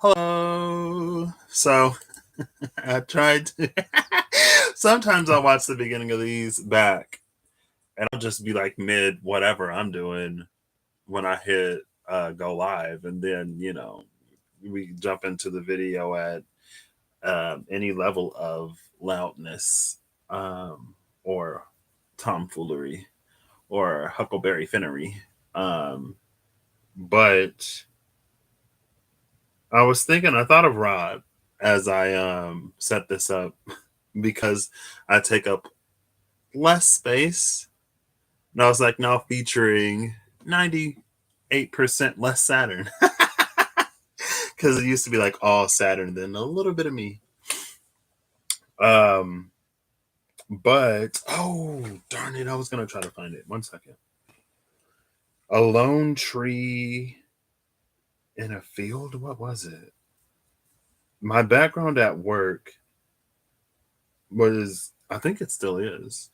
Hello. So I tried to. Sometimes I'll watch the beginning of these back, and I'll just be like mid whatever I'm doing when I hit go live, and then we jump into the video at any level of loudness, or tomfoolery or huckleberry finnery. But I was thinking, I thought of Rod as I set this up because I take up less space. And I was like, now featuring 98% less Saturn. Because it used to be like all Saturn, then a little bit of me. Um, but oh darn it, I was gonna try to find it. 1 second. A lone tree in a field? What was it? My background at work was, I think it still is,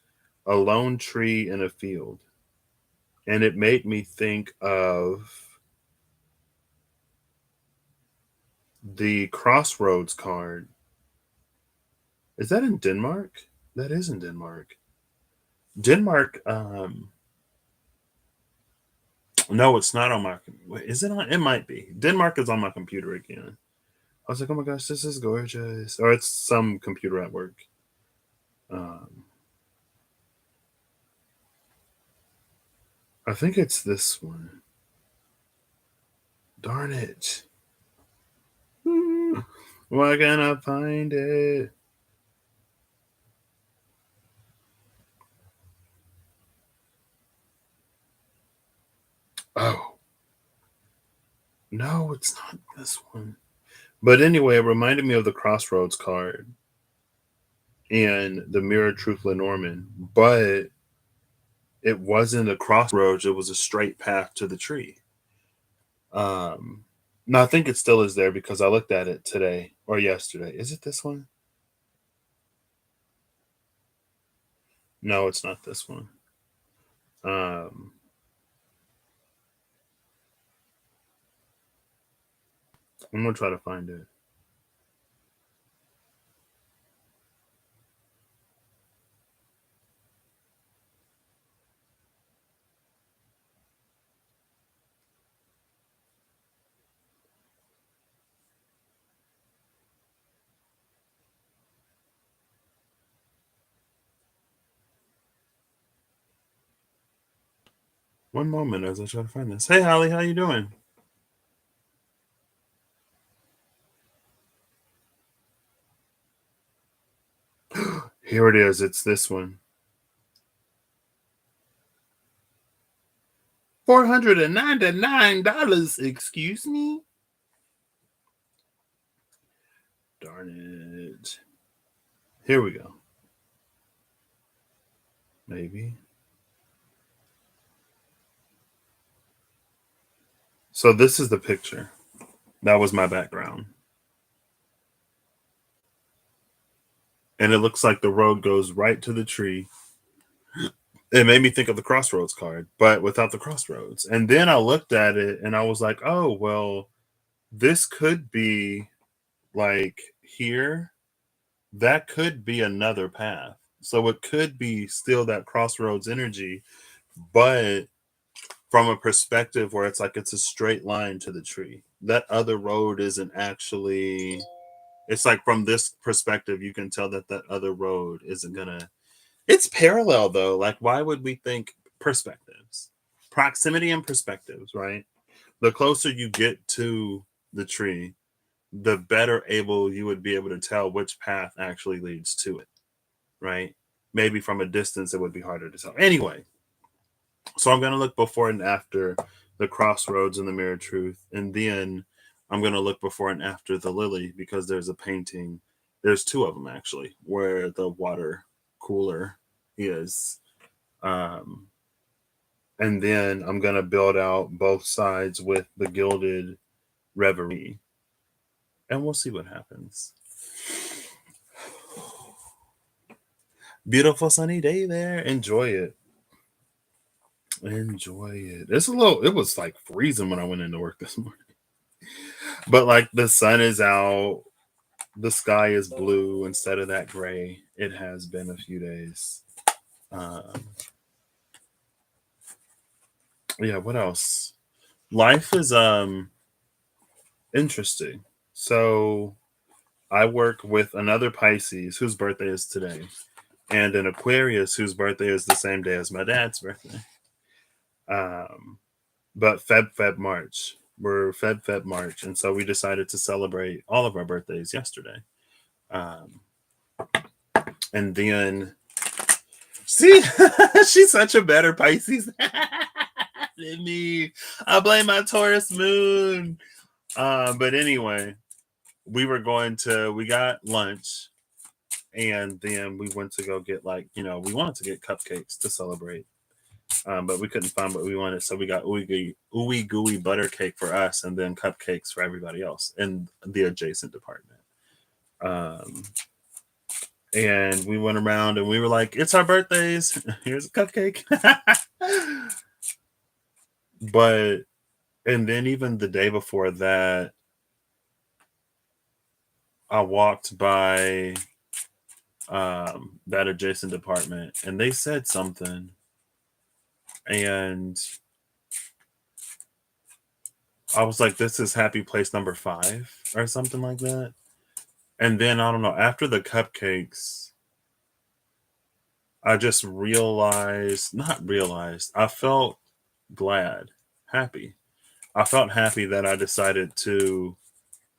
a lone tree in a field. And it made me think of the Crossroads card. Is that in Denmark? That is in Denmark. Denmark, no, it's not on my, wait, is it on? It might be. Denmark is on my computer again. I was like, oh my gosh, this is gorgeous. Or it's some computer at work. Um, I think it's this one. Darn it. Why can't I find it? Oh, no, it's not this one. But anyway, it reminded me of the Crossroads card and the Mirror Truth Lenormand, but it wasn't a crossroads, it was a straight path to the tree. Um, no, I think it still is there because I looked at it today or yesterday. Is it this one? No, it's not this one. Um, I'm gonna try to find it. One moment as I try to find this. Hey, Holly, how you doing? Here it is. It's this one. $499. Excuse me. Darn it. Here we go. Maybe. So this is the picture. That was my background. And it looks like the road goes right to the tree. It made me think of the Crossroads card, but without the crossroads. And then I looked at it and I was like, oh, well, this could be like here. That could be another path. So it could be still that crossroads energy, but from a perspective where it's like it's a straight line to the tree. That other road isn't actually, it's like from this perspective, you can tell that that other road isn't gonna, it's parallel though. Like, why would we think perspectives? Proximity and perspectives, right? The closer you get to the tree, the better able you would be able to tell which path actually leads to it, right? Maybe from a distance, it would be harder to tell. Anyway, so I'm going to look before and after the Crossroads and the Mirror Truth. And then I'm going to look before and after the Lilly because there's a painting. There's two of them actually, where the water cooler is. Um, and then I'm going to build out both sides with the Gilded Reverie. And we'll see what happens. Beautiful sunny day there. Enjoy it. Enjoy it. It's a little, it was like freezing when I went into work this morning. But like the sun is out, the sky is blue instead of that gray. It has been a few days. Um, yeah, what else? Life is interesting. So I work with another Pisces whose birthday is today, and an Aquarius whose birthday is the same day as my dad's birthday. Um, but Feb March. We're Feb March, and so we decided to celebrate all of our birthdays yesterday. Um, and then see, she's such a better Pisces than me. I blame my Taurus moon. But anyway, we got lunch, and then we went to go get we wanted to get cupcakes to celebrate. But we couldn't find what we wanted, so we got ooey gooey butter cake for us, and then cupcakes for everybody else in the adjacent department. Um, and we went around and we were like, "It's our birthdays. Here's a cupcake." But and then even the day before that, I walked by that adjacent department, and they said something, and I was like, "This is happy place number 5 or something like that." And then I don't know, after the cupcakes, I just realized, not realized, I felt glad, happy. I felt happy that I decided to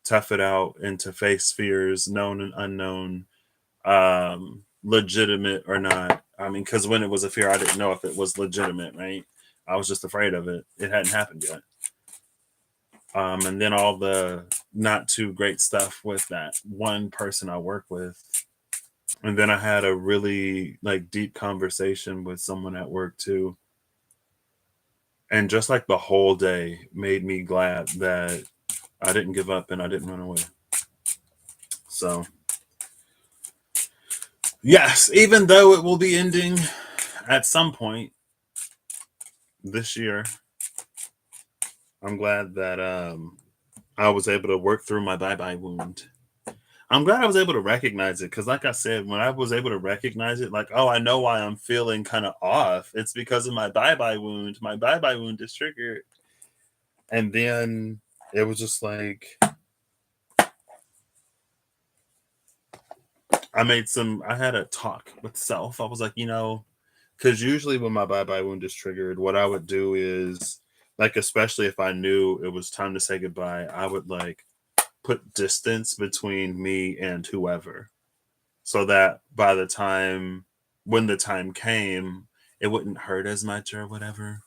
tough it out and to face fears, known and unknown, legitimate or not. I mean, because when it was a fear, I didn't know if it was legitimate, right? I was just afraid of it. It hadn't happened yet. And then all the not too great stuff with that one person I work with. And then I had a really deep conversation with someone at work too. And just like the whole day made me glad that I didn't give up and I didn't run away. So, yes, even though it will be ending at some point this year, I'm glad that I was able to work through my bye-bye wound. I'm glad I was able to recognize it because, like I said, when I was able to recognize it, like, oh, I know why I'm feeling kind of off. It's because of my bye-bye wound. My bye-bye wound is triggered. And then it was just like, I had a talk with self. I was like, because usually when my bye-bye wound is triggered, what I would do is, especially if I knew it was time to say goodbye, I would put distance between me and whoever, so that by the time when the time came, it wouldn't hurt as much or whatever.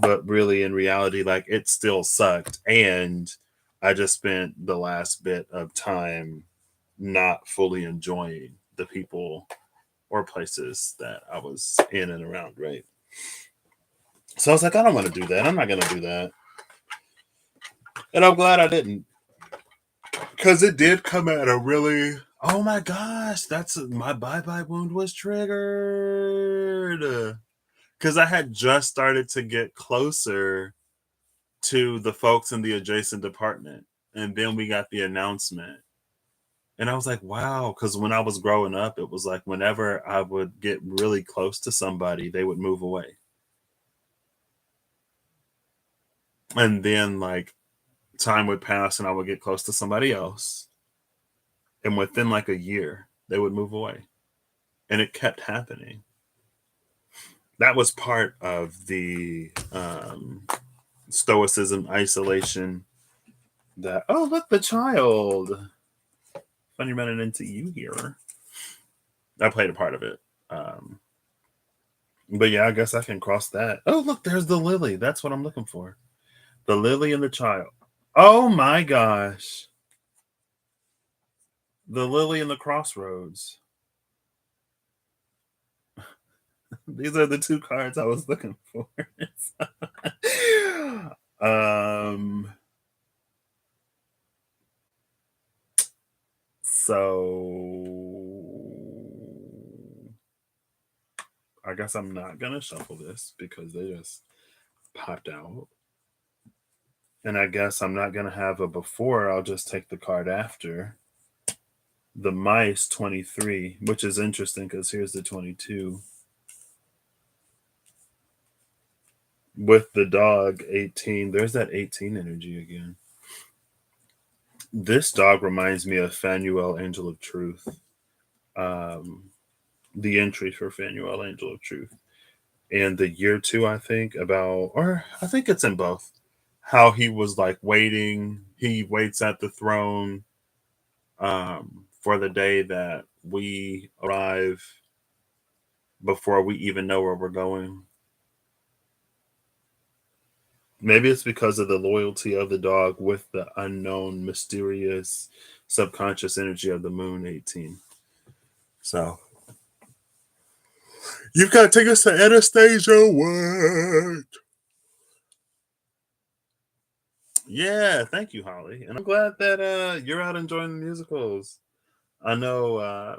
But really, in reality, it still sucked, and I just spent the last bit of time not fully enjoying the people or places that I was in and around, right? So I was like, I don't want to do that. I'm not going to do that. And I'm glad I didn't. Because it did come at a really, oh my gosh, my bye-bye wound was triggered. Because I had just started to get closer to the folks in the adjacent department. And then we got the announcement. And I was like, wow. Because when I was growing up, it was like whenever I would get really close to somebody, they would move away. And then time would pass and I would get close to somebody else. And within a year, they would move away. And it kept happening. That was part of the stoicism, isolation. That, oh, look, the child. Funny running into you here. I played a part of it. But yeah, I guess I can cross that. Oh, look, there's the Lily. That's what I'm looking for. The Lily and the child. Oh my gosh. The Lily and the Crossroads. These are the two cards I was looking for. um so I guess I'm not gonna shuffle this because they just popped out. And I guess I'm not going to have a before. I'll just take the card after. The mice 23, which is interesting because here's the 22. With the dog 18. There's that 18 energy again. This dog reminds me of Phanuel, Angel of Truth. Um, the entry for Phanuel, Angel of Truth. And the year two, I think, about, or I think it's in both. How he was like waiting, he waits at the throne for the day that we arrive before we even know where we're going. Maybe it's because of the loyalty of the dog with the unknown, mysterious, subconscious energy of the moon 18. So you've got to take us to Anastasia. What? Yeah, thank you, Holly. And I'm glad that you're out enjoying the musicals. I know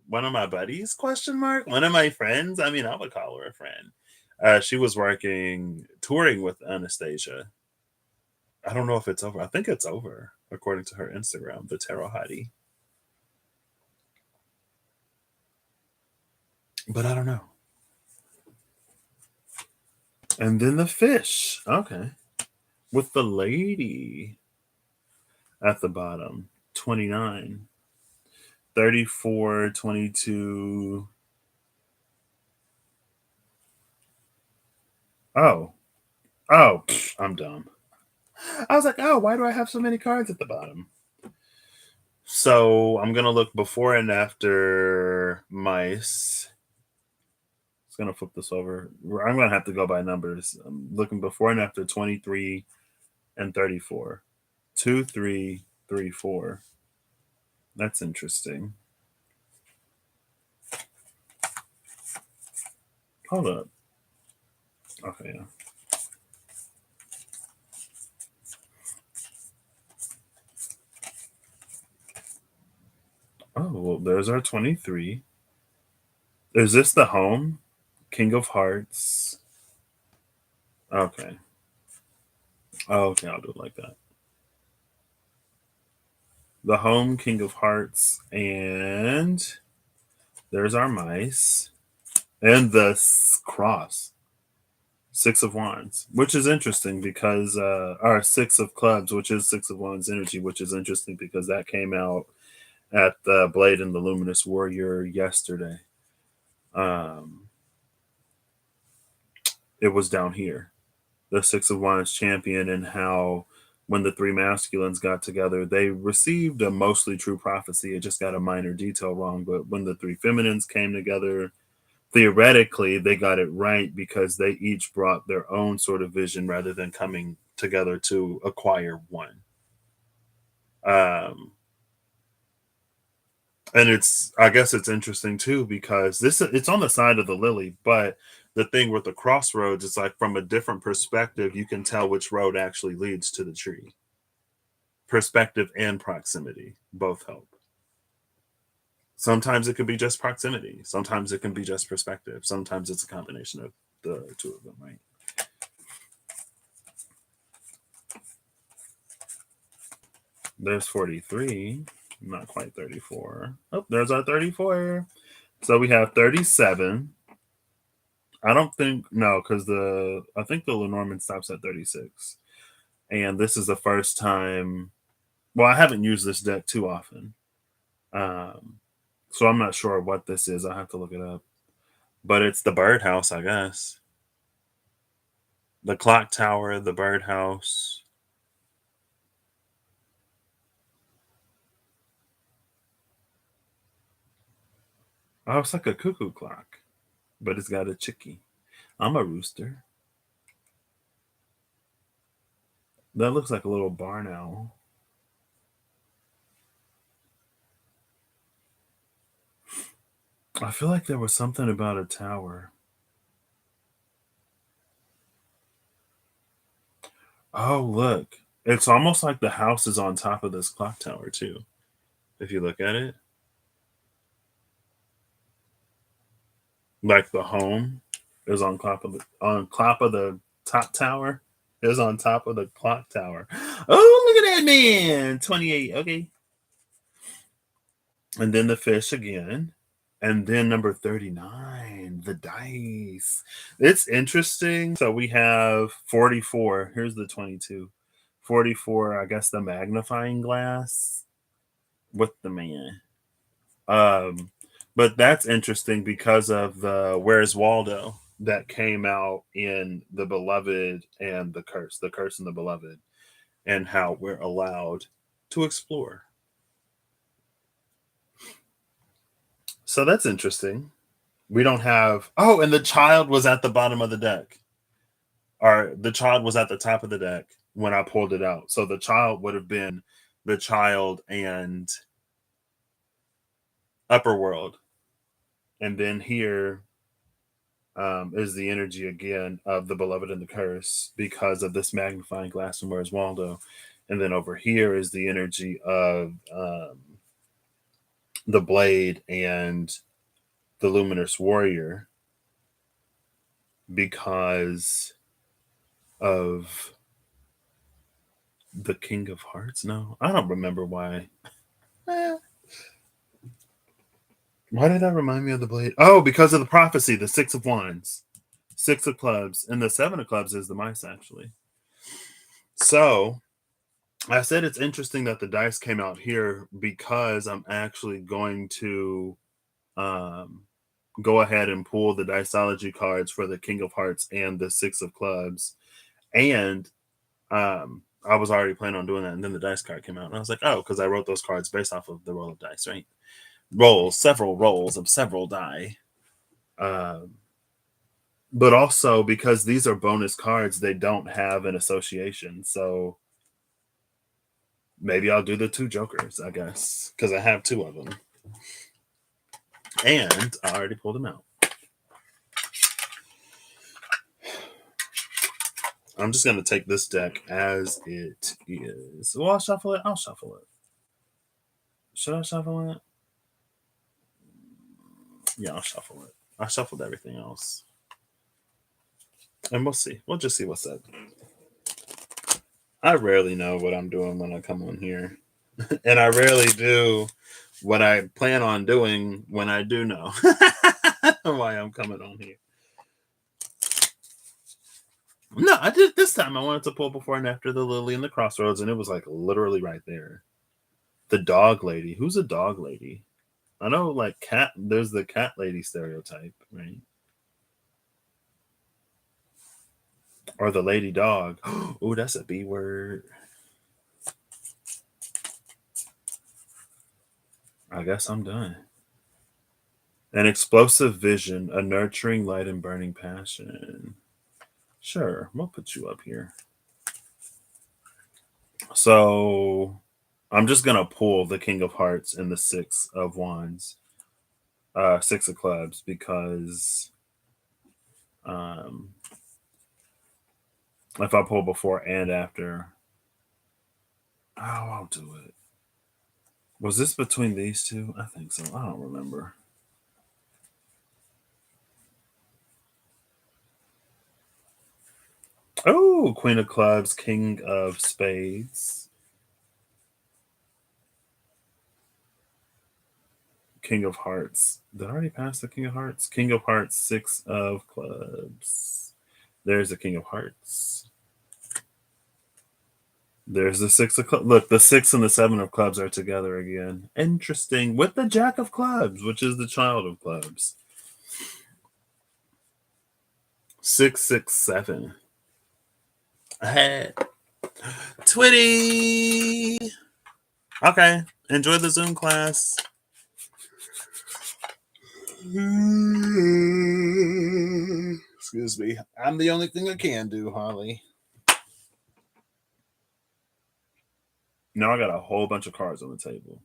one of my buddies, question mark, one of my friends, I mean, I would call her a friend. She was working, touring with Anastasia. I don't know if it's over. I think it's over, according to her Instagram, the Tarot Hottie. But I don't know. And then the fish. Okay. With the lady at the bottom. 29. 34, 22. Oh. Oh, I'm dumb. I was like, oh, why do I have so many cards at the bottom? So I'm gonna look before and after mice. It's gonna flip this over. I'm gonna have to go by numbers. I'm looking before and after 23 and 34. 2, 3, 3, 4. That's interesting. Hold up. Okay, yeah. Oh, well, there's our 23. Is this the home? King of Hearts. Okay. Oh, okay, I'll do it like that. The home, King of Hearts, and there's our mice. And the cross. Six of Wands, which is interesting because, our Six of Clubs, which is Six of Wands energy, which is interesting because that came out at the Blade and the Luminous Warrior yesterday. Um, it was down here, the Six of Wands champion, and how when the three masculines got together, they received a mostly true prophecy. It just got a minor detail wrong. But when the three feminines came together, theoretically, they got it right because they each brought their own sort of vision rather than coming together to acquire one. Um, and I guess it's interesting too because it's on the side of the Lilly, but the thing with the crossroads, it's like from a different perspective, you can tell which road actually leads to the tree. Perspective and proximity both help. Sometimes it could be just proximity. Sometimes it can be just perspective. Sometimes it's a combination of the two of them, right? There's 43, not quite 34. Oh, there's our 34. So we have 37. I don't think, no, because I think the Lenormand stops at 36. And this is the first time, well, I haven't used this deck too often. Um, so I'm not sure what this is. I have to look it up. But it's the birdhouse, I guess. The clock tower, the birdhouse. Oh, it's like a cuckoo clock, but it's got a chickie. I'm a rooster. That looks like a little barn owl. I feel like there was something about a tower. Oh, look. It's almost like the house is on top of this clock tower, too. If you look at it, like the home is on top of the top tower. It was on top of the clock tower. Oh, look at that man. 28. Okay. And then the fish again. And then number 39, the dice. It's interesting. So we have 44. Here's the 22. 44, I guess the magnifying glass with the man. Um, but that's interesting because of the Where's Waldo that came out in The Beloved and The Curse and the Beloved, and how we're allowed to explore. So that's interesting. We don't have, oh, and the child was at the bottom of the deck, or the child was at the top of the deck when I pulled it out. So the child would have been the child and upper world. And then here is the energy again of the beloved and the curse because of this magnifying glass and Where's Waldo. And then over here is the energy of the blade and the luminous warrior because of the King of Hearts. No, I don't remember why. Why did that remind me of the blade? Oh, because of the prophecy, the Six of Wands, Six of Clubs, and the Seven of Clubs is the mice, actually. So I said it's interesting that the dice came out here because I'm actually going to um, go ahead and pull the Diceology cards for the King of Hearts and the Six of Clubs. And I was already planning on doing that. And then the dice card came out. And I was like, oh, because I wrote those cards based off of the roll of dice, right? Several rolls of several die. But also because these are bonus cards, they don't have an association. So maybe I'll do the two jokers, I guess, because I have two of them. And I already pulled them out. I'm just going to take this deck as it is. Well, I'll shuffle it. Should I shuffle it? Yeah, I'll shuffle it. I shuffled everything else. And we'll see. We'll just see what's up. I rarely know what I'm doing when I come on here. And I rarely do what I plan on doing when I do know why I'm coming on here. No, I did this time. I wanted to pull before and after the Lilly and the Crossroads, and it was like literally right there. The dog lady. Who's a dog lady? I know, like cat. There's the cat lady stereotype, right? Or the lady dog. Oh, that's a B word. I guess I'm done. An explosive vision, a nurturing light and burning passion. Sure, we'll put you up here. So I'm just gonna pull the King of Hearts and the Six of Wands, Six of Clubs, because if I pull before and after, oh, I'll do it. Was this between these two? I think so. I don't remember. Oh, Queen of Clubs, King of Spades, King of Hearts. Did I already pass the King of Hearts? King of Hearts, Six of Clubs. There's the King of Hearts. There's the Six of Clubs. Look, the Six and the Seven of Clubs are together again. Interesting. With the Jack of Clubs, which is the Child of Clubs. 667. Hey, Twitty. Okay. Enjoy the Zoom class. Excuse me. I'm the only thing I can do, Harley. Now I got a whole bunch of cards on the table.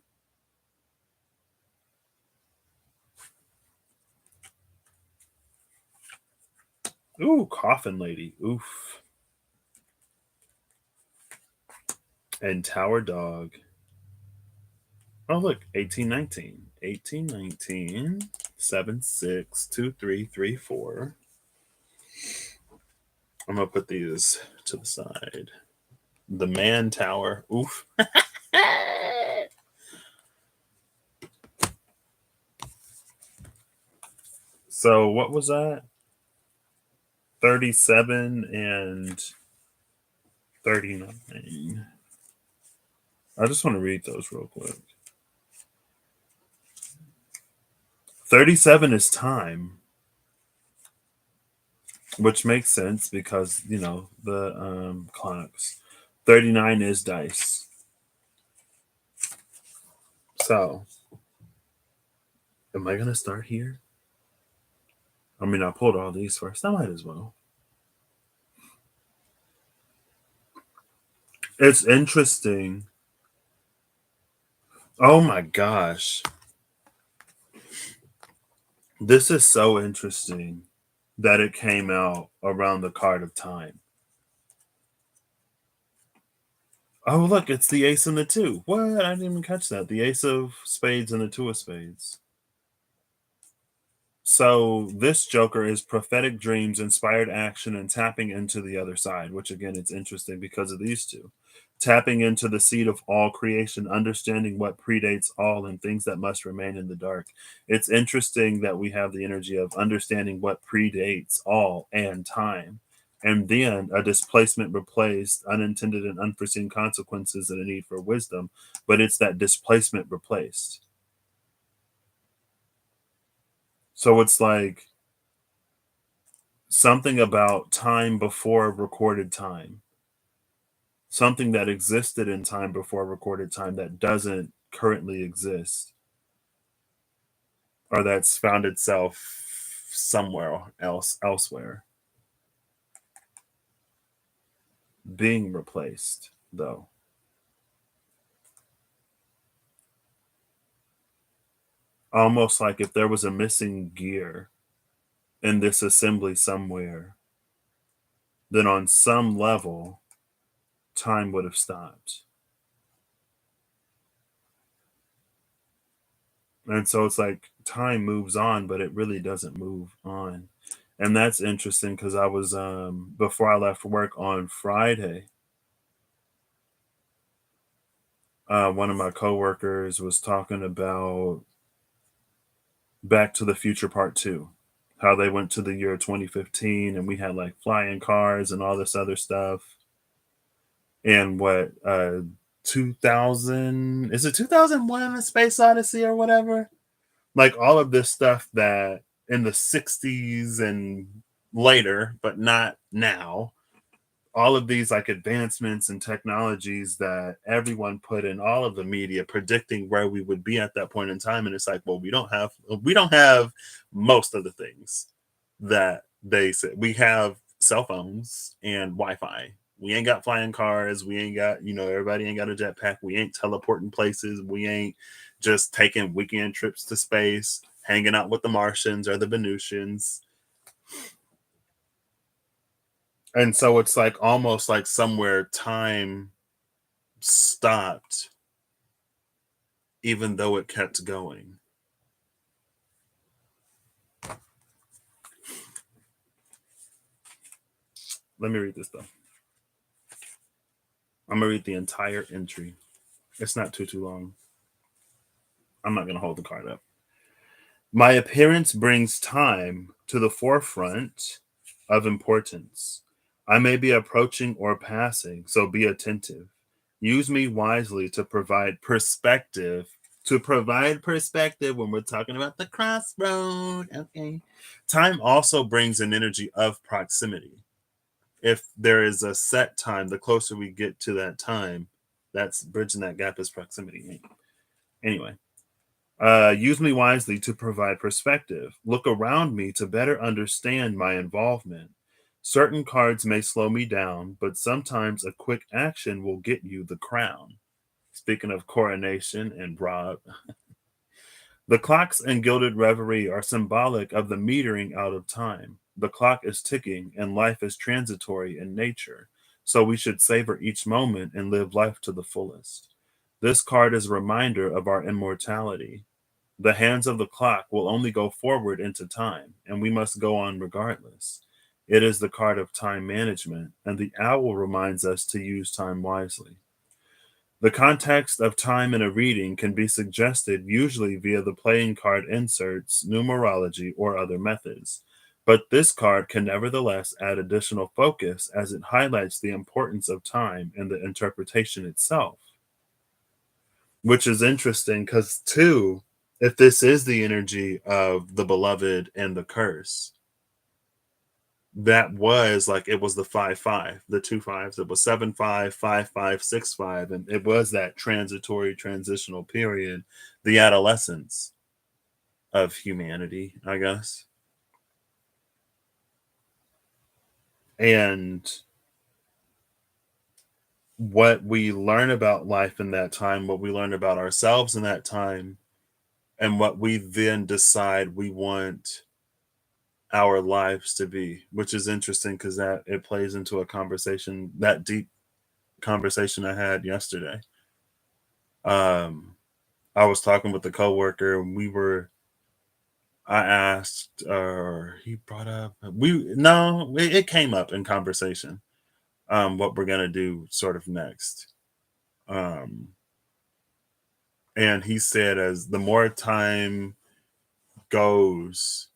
Ooh, Coffin Lady. Oof. And Tower Dog. Oh, look, 1819. 1819. 762334. I'm going to put these to the side. The man tower. Oof. So what was that? 37 and 39. I just want to read those real quick. 37 is time, which makes sense because, the clocks. 39 is dice. So, am I going to start here? I mean, I pulled all these first. I might as well. It's interesting. Oh my gosh. This is so interesting that it came out around the card of time. Oh, look, it's the ace and the two. What? I didn't even catch that. The ace of spades and the two of spades. So this Joker is prophetic dreams, inspired action, and tapping into the other side, which again, it's interesting because of these two. Tapping into the seed of all creation, understanding what predates all and things that must remain in the dark. It's interesting that we have the energy of understanding what predates all and time. And then a displacement replaced, unintended and unforeseen consequences, and a need for wisdom. But it's that displacement replaced. So it's like something about time before recorded time, something that existed in time before recorded time that doesn't currently exist, or that's found itself somewhere else, elsewhere, being replaced, though. Almost like if there was a missing gear in this assembly somewhere, then on some level, time would have stopped. And so it's like time moves on, but it really doesn't move on. And that's interesting because I was before I left work on Friday, one of my coworkers was talking about Back to the Future Part 2, how they went to the year 2015 and we had like flying cars and all this other stuff. And what 2000, is it 2001 A Space Odyssey or whatever? Like all of this stuff that in the 60s and later, but not now, all of these like advancements and technologies that everyone put in all of the media predicting where we would be at that point in time. And it's like, well, we don't have most of the things that they said. We have cell phones and Wi-Fi. We ain't got flying cars. We ain't got, everybody ain't got a jetpack. We ain't teleporting places. We ain't just taking weekend trips to space, hanging out with the Martians or the Venusians. And so it's like almost like somewhere time stopped, even though it kept going. Let me read this though. I'm gonna read the entire entry. It's not too long. I'm not gonna hold the card up. My appearance brings time to the forefront of importance. I may be approaching or passing, so be attentive. Use me wisely to provide perspective. To provide perspective when we're talking about the crossroad. Okay. Time also brings an energy of proximity. If there is a set time, the closer we get to that time, that's bridging that gap is proximity. Anyway, use me wisely to provide perspective. Look around me to better understand my involvement. Certain cards may slow me down, but sometimes a quick action will get you the crown. Speaking of coronation and Rob, the clocks in Gilded Reverie are symbolic of the metering out of time. The clock is ticking, and life is transitory in nature, so we should savor each moment and live life to the fullest. This card is a reminder of our immortality. The hands of the clock will only go forward into time, and we must go on regardless. It is the card of time management, and the owl reminds us to use time wisely. The context of time in a reading can be suggested usually via the playing card inserts, numerology, or other methods. But this card can nevertheless add additional focus as it highlights the importance of time and the interpretation itself, which is interesting because, too, if this is the energy of the beloved and the curse, that was like it was the 5 5, the two fives. It was 7 5, 5 5, 6 5, and it was that transitory transitional period, the adolescence of humanity, I guess. And what we learn about life in that time, what we learn about ourselves in that time, and what we then decide we want our lives to be, which is interesting because that it plays into a conversation, that deep conversation I had yesterday. Um, I was talking with a coworker, and I asked, or he brought up, it came up in conversation, what we're gonna do sort of next. Um, and he said, as the more time goes,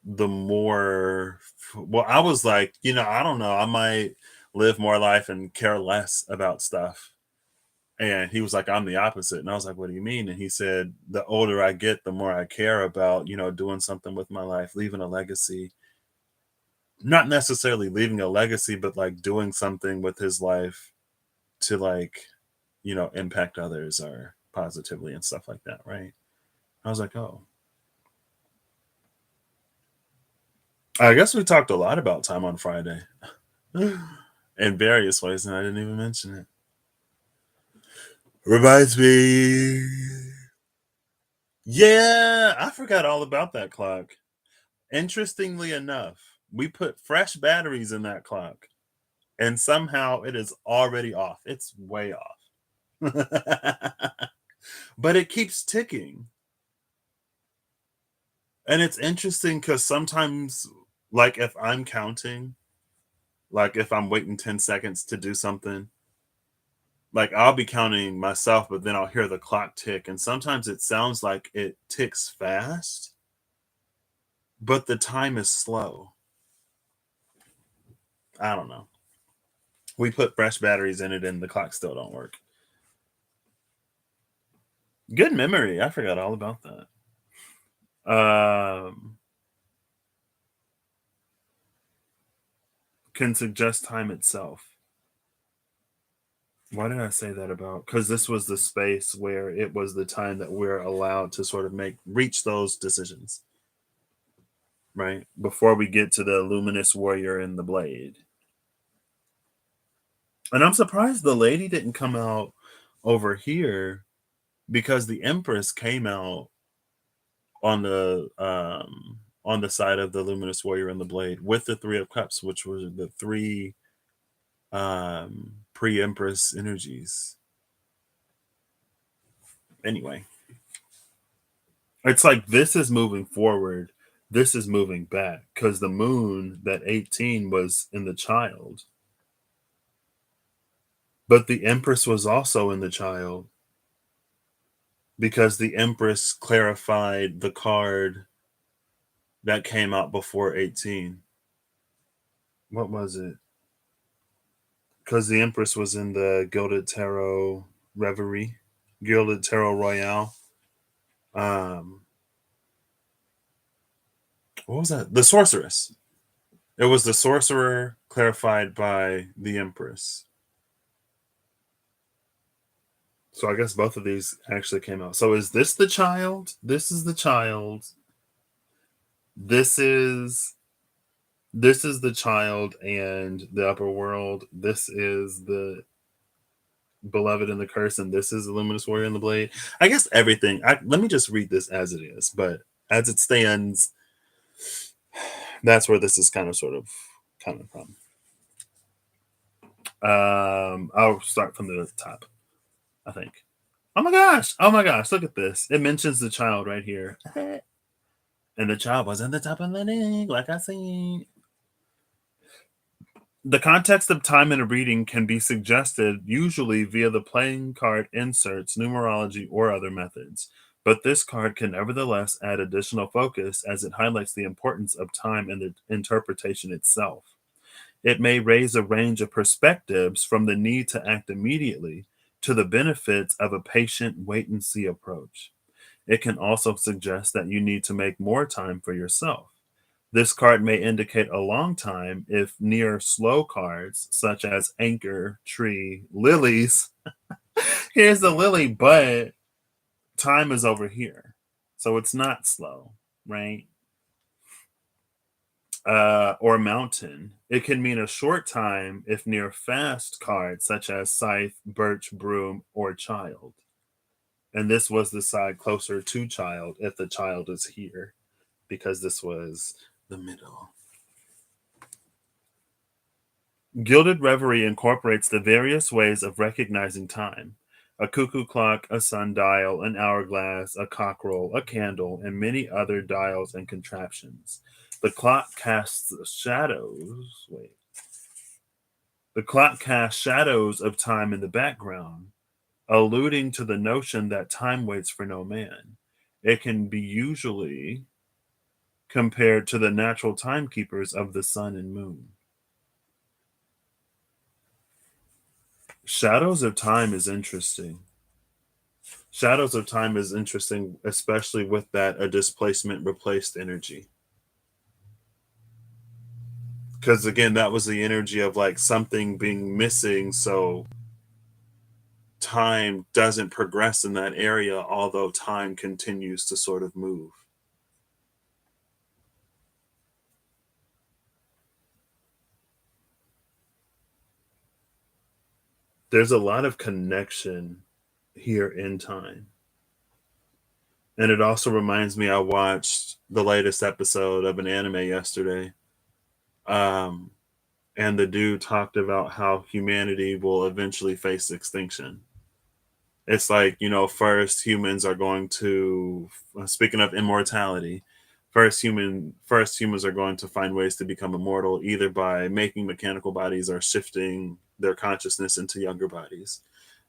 the more, well, I was like, I don't know, I might live more life and care less about stuff. And he was like, I'm the opposite. And I was like, what do you mean? And he said, the older I get, the more I care about, doing something with my life, leaving a legacy. Not necessarily leaving a legacy, but like doing something with his life to like, impact others or positively and stuff like that. Right. I was like, oh, I guess we talked a lot about time on Friday in various ways, and I didn't even mention it. Reminds me. Yeah, I forgot all about that clock. Interestingly enough, we put fresh batteries in that clock, and somehow it is already off. It's way off. But it keeps ticking. And it's interesting because sometimes, like if I'm counting, like if I'm waiting 10 seconds to do something, like I'll be counting myself, but then I'll hear the clock tick. And sometimes it sounds like it ticks fast, but the time is slow. I don't know. We put fresh batteries in it and the clock still don't work. Good memory. I forgot all about that. Um, can suggest time itself. Why did I say that about? Because this was the space where it was the time that we're allowed to sort of reach those decisions, right? Before we get to the luminous warrior and the blade. And I'm surprised the lady didn't come out over here because the Empress came out on the side of the luminous warrior and the blade with the 3 of Cups, which were the three pre-Empress energies. Anyway, it's like this is moving forward, this is moving back because the moon, that 18, was in the child, but the Empress was also in the child because the Empress clarified the card that came out before 18. What was it? Because the Empress was in the Gilded Tarot Reverie, Gilded Tarot Royale. Um, what was that? The Sorceress. It was the Sorcerer clarified by the Empress. So I guess both of these actually came out. So is this the child? This is the child. This is the child and the upper world. This is the beloved and the curse, and this is the luminous warrior and the blade. I guess everything. Let me just read this as it is, but as it stands, that's where this is kind of sort of coming from. I'll start from the top, I think. Oh my gosh! Oh my gosh! Look at this. It mentions the child right here, and the child was at the top of the link, like I see. The context of time in a reading can be suggested usually via the playing card inserts, numerology, or other methods. But this card can nevertheless add additional focus as it highlights the importance of time in the interpretation itself. It may raise a range of perspectives from the need to act immediately to the benefits of a patient wait and see approach. It can also suggest that you need to make more time for yourself. This card may indicate a long time if near slow cards such as anchor, tree, lilies. Here's the lily, but time is over here. So it's not slow, right? Or mountain. It can mean a short time if near fast cards such as scythe, birch, broom, or child. And this was the side closer to child if the child is here, because this was the middle. Gilded Reverie incorporates the various ways of recognizing time: a cuckoo clock, a sundial, an hourglass, a cockerel, a candle, and many other dials and contraptions. The clock casts shadows. Wait. The clock casts shadows of time in the background, alluding to the notion that time waits for no man. It can be usually compared to the natural timekeepers of the sun and moon. Shadows of time is interesting. Shadows of time is interesting, especially with that a displacement replaced energy. Because again, that was the energy of like something being missing. So time doesn't progress in that area, although time continues to sort of move. There's a lot of connection here in time. And it also reminds me, I watched the latest episode of an anime yesterday. Um, and the dude talked about how humanity will eventually face extinction. It's like, first humans are going to, speaking of immortality, first humans are going to find ways to become immortal either by making mechanical bodies or shifting their consciousness into younger bodies.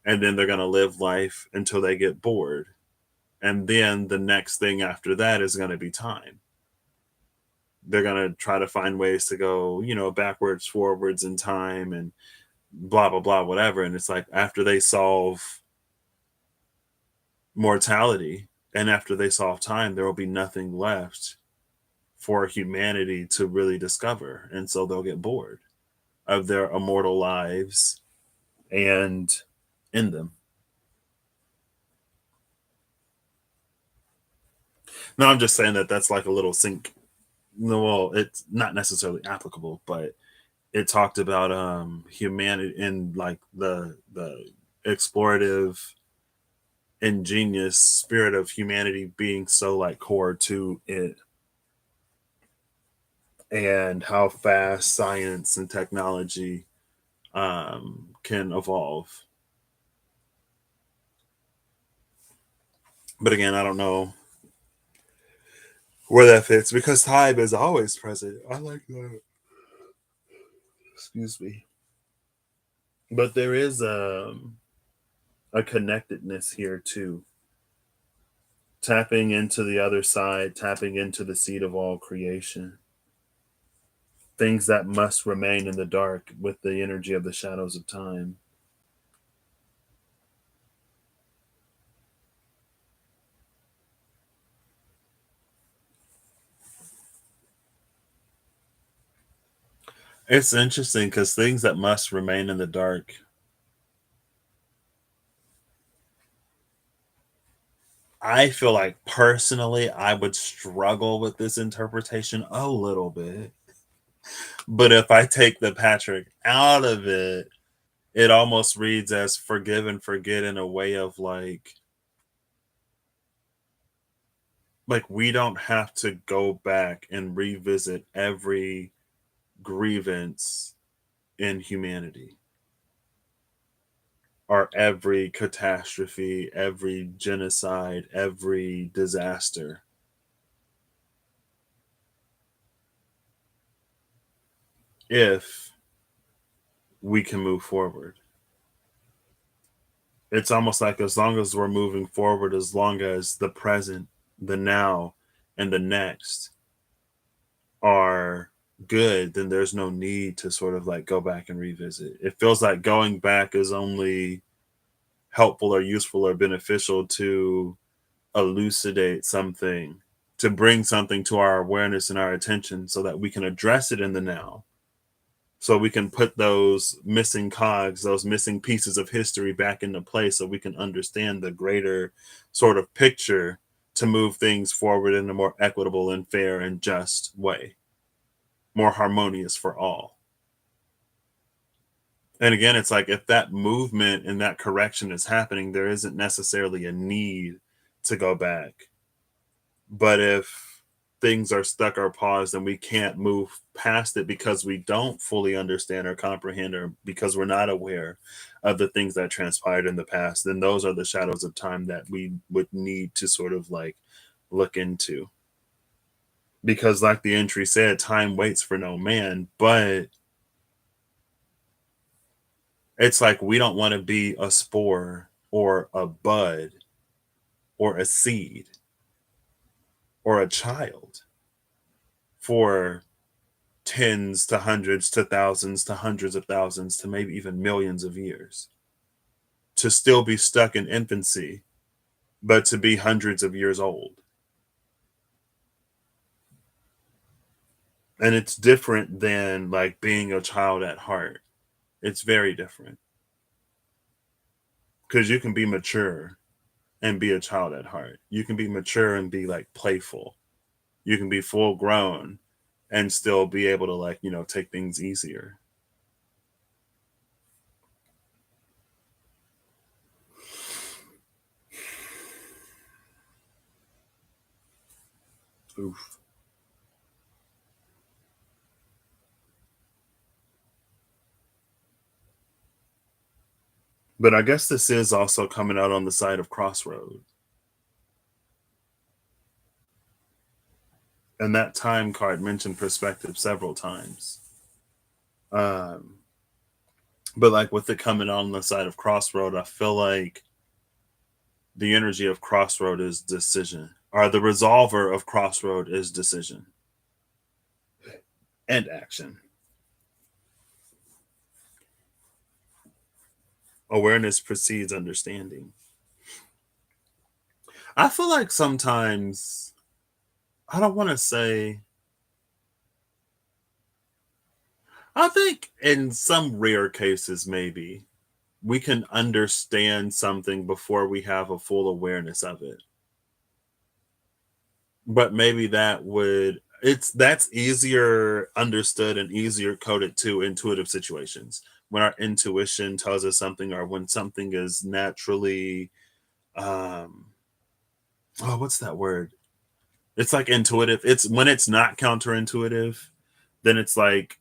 And then they're going to live life until they get bored. And then the next thing after that is going to be time. They're going to try to find ways to go, backwards, forwards in time and blah, blah, blah, whatever. And it's like after they solve mortality and after they solve time, there will be nothing left for humanity to really discover. And so they'll get bored of their immortal lives and end them. Now, I'm just saying that that's like a little sink. No, well, it's not necessarily applicable, but it talked about humanity and like the explorative ingenious spirit of humanity being so like core to it, and how fast science and technology can evolve. But again, I don't know where that fits because time is always present. I like that. Excuse me. But there is a connectedness here too. Tapping into the other side, tapping into the seed of all creation. Things that must remain in the dark with the energy of the shadows of time. It's interesting because things that must remain in the dark. I feel like personally, I would struggle with this interpretation a little bit. But if I take the Patrick out of it, it almost reads as forgive and forget in a way of like we don't have to go back and revisit every grievance in humanity or every catastrophe, every genocide, every disaster. If we can move forward. It's almost like as long as we're moving forward, as long as the present, the now, and the next are good, then there's no need to sort of like go back and revisit. It feels like going back is only helpful or useful or beneficial to elucidate something, to bring something to our awareness and our attention so that we can address it in the now. So we can put those missing cogs, those missing pieces of history back into place so we can understand the greater sort of picture to move things forward in a more equitable and fair and just way, more harmonious for all. And again, it's like if that movement and that correction is happening, there isn't necessarily a need to go back. But if things are stuck or paused and we can't move past it because we don't fully understand or comprehend, or because we're not aware of the things that transpired in the past, then those are the shadows of time that we would need to sort of like look into. Because, like the entry said, time waits for no man, but it's like we don't want to be a spore or a bud or a seed or a child for tens to hundreds to thousands to hundreds of thousands to maybe even millions of years. To still be stuck in infancy, but to be hundreds of years old. And it's different than like being a child at heart. It's very different. Because you can be mature and be a child at heart. You can be mature and be like playful. You can be full grown and still be able to like, take things easier. Oof. But I guess this is also coming out on the side of Crossroad. And that time card mentioned perspective several times. Um, but like with it coming on the side of Crossroad, I feel like the energy of Crossroad is decision, or the resolver of Crossroad is decision and action. Awareness precedes understanding. I feel like sometimes, I don't want to say, I think in some rare cases, maybe we can understand something before we have a full awareness of it. But maybe that's easier understood and easier coded to intuitive situations, when our intuition tells us something, or when something is naturally, um oh, what's that word, it's like intuitive. It's when it's not counterintuitive, then it's like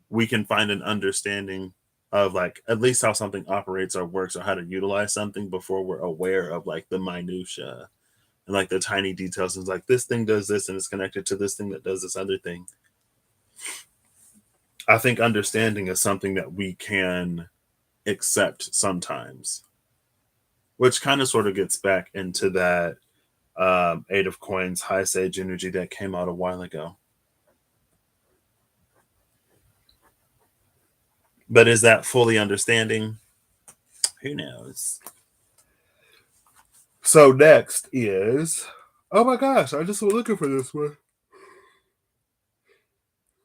we can find an understanding of like at least how something operates or works, or how to utilize something before we're aware of like the minutia and like the tiny details. And it's like this thing does this and it's connected to this thing that does this other thing. I think understanding is something that we can accept sometimes, which kind of sort of gets back into that Eight of Coins high sage energy that came out a while ago. But is that fully understanding? Who knows? So next is, oh my gosh, I just was looking for this one.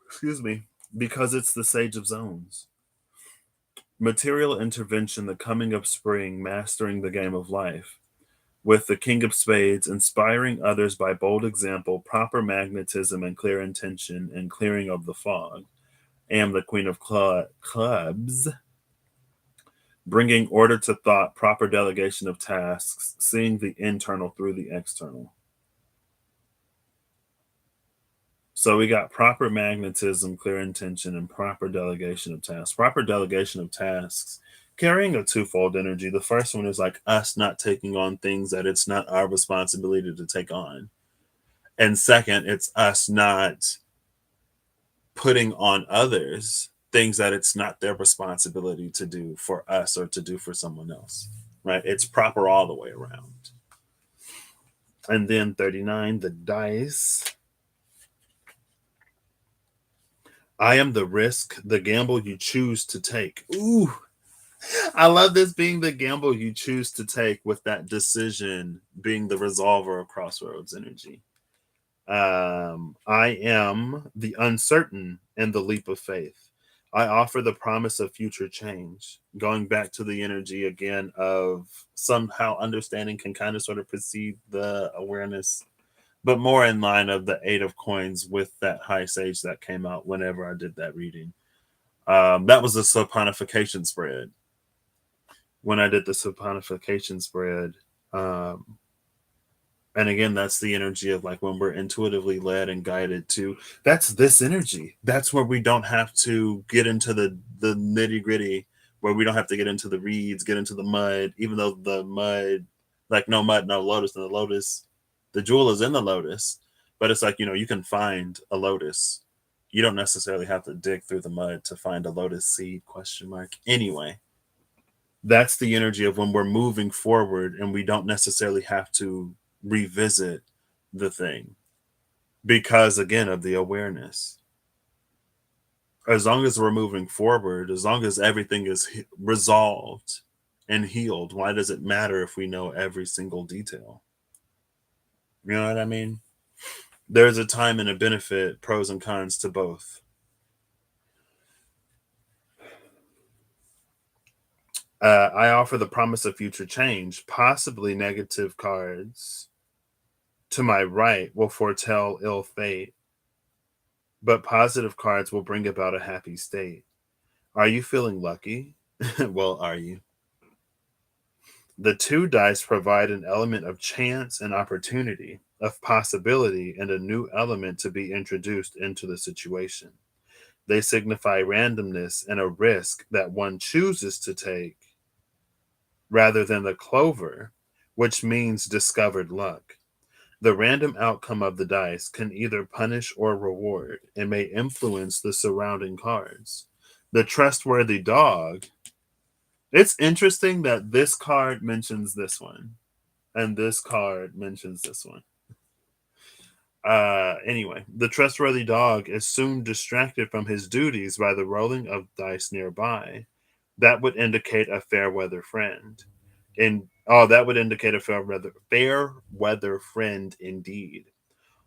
Excuse me. Because it's the Sage of Zones. Material intervention, the coming of spring, mastering the game of life. With the King of Spades, inspiring others by bold example, proper magnetism and clear intention, and clearing of the fog. And the Queen of Clubs, bringing order to thought, proper delegation of tasks, seeing the internal through the external. So we got proper magnetism, clear intention, and proper delegation of tasks. Proper delegation of tasks, carrying a twofold energy. The first one is like us not taking on things that it's not our responsibility to take on. And second, it's us not putting on others things that it's not their responsibility to do for us or to do for someone else, right? It's proper all the way around. And then 39, the dice. I am the risk, the gamble you choose to take. Ooh, I love this being the gamble you choose to take, with that decision being the resolver of Crossroads energy. I am the uncertain and the leap of faith. I offer the promise of future change. Going back to the energy again of somehow understanding can kind of sort of precede the awareness, but more in line of the Eight of Coins with that high sage that came out whenever I did that reading. That was a saponification spread. When I did the saponification spread, um, and again, that's the energy of like when we're intuitively led and guided to, that's this energy. That's where we don't have to get into the nitty gritty, where we don't have to get into the reeds, get into the mud, even though the mud, like no mud, no lotus, and the lotus, the jewel is in the lotus, but it's like, you can find a lotus. You don't necessarily have to dig through the mud to find a lotus seed, question mark. Anyway, that's the energy of when we're moving forward and we don't necessarily have to revisit the thing, because again of the awareness. As long as we're moving forward, as long as everything is resolved and healed, why does it matter if we know every single detail? You know what I mean? There's a time and a benefit, pros and cons to both. I offer the promise of future change. Possibly negative cards to my right will foretell ill fate, but positive cards will bring about a happy state. Are you feeling lucky? Well, are you? The two dice provide an element of chance and opportunity, of possibility, and a new element to be introduced into the situation. They signify randomness and a risk that one chooses to take, rather than the clover, which means discovered luck. The random outcome of the dice can either punish or reward and may influence the surrounding cards. The trustworthy dog. It's interesting that this card mentions this one and this card mentions this one. Anyway, the trustworthy dog is soon distracted from his duties by the rolling of dice nearby. That would indicate a fair weather friend. That would indicate a fair weather friend indeed.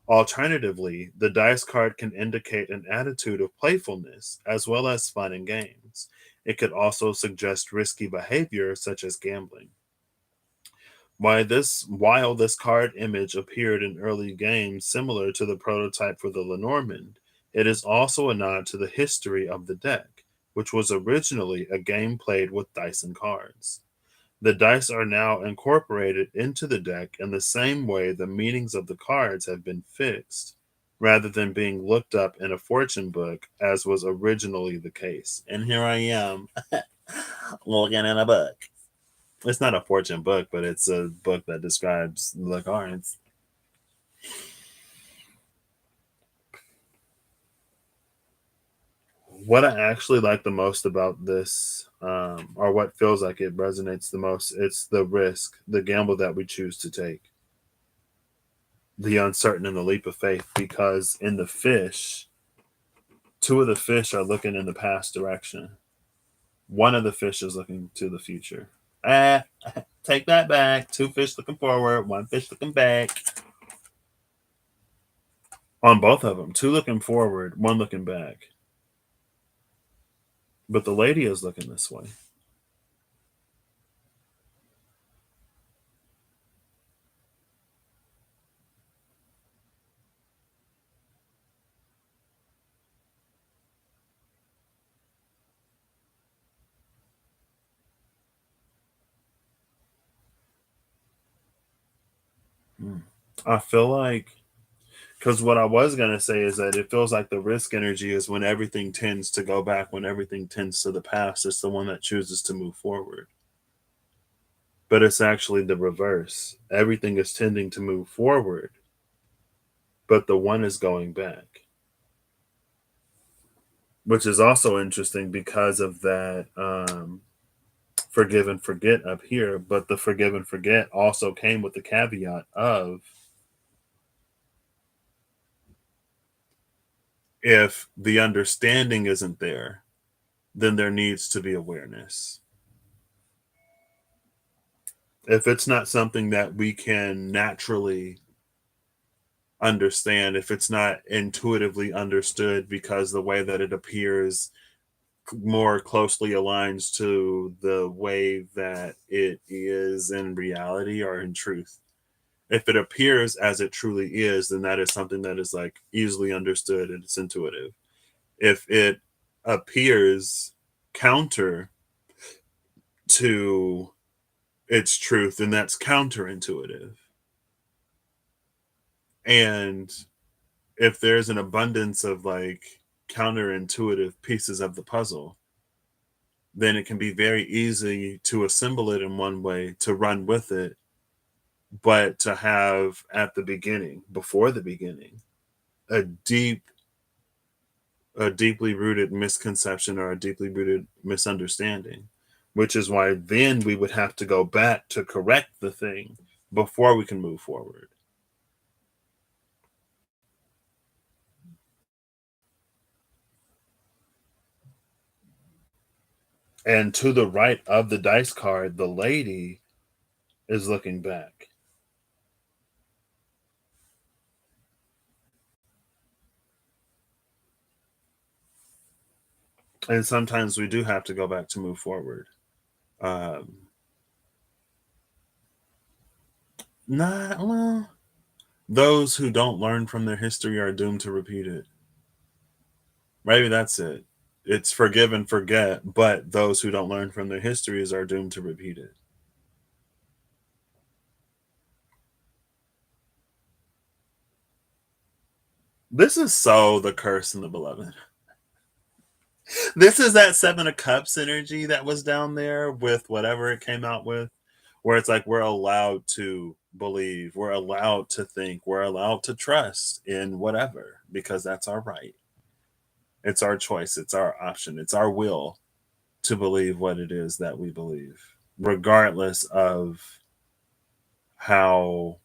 Alternatively, the dice card can indicate an attitude of playfulness as well as fun and games. It could also suggest risky behavior such as gambling. While this card image appeared in early games similar to the prototype for the Lenormand, it is also a nod to the history of the deck, which was originally a game played with dice and cards. The dice are now incorporated into the deck in the same way the meanings of the cards have been fixed, rather than being looked up in a fortune book as was originally the case. And here I am looking in a book. It's not a fortune book, but it's a book that describes the cards. What I actually like the most about this, or what feels like it resonates the most, it's the risk, the gamble that we choose to take, the uncertain and the leap of faith. Because in the fish, two of the fish are looking in the past direction. One of the fish is looking to the future. Ah, take that back. Two fish looking forward, one fish looking back. On both of them, two looking forward, one looking back. But the lady is looking this way. Mm. I feel like, because what I was going to say is that it feels like the risk energy is when everything tends to go back, when everything tends to the past. It's the one that chooses to move forward. But it's actually the reverse. Everything is tending to move forward, but the one is going back. which is also interesting because of that forgive and forget up here. But the forgive and forget also came with the caveat of if the understanding isn't there, then there needs to be awareness. If it's not something that we can naturally understand, if it's not intuitively understood because the way that it appears more closely aligns to the way that it is in reality or in truth. If it appears as it truly is, then that is something that is like easily understood and it's intuitive. If it appears counter to its truth, then that's counterintuitive. And if there's an abundance of like counterintuitive pieces of the puzzle, then it can be very easy to assemble it in one way, to run with it, but to have at the beginning, before the beginning, a deep, a deeply rooted misconception or a deeply rooted misunderstanding, which is why then we would have to go back to correct the thing before we can move forward. And to the right of the dice card, the lady is looking back. And sometimes we do have to go back to move forward. Um, not well, those who don't learn from their history are doomed to repeat it. Maybe that's it. It's forgive and forget, but those who don't learn from their histories are doomed to repeat it. This is so the curse and the beloved. This is that Seven of Cups energy that was down there with whatever it came out with, where it's like we're allowed to believe, we're allowed to think, we're allowed to trust in whatever because that's our right. It's our choice, it's our option, it's our will to believe what it is that we believe, regardless of how,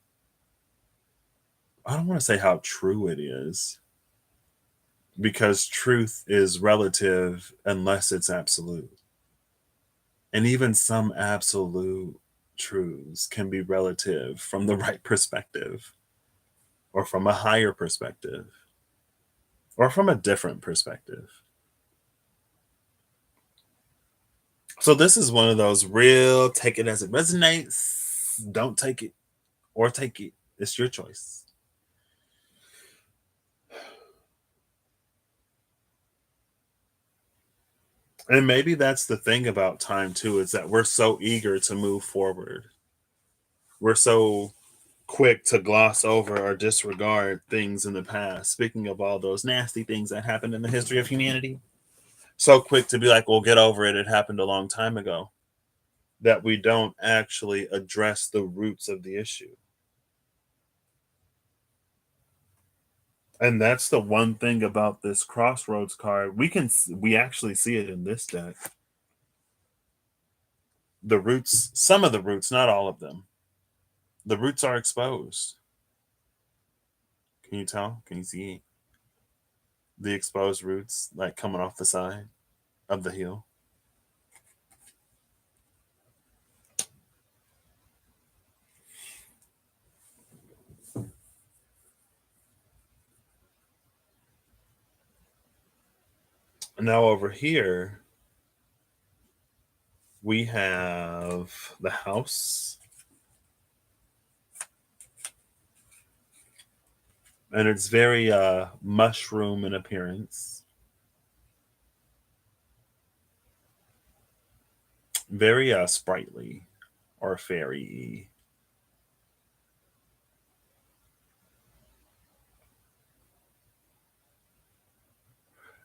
I don't want to say how true it is, because truth is relative unless it's absolute. And even some absolute truths can be relative from the right perspective, or from a higher perspective, or from a different perspective. So, this is one of those real take it as it resonates, don't take it, or take it. It's your choice. And maybe that's the thing about time, too, is that we're so eager to move forward. We're so quick to gloss over or disregard things in the past. Speaking of all those nasty things that happened in the history of humanity, so quick to be like, well, get over it. It happened a long time ago, that we don't actually address the roots of the issue. And that's the one thing about this Crossroads card. We actually see it in this deck. The roots, some of the roots, not all of them. The roots are exposed. Can you tell? Can you see the exposed roots like coming off the side of the hill? Now over here, we have the house, and it's very mushroom in appearance, very sprightly or fairy.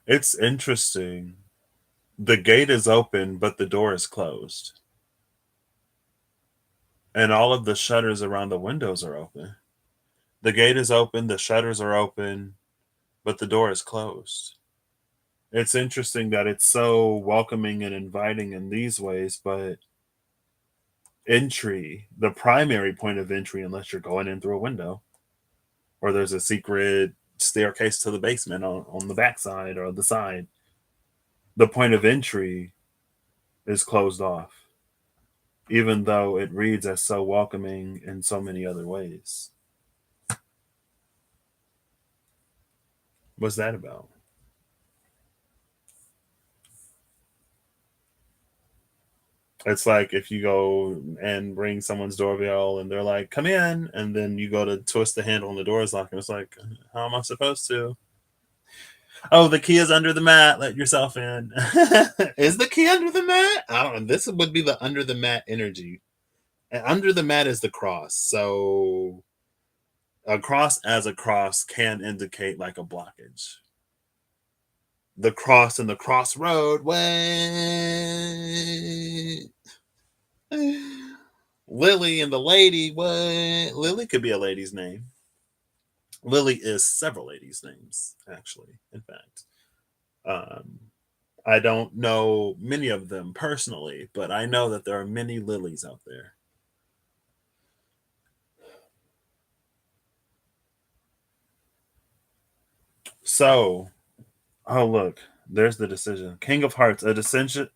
It's interesting. The gate is open, but the door is closed, and all of the shutters around the windows are open. The gate is open, the shutters are open, but the door is closed. It's interesting that it's so welcoming and inviting in these ways, but entry, the primary point of entry, unless you're going in through a window or there's a secret staircase to the basement on the backside or the side, the point of entry is closed off, even though it reads as so welcoming in so many other ways. What's that about? It's like if you go and ring someone's doorbell and they're like, "Come in," and then you go to twist the handle and the door is locked, and it's like, "How am I supposed to?" Oh, the key is under the mat. Let yourself in. Is the key under the mat? I don't know. This would be the under the mat energy. And under the mat is the cross. So a cross as a cross can indicate like a blockage. The cross and the crossroad. What? Lily and the lady. What? Lily could be a lady's name. Lily is several ladies' names, actually. In fact, um, I don't know many of them personally, but I know that there are many Lilies out there. So, oh look, there's the decision. King of Hearts, a decision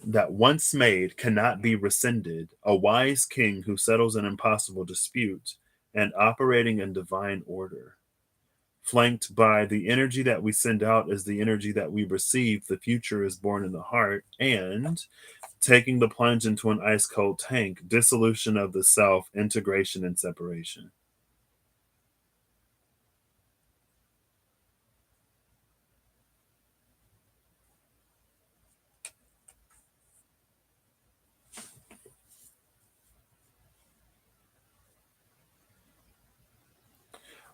that once made cannot be rescinded. A wise king who settles an impossible dispute, and operating in divine order. Flanked by the energy that we send out is the energy that we receive. The future is born in the heart, and taking the plunge into an ice cold tank, dissolution of the self, integration and separation.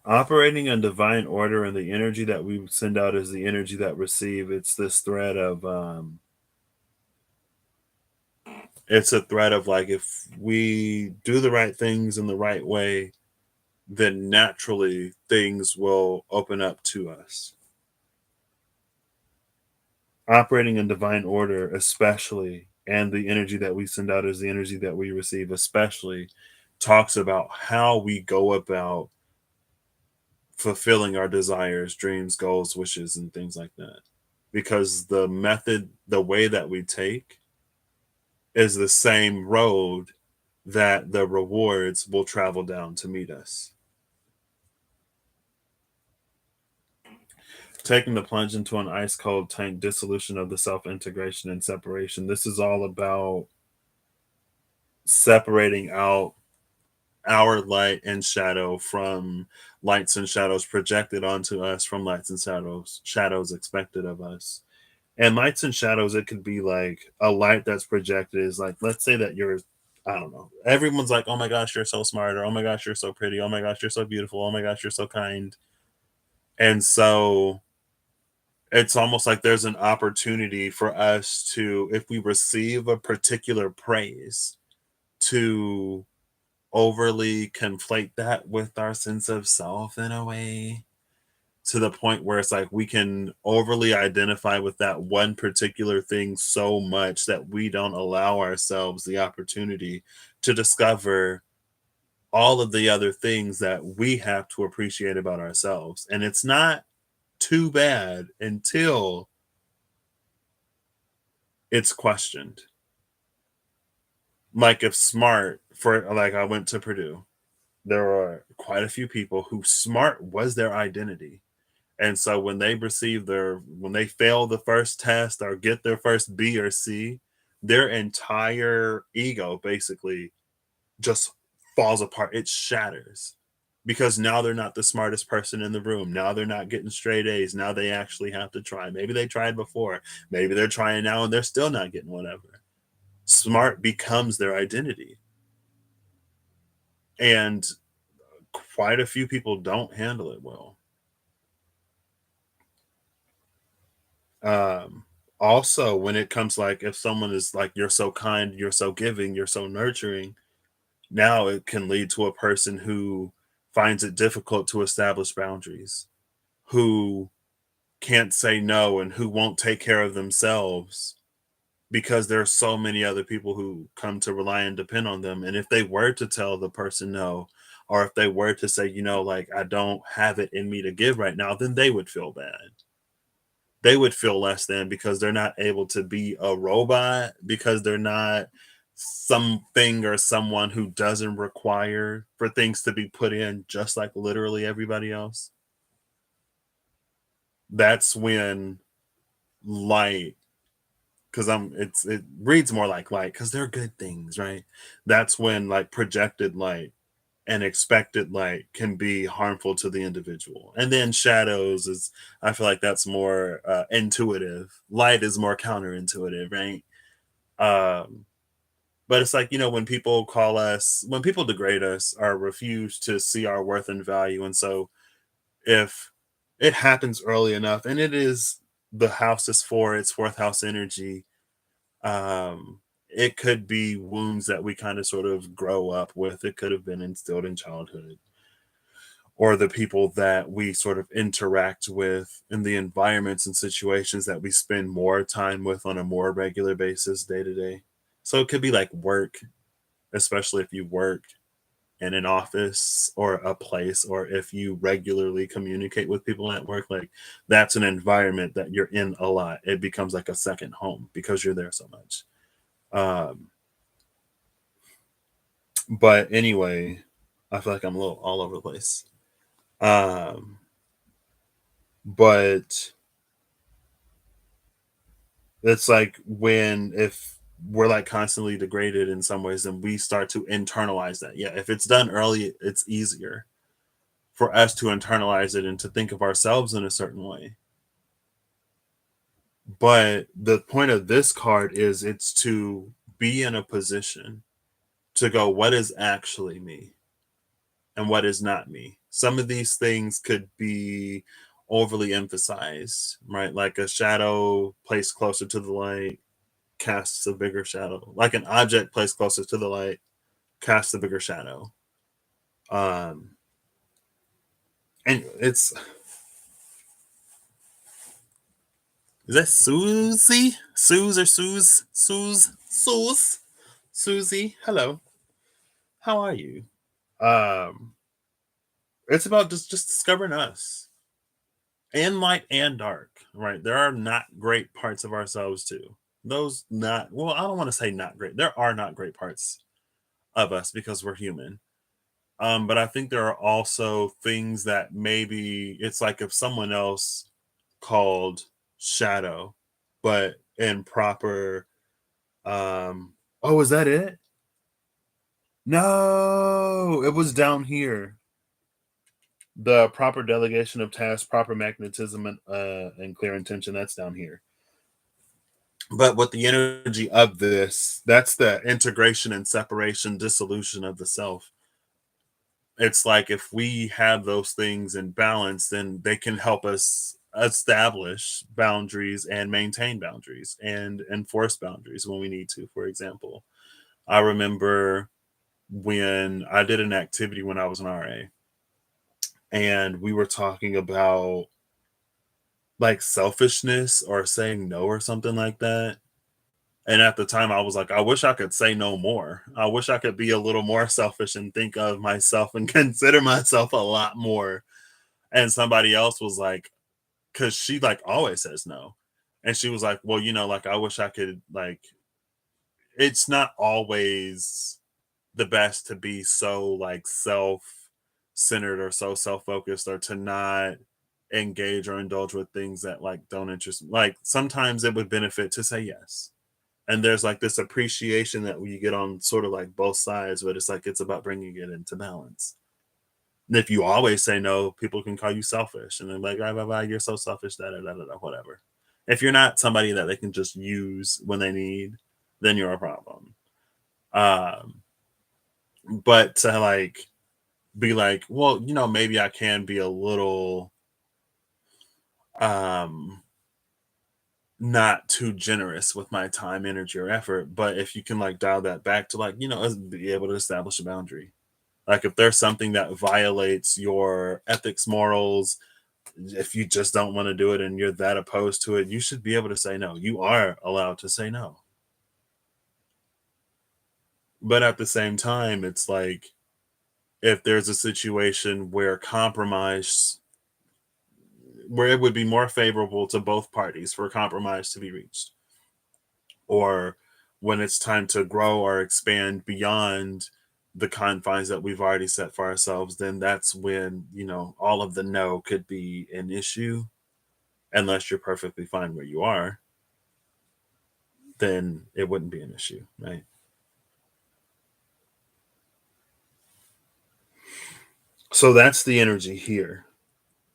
Operating in divine order, and the energy that we send out is the energy that receive. It's this thread of it's a thread of like if we do the right things in the right way, then naturally things will open up to us. Operating in divine order, especially, and the energy that we send out is the energy that we receive, especially, talks about how we go about fulfilling our desires, dreams, goals, wishes, and things like that. Because the method, the way that we take is the same road that the rewards will travel down to meet us. Taking the plunge into an ice cold tank, dissolution of the self, integration and separation. This is all about separating out our light and shadow from lights and shadows projected onto us from lights and shadows expected of us. And lights and shadows, it could be like a light that's projected is like, let's say that you're, I don't know, everyone's like, oh my gosh, you're so smart, or oh my gosh, you're so pretty, oh my gosh, you're so beautiful, oh my gosh, you're so kind. And so it's almost like there's an opportunity for us to, if we receive a particular praise, to overly conflate that with our sense of self in a way, to the point where it's like we can overly identify with that one particular thing so much that we don't allow ourselves the opportunity to discover all of the other things that we have to appreciate about ourselves. And it's not too bad until it's questioned. Like if smart, for like I went to Purdue, there are quite a few people who smart was their identity. And so when they fail the first test or get their first B or C, their entire ego basically just falls apart. It shatters because now they're not the smartest person in the room. Now they're not getting straight A's. Now they actually have to try. Maybe they tried before. Maybe they're trying now and they're still not getting whatever. Smart becomes their identity. And quite a few people don't handle it well. Um, Also, when it comes like if someone is like, you're so kind, you're so giving, you're so nurturing, now it can lead to a person who finds it difficult to establish boundaries, who can't say no and who won't take care of themselves because there are so many other people who come to rely and depend on them. And if they were to tell the person no, or if they were to say, like, I don't have it in me to give right now, then they would feel bad. They would feel less than because they're not able to be a robot, because they're not something or someone who doesn't require for things to be put in just like literally everybody else. That's when light, because it reads more like light because they're good things, right? That's when like projected light and expected light can be harmful to the individual. And then shadows is, I feel like that's more intuitive. Light is more counterintuitive, right? Um, but it's like, when people degrade us or refuse to see our worth and value. And so if it happens early enough, and it is the house is for its fourth house energy, it could be wounds that we kind of sort of grow up with. It could have been instilled in childhood, or the people that we sort of interact with in the environments and situations that we spend more time with on a more regular basis day to day. So it could be like work, especially if you work in an office or a place, or if you regularly communicate with people at work, like that's an environment that you're in a lot. It becomes like a second home because you're there so much. Um, but anyway, I feel like I'm a little all over the place. Um, but it's like when if we're like constantly degraded in some ways, then we start to internalize that. Yeah, if it's done early, it's easier for us to internalize it and to think of ourselves in a certain way. But the point of this card is it's to be in a position to go, what is actually me and what is not me? Some of these things could be overly emphasized, right? Like a shadow placed closer to the light casts a bigger shadow. Like an object placed closer to the light casts a bigger shadow. Um, and it's is that Susie? Suze or Suze? Susie. Hello. How are you? Um, it's about just discovering us in light and dark, right? There are not great parts of ourselves too. Those not well, I don't want to say not great. There are not great parts of us because we're human. But I think there are also things that maybe it's like if someone else called shadow, but in proper oh, is that it? No, it was down here. The proper delegation of tasks, proper magnetism, and clear intention, that's down here. But with the energy of this, that's the integration and separation, dissolution of the self. It's like if we have those things in balance, then they can help us establish boundaries and maintain boundaries and enforce boundaries when we need to. For example, I remember when I did an activity when I was an RA, and we were talking about like selfishness or saying no or something like that. And at the time, I was like, I wish I could say no more. I wish I could be a little more selfish and think of myself and consider myself a lot more. And somebody else was like, because she like always says no. And she was like, well, like I wish I could, like, it's not always the best to be so like self centered or so self focused, or to not engage or indulge with things that like don't interest me. Like sometimes it would benefit to say yes. And there's like this appreciation that we get on sort of like both sides, but it's like it's about bringing it into balance. And if you always say no, people can call you selfish, and they're like, blah, blah, blah, you're so selfish, da, da, da, da, da, whatever. If you're not somebody that they can just use when they need, then you're a problem. Um, but to like be like, well, maybe I can be a little um not too generous with my time, energy, or effort. But if you can like dial that back to like, be able to establish a boundary. Like if there's something that violates your ethics, morals, If you just don't want to do it and you're that opposed to it, you should be able to say no. You are allowed to say no. But at the same time, it's like if there's a situation where compromise, where it would be more favorable to both parties for compromise to be reached, or when it's time to grow or expand beyond the confines that we've already set for ourselves, then that's when, all of the no could be an issue. Unless you're perfectly fine where you are, then it wouldn't be an issue, right? So that's the energy here.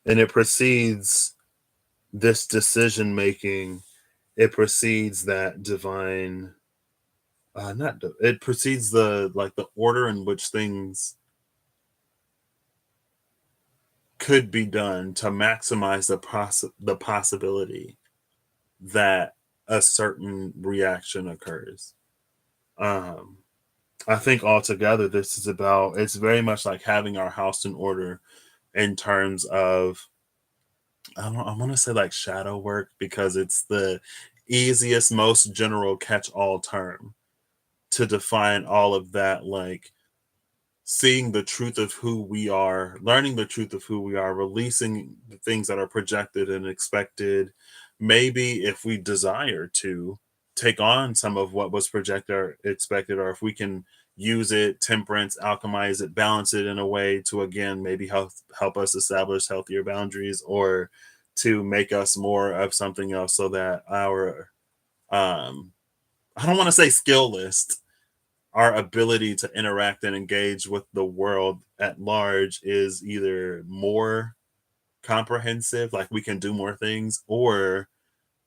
And it precedes this decision making, it precedes that divine, not it precedes the like the order in which things could be done to maximize the possibility that a certain reaction occurs. um I think altogether this is about, it's very much like having our house in order in terms of, I want to say like shadow work, because it's the easiest, most general catch all term to define all of that, like seeing the truth of who we are, learning the truth of who we are, releasing the things that are projected and expected. Maybe if we desire to take on some of what was projected or expected, or if we can use it, temperance, alchemize it, balance it in a way to again maybe help us establish healthier boundaries, or to make us more of something else, so that our I don't want to say skill list, our ability to interact and engage with the world at large is either more comprehensive, like we can do more things, or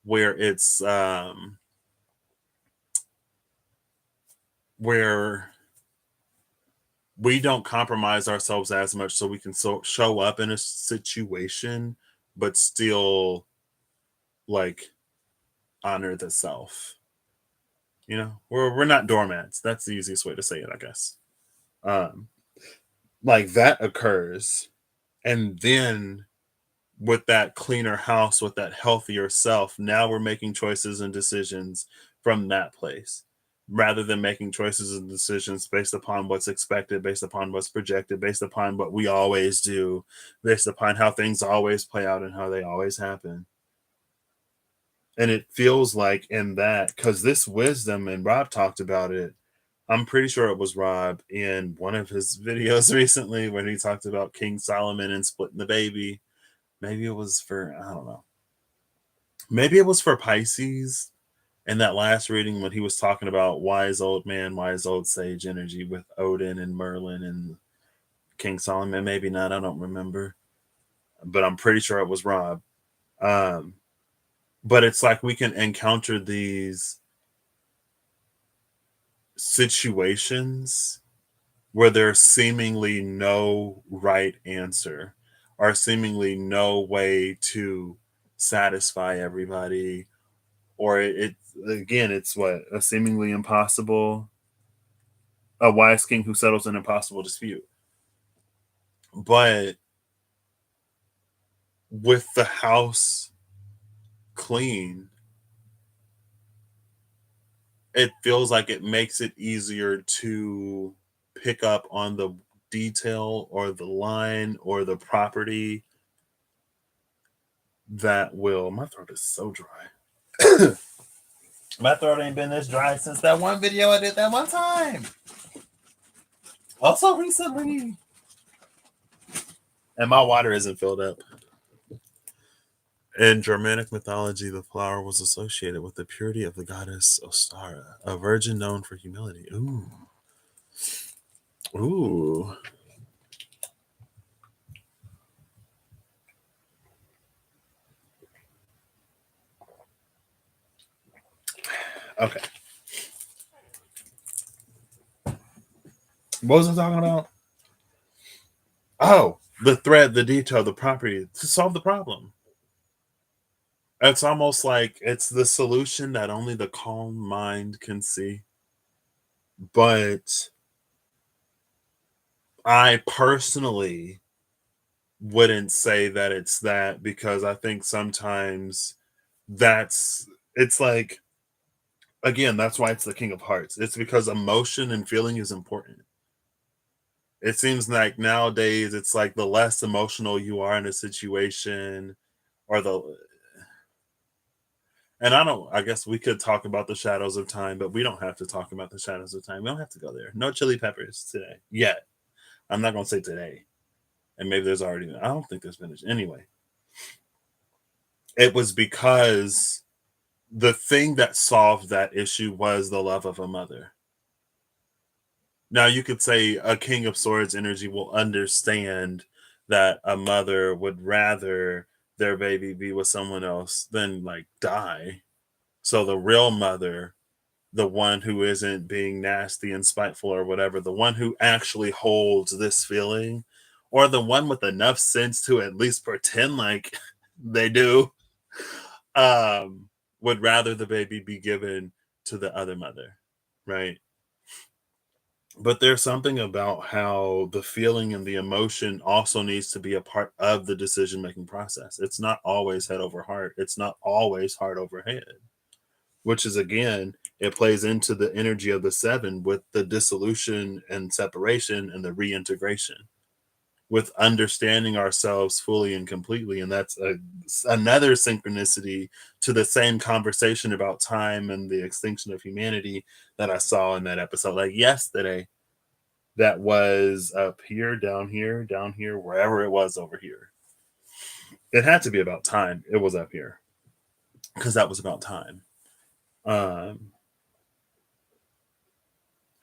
where it's where we don't compromise ourselves as much, so we can show up in a situation but still like honor the self. We're not doormats. That's the easiest way to say it, I guess. um like that occurs, and then with that cleaner house, with that healthier self, now we're making choices and decisions from that place, rather than making choices and decisions based upon what's expected, based upon what's projected, based upon what we always do, based upon how things always play out and how they always happen. And it feels like in that, because this wisdom, and Rob talked about it, I'm pretty sure it was Rob in one of his videos recently when he talked about King Solomon and splitting the baby. Maybe it was for, I don't know. Maybe it was for Pisces in that last reading when he was talking about wise old man, wise old sage energy with Odin and Merlin and King Solomon. Maybe not. I don't remember. But I'm pretty sure it was Rob. Um, but it's like we can encounter these situations where there's seemingly no right answer, or seemingly no way to satisfy everybody, or it again, it's what, a seemingly impossible, a wise king who settles an impossible dispute. But with the house clean, it feels like it makes it easier to pick up on the detail or the line or the property that will, my throat is so dry. My throat ain't been this dry since that one video I did that one time. Also recently. And my water isn't filled up. In Germanic mythology, the flower was associated with the purity of the goddess Ostara, a virgin known for humility. Ooh. Ooh. Okay. What was I talking about? Oh, the thread, the detail, the property to solve the problem. It's almost like it's the solution that only the calm mind can see. But I personally wouldn't say that it's that, because I think sometimes it's like, again, that's why it's the King of Hearts. It's because emotion and feeling is important. It seems like nowadays it's like the less emotional you are in a situation, or the and I guess we could talk about the shadows of time, but we don't have to talk about the shadows of time. We don't have to go there. No chili peppers today. Yet. I'm not gonna say today. And maybe there's already, I don't think there's been anyway. It was because the thing that solved that issue was the love of a mother. Now you could say a King of Swords energy will understand that a mother would rather their baby be with someone else than like die. So the real mother, the one who isn't being nasty and spiteful or whatever, the one who actually holds this feeling, or the one with enough sense to at least pretend like they do, um, would rather the baby be given to the other mother, right? But there's something about how the feeling and the emotion also needs to be a part of the decision making process. It's not always head over heart, it's not always heart over head, which is, again, it plays into the energy of the seven with the dissolution and separation and the reintegration, with understanding ourselves fully and completely. And that's another synchronicity to the same conversation about time and the extinction of humanity that I saw in that episode, like yesterday, that was up here, down here, wherever it was over here. It had to be about time. It was up here because that was about time. Um,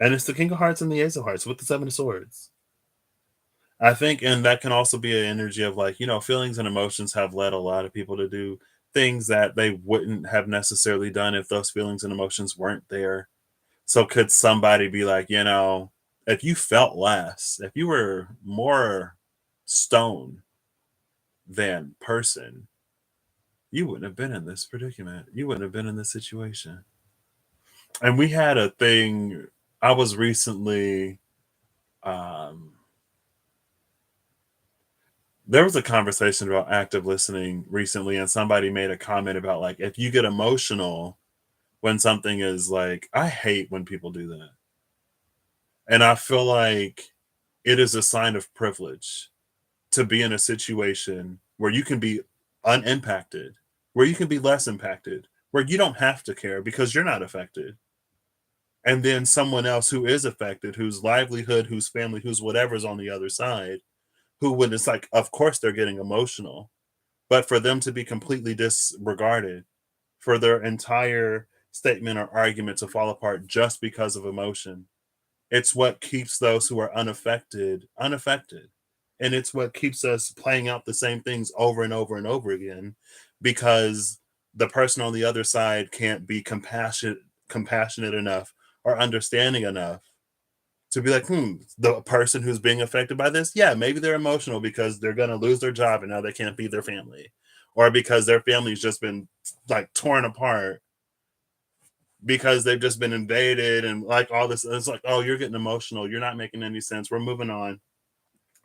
and it's the King of Hearts and the Ace of Hearts with the Seven of Swords. I think, and that can also be an energy of like, feelings and emotions have led a lot of people to do things that they wouldn't have necessarily done if those feelings and emotions weren't there. So could somebody be like, if you felt less, if you were more stone than person, you wouldn't have been in this predicament. You wouldn't have been in this situation. And we had a thing, I was recently, um, there was a conversation about active listening recently, and somebody made a comment about like, if you get emotional when something is like, I hate when people do that. And I feel like it is a sign of privilege to be in a situation where you can be unimpacted, where you can be less impacted, where you don't have to care because you're not affected. And then someone else who is affected, whose livelihood, whose family, whose whatever's on the other side, who, when it's like, of course they're getting emotional, but for them to be completely disregarded, for their entire statement or argument to fall apart just because of emotion, it's what keeps those who are unaffected. And it's what keeps us playing out the same things over and over and over again, because the person on the other side can't be compassionate enough or understanding enough to be like, the person who's being affected by this, yeah, maybe they're emotional because they're going to lose their job and now they can't feed their family, or because their family's just been like torn apart because they've just been invaded and like all this. It's like, oh, you're getting emotional. You're not making any sense. We're moving on.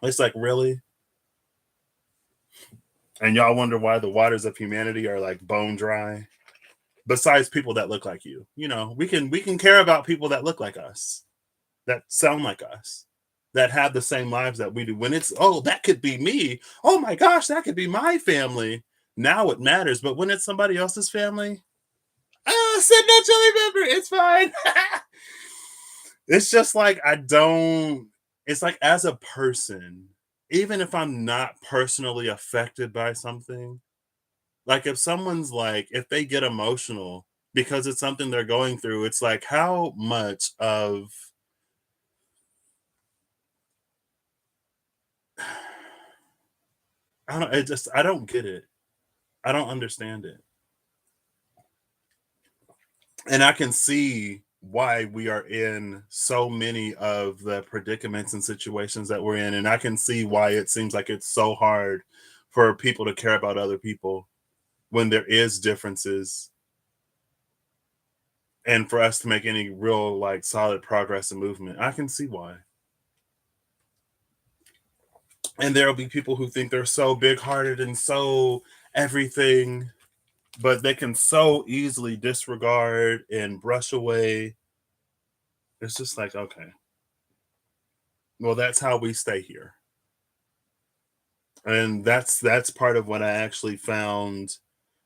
It's like, really? And y'all wonder why the waters of humanity are like bone dry. Besides people that look like you, we can care about people that look like us, that sound like us, that have the same lives that we do. When it's, oh, that could be me. Oh my gosh, that could be my family. Now it matters. But when it's somebody else's family, send no chili pepper. It's fine. It's just like, I don't, it's like, as a person, even if I'm not personally affected by something, like if someone's like, if they get emotional because it's something they're going through, it's like, how much of, I don't get it. I don't understand it. And I can see why we are in so many of the predicaments and situations that we're in. And I can see why it seems like it's so hard for people to care about other people when there is differences, and for us to make any real like solid progress and movement. I can see why. And there'll be people who think they're so big-hearted and so everything, but they can so easily disregard and brush away. It's just like, okay, well, that's how we stay here. And that's part of what I actually found.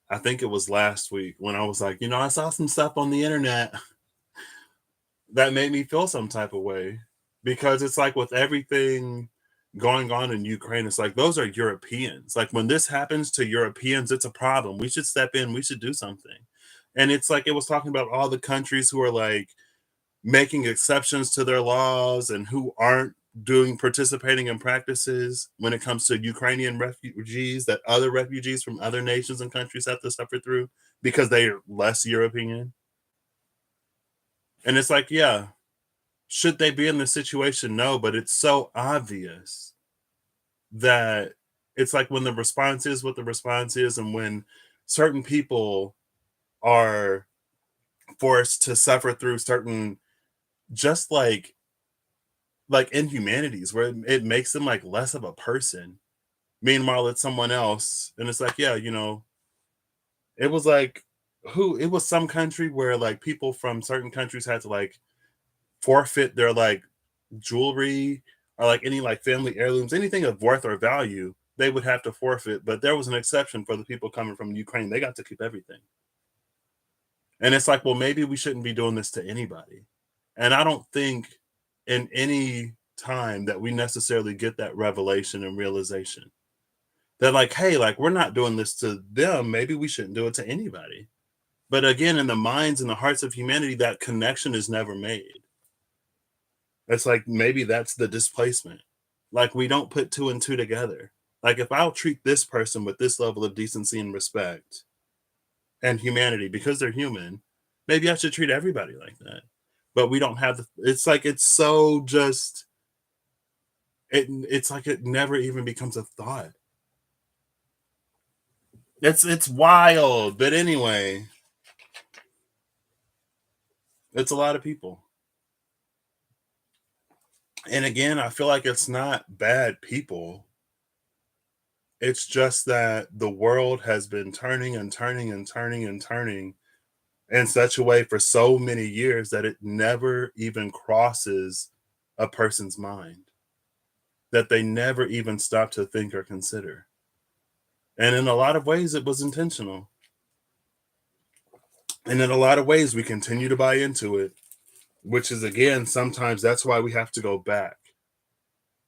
I think it was last week when I was like, I saw some stuff on the internet that made me feel some type of way, because it's like with everything going on in Ukraine, it's like those are Europeans. Like when this happens to Europeans, it's a problem. We should step in, we should do something. And it's like it was talking about all the countries who are like making exceptions to their laws and who aren't doing participating in practices when it comes to Ukrainian refugees that other refugees from other nations and countries have to suffer through because they are less European. And it's like, yeah, should they be in this situation? No, but it's so obvious that it's like when the response is what the response is, and when certain people are forced to suffer through certain, just like inhumanities where it makes them like less of a person. Meanwhile, it's someone else, and it's like, yeah, it was like it was some country where like people from certain countries had to like forfeit their like jewelry or like any like family heirlooms, anything of worth or value, they would have to forfeit. But there was an exception for the people coming from Ukraine. They got to keep everything. And it's like, well, maybe we shouldn't be doing this to anybody. And I don't think in any time that we necessarily get that revelation and realization that, like, hey, like, we're not doing this to them. Maybe we shouldn't do it to anybody. But again, in the minds and the hearts of humanity, that connection is never made. It's like maybe that's the displacement. Like we don't put two and two together. Like if I'll treat this person with this level of decency and respect and humanity because they're human, maybe I should treat everybody like that. But we don't have it's like it's so just it's like it never even becomes a thought. It's wild. But anyway, it's a lot of people. And again, I feel like it's not bad people. It's just that the world has been turning and turning and turning and turning in such a way for so many years that it never even crosses a person's mind, that they never even stop to think or consider. And in a lot of ways, it was intentional. And in a lot of ways, we continue to buy into it, which is, again, sometimes that's why we have to go back.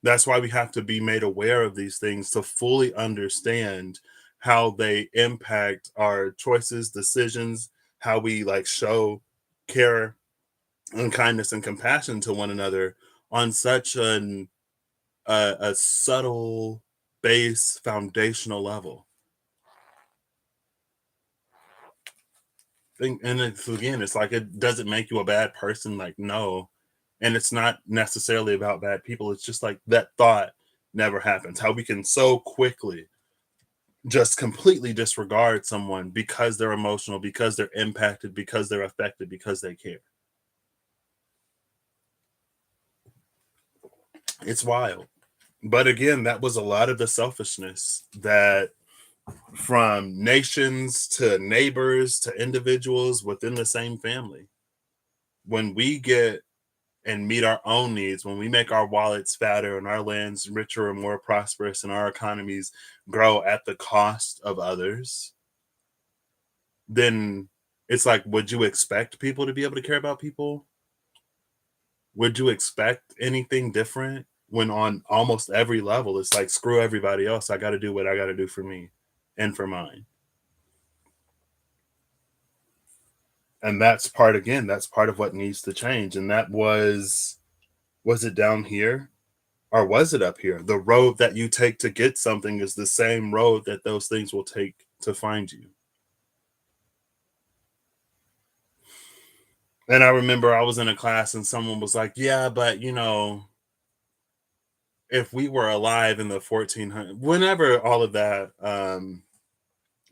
That's why we have to be made aware of these things to fully understand how they impact our choices, decisions, how we like show care and kindness and compassion to one another on such a subtle base foundational level. And it's, again, it's like it doesn't make you a bad person, like no. And it's not necessarily about bad people. It's just like that thought never happens. How we can so quickly just completely disregard someone because they're emotional, because they're impacted, because they're affected, because they care. It's wild. But again, that was a lot of the selfishness that from nations to neighbors to individuals within the same family. When we get and meet our own needs, when we make our wallets fatter and our lands richer and more prosperous and our economies grow at the cost of others, then it's like, would you expect people to be able to care about people? Would you expect anything different when on almost every level it's like, screw everybody else, I got to do what I got to do for me and for mine? And that's part, again, that's part of what needs to change. And that was it down here or was it up here? The road that you take to get something is the same road that those things will take to find you. And I remember I was in a class and someone was like, yeah, but if we were alive in the 1400s, whenever all of that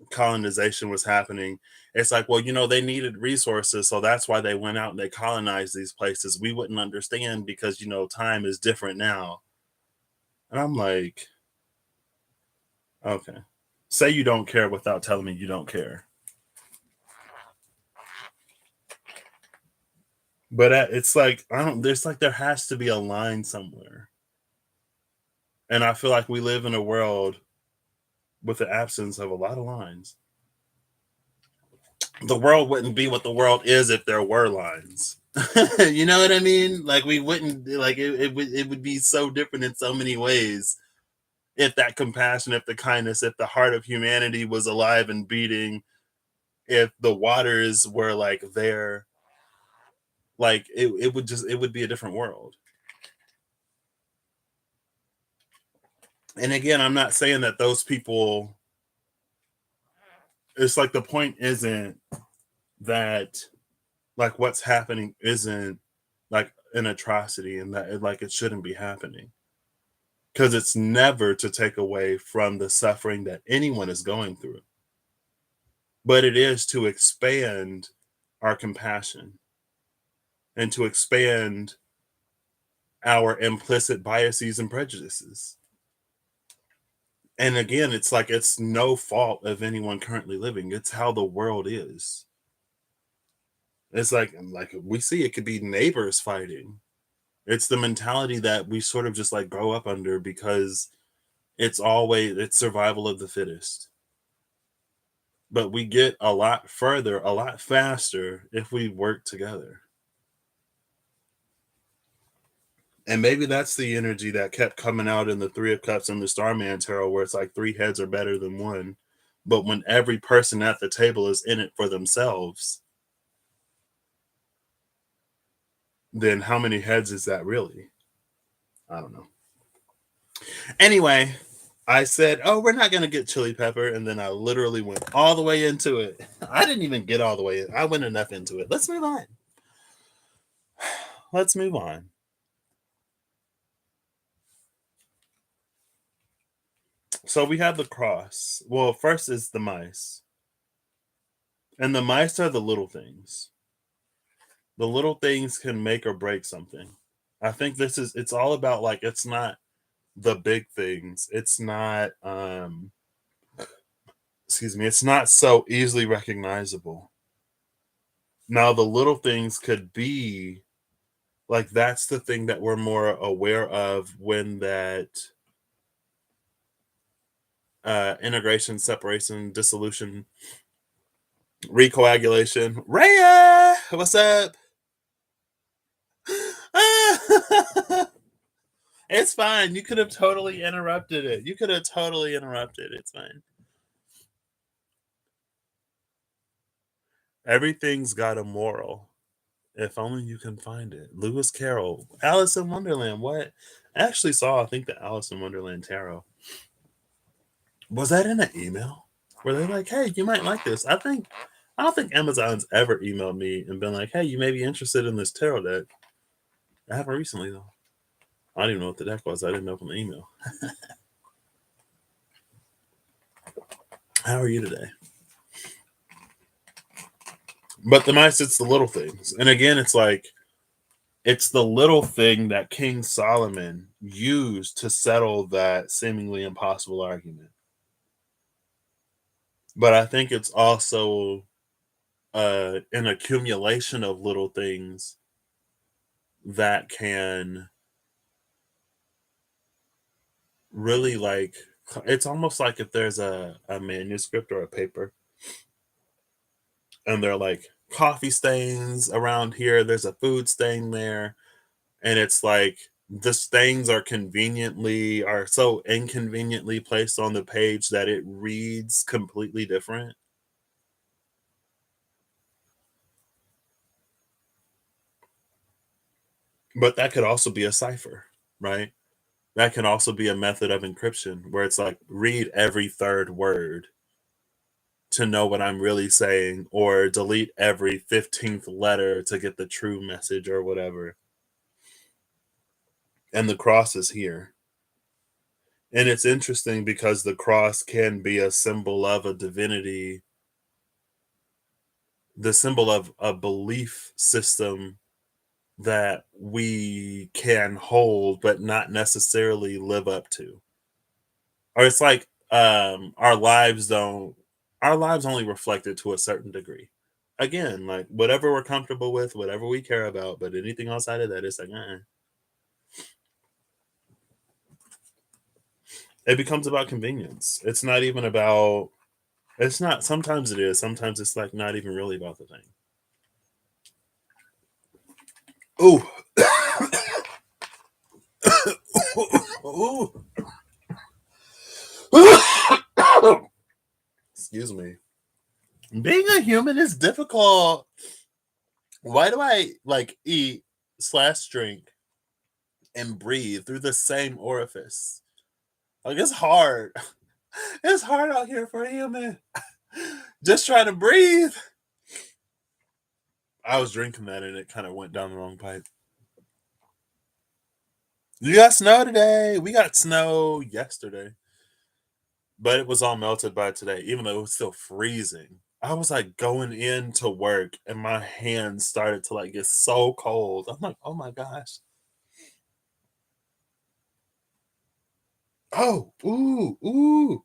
colonization was happening, it's like, well, they needed resources, so that's why they went out and they colonized these places. We wouldn't understand because time is different now. And I'm like, Okay. Say you don't care without telling me you don't care. But it's like I don't. There's like there has to be a line somewhere, and I feel like we live in a world with the absence of a lot of lines. The world wouldn't be what the world is if there were lines. You know what I mean? Like we wouldn't like it would be so different in so many ways if that compassion, if the kindness, if the heart of humanity was alive and beating, if the waters were like there, like it would be a different world. And again, I'm not saying that those people, it's like the point isn't that like what's happening isn't like an atrocity and that like it shouldn't be happening, because it's never to take away from the suffering that anyone is going through, but it is to expand our compassion and to expand our implicit biases and prejudices. And again, it's like it's no fault of anyone currently living. It's how the world is. It's like we see it could be neighbors fighting. It's the mentality that we sort of just like grow up under because it's survival of the fittest. But we get a lot further, a lot faster if we work together. And maybe that's the energy that kept coming out in the Three of Cups and the Starman Tarot, where it's like three heads are better than one. But when every person at the table is in it for themselves, then how many heads is that really? I don't know. Anyway, I said, "Oh, we're not gonna get chili pepper," and then I literally went all the way into it. I didn't even get all the way in. I went enough into it. Let's move on. Let's move on. So we have the cross. Well, first is the mice, and the mice are the little things. The little things can make or break something. I think it's all about like it's not the big things. It's not excuse me, it's not so easily recognizable. Now the little things could be like that's the thing that we're more aware of when that integration, separation, dissolution, recoagulation. Raya, what's up? It's fine. You could have totally interrupted it. You could have totally interrupted. It's fine. Everything's got a moral. If only you can find it. Lewis Carroll, Alice in Wonderland. What? I actually saw, I think, the Alice in Wonderland tarot. Was that in an email? Were they like, hey, you might like this? I don't think Amazon's ever emailed me and been like, hey, you may be interested in this tarot deck. I haven't recently though. I don't even know what the deck was. I didn't open the email. How are you today? But the mice, it's the little things. And again, it's like it's the little thing that King Solomon used to settle that seemingly impossible argument. But I think it's also an accumulation of little things that can really like it's almost like if there's a manuscript or a paper and they're like coffee stains around here, there's a food stain there, and it's like the stains are so inconveniently placed on the page that it reads completely different. But that could also be a cipher, right? That can also be a method of encryption where it's like read every third word to know what I'm really saying, or delete every 15th letter to get the true message or whatever. And the cross is here. And it's interesting because the cross can be a symbol of a divinity, the symbol of a belief system that we can hold, but not necessarily live up to. Or it's like our lives don't our lives only reflect it to a certain degree. Again, like whatever we're comfortable with, whatever we care about, but anything outside of that, it's like, it becomes about convenience. It's not even about. It's not. Sometimes it is. Sometimes it's like not even really about the thing. Ooh, ooh. Excuse me. Being a human is difficult. Why do I like eat slash drink and breathe through the same orifice? Like it's hard. It's hard out here for a human. Just trying to breathe. I was drinking that and it kind of went down the wrong pipe. You got snow today. We got snow yesterday, but it was all melted by today, even though it was still freezing. I was like going into work and my hands started to like get so cold. I'm like, oh my gosh. Oh, ooh, ooh.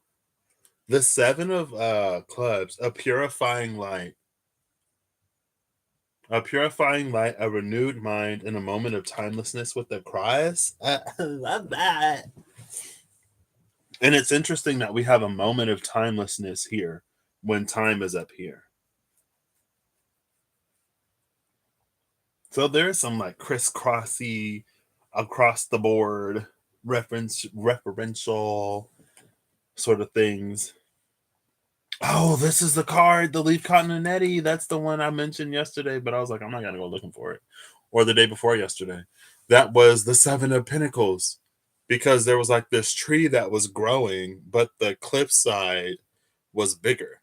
The seven of clubs, a purifying light. A purifying light, a renewed mind, in a moment of timelessness with the cries. I love that. And it's interesting that we have a moment of timelessness here when time is up here. So there's some like crisscrossy, across the board referential sort of things. Oh, this is the card, the Leaf Continentetti. That's the one I mentioned yesterday, but I was like, I'm not gonna go looking for it. Or the day before yesterday. That was the Seven of Pentacles. Because there was like this tree that was growing, but the cliffside was bigger.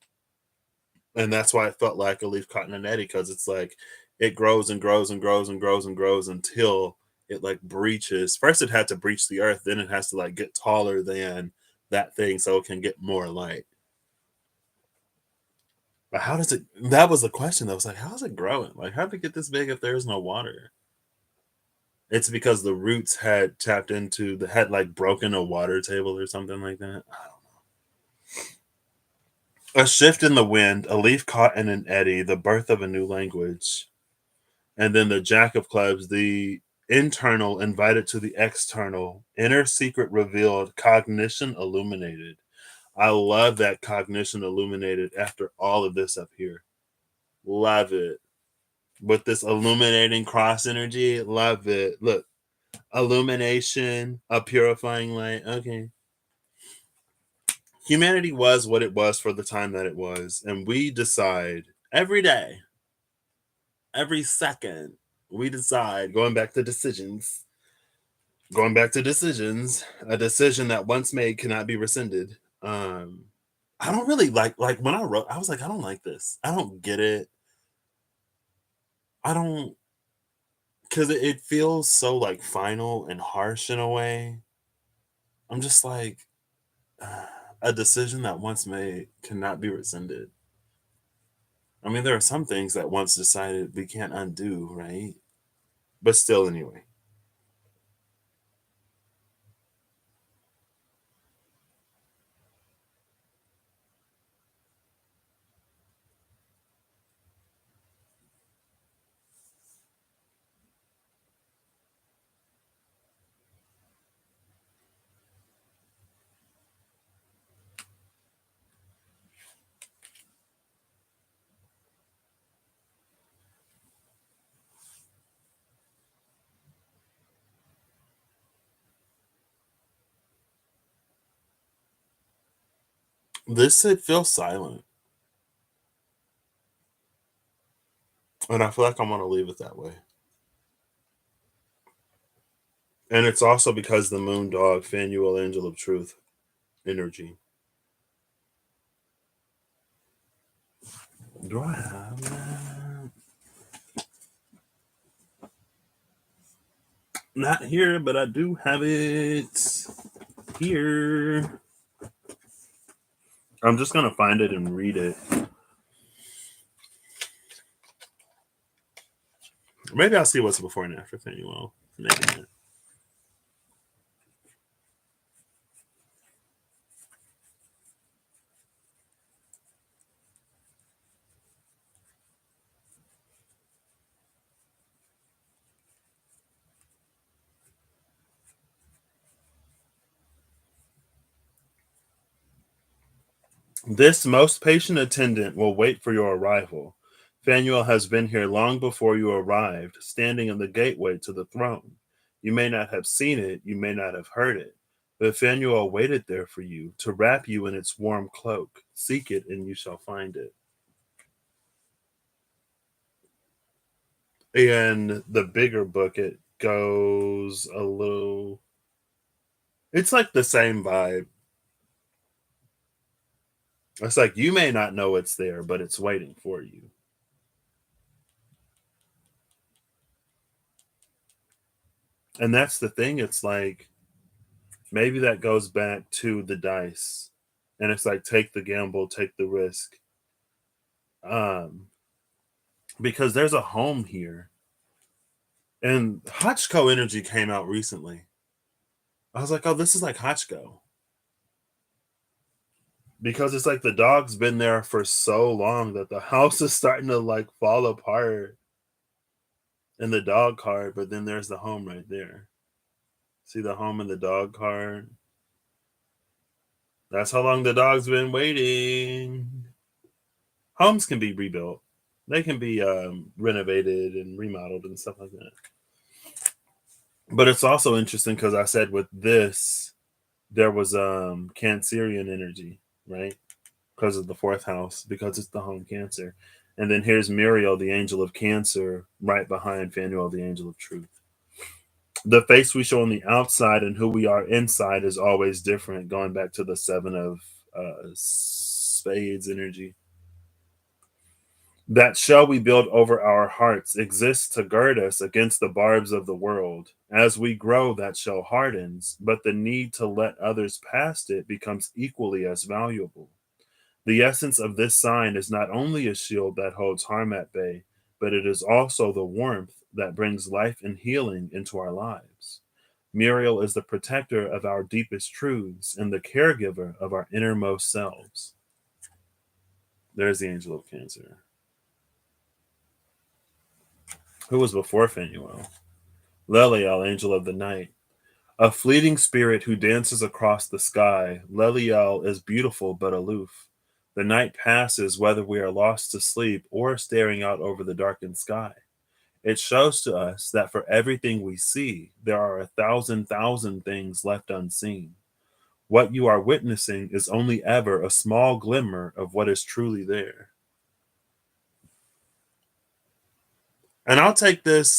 And that's why it felt like a Leaf Continentetti, because it's like it grows and grows and grows and grows and grows until it like breaches. First it had to breach the earth, then it has to like get taller than that thing so it can get more light. But how does it? That was the question. That was like, how is it growing? Like, how did it get this big if there's no water? It's because the roots had tapped into the had like broken a water table or something like that. I don't know. A shift in the wind, a leaf caught in an eddy, the birth of a new language, and then the Jack of Clubs, the internal invited to the external, inner secret revealed, cognition illuminated. I love that cognition illuminated after all of this up here. Love it. With this illuminating cross energy. Love it. Look, illumination, a purifying light. Okay. Humanity was what it was for the time that it was. And we decide every day, every second, we decide, going back to decisions, a decision that once made cannot be rescinded. I don't really like when I wrote, I was like, I don't like this. I don't get it. I don't because it feels so like final and harsh in a way. I'm just like a decision that once made cannot be rescinded. I mean, there are some things that once decided we can't undo, right? But still, anyway. This it feels silent, and I feel like I want to leave it that way. And it's also because the moon dog, Phanuel, angel of truth, energy. Do I have that? Not here, but I do have it here. I'm just gonna find it and read it. Maybe I'll see what's before and after Phanuel. Maybe not. This most patient attendant will wait for your arrival. Phanuel has been here long before you arrived, standing in the gateway to the throne. You may not have seen it, you may not have heard it, but Phanuel waited there for you to wrap you in its warm cloak. Seek it, and you shall find it. And the bigger book, it goes a little. It's like the same vibe. It's like you may not know it's there, but it's waiting for you. And that's the thing. It's like maybe that goes back to the dice. And it's like take the gamble, take the risk. Um, because there's a home here. And Hachko Energy came out recently. I was like, oh, this is like Hachko. Because it's like the dog's been there for so long that the house is starting to like fall apart in the dog card, but then there's the home right there. See the home and the dog card? That's how long the dog's been waiting. Homes can be rebuilt. They can be renovated and remodeled and stuff like that. But it's also interesting because I said with this, there was Cancerian energy, right? Because of the fourth house, because it's the home Cancer. And then here's Muriel, the angel of Cancer, right behind Phanuel, the angel of truth. The face we show on the outside and who we are inside is always different, going back to the seven of spades energy. That shell we build over our hearts exists to gird us against the barbs of the world. As we grow, that shell hardens, but the need to let others past it becomes equally as valuable. The essence of this sign is not only a shield that holds harm at bay, but it is also the warmth that brings life and healing into our lives. Muriel is the protector of our deepest truths and the caregiver of our innermost selves. There's the angel of Cancer. Who was before Phanuel? Lilly, angel of the night. A fleeting spirit who dances across the sky, Leliel is beautiful but aloof. The night passes whether we are lost to sleep or staring out over the darkened sky. It shows to us that for everything we see, there are 1,000 things left unseen. What you are witnessing is only ever a small glimmer of what is truly there. And I'll take this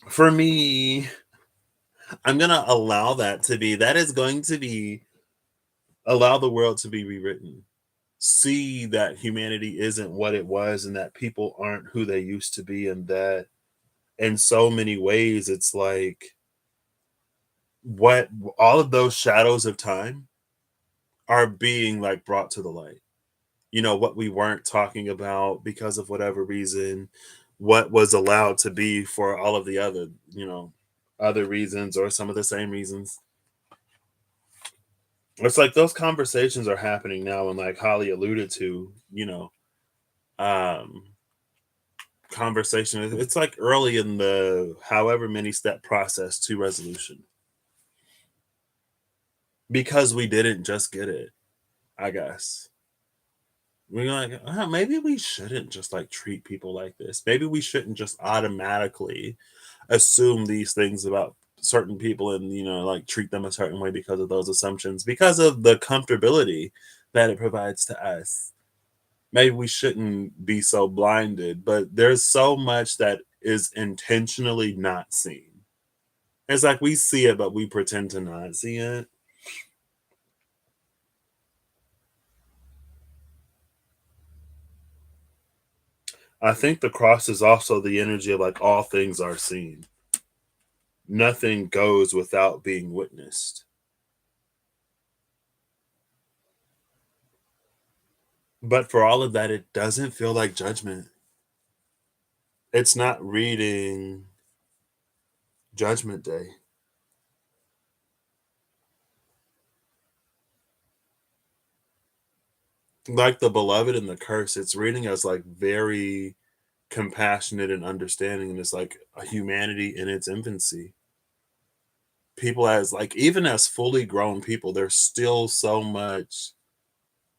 for me, I'm going to allow that is going to be allow the world to be rewritten. See that humanity isn't what it was and that people aren't who they used to be, and that in so many ways it's like what all of those shadows of time are being like brought to the light. You know, what we weren't talking about because of whatever reason, what was allowed to be for all of the other, other reasons or some of the same reasons. It's like those conversations are happening now, and like Holly alluded to, um conversation. It's like early in the however many step process to resolution because we didn't just get it. I guess we're like, maybe we shouldn't just like treat people like this. Maybe we shouldn't just automatically assume these things about certain people and like treat them a certain way because of those assumptions, because of the comfortability that it provides to us. Maybe we shouldn't be so blinded, but there's so much that is intentionally not seen. It's like we see it, but we pretend to not see it. I think the cross is also the energy of like all things are seen. Nothing goes without being witnessed. But for all of that, it doesn't feel like judgment. It's not reading Judgment Day. Like the beloved and the curse, it's reading as like very compassionate and understanding, and it's like a humanity in its infancy. People as like even as fully grown people, there's still so much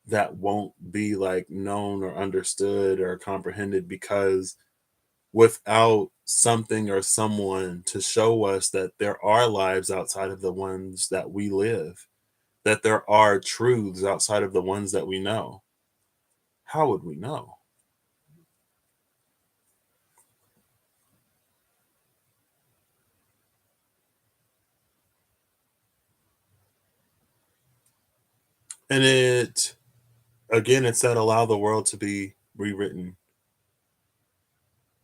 that won't be like known or understood or comprehended because without something or someone to show us that there are lives outside of the ones that we live, that there are truths outside of the ones that we know, how would we know? And it, again, it's that allow the world to be rewritten.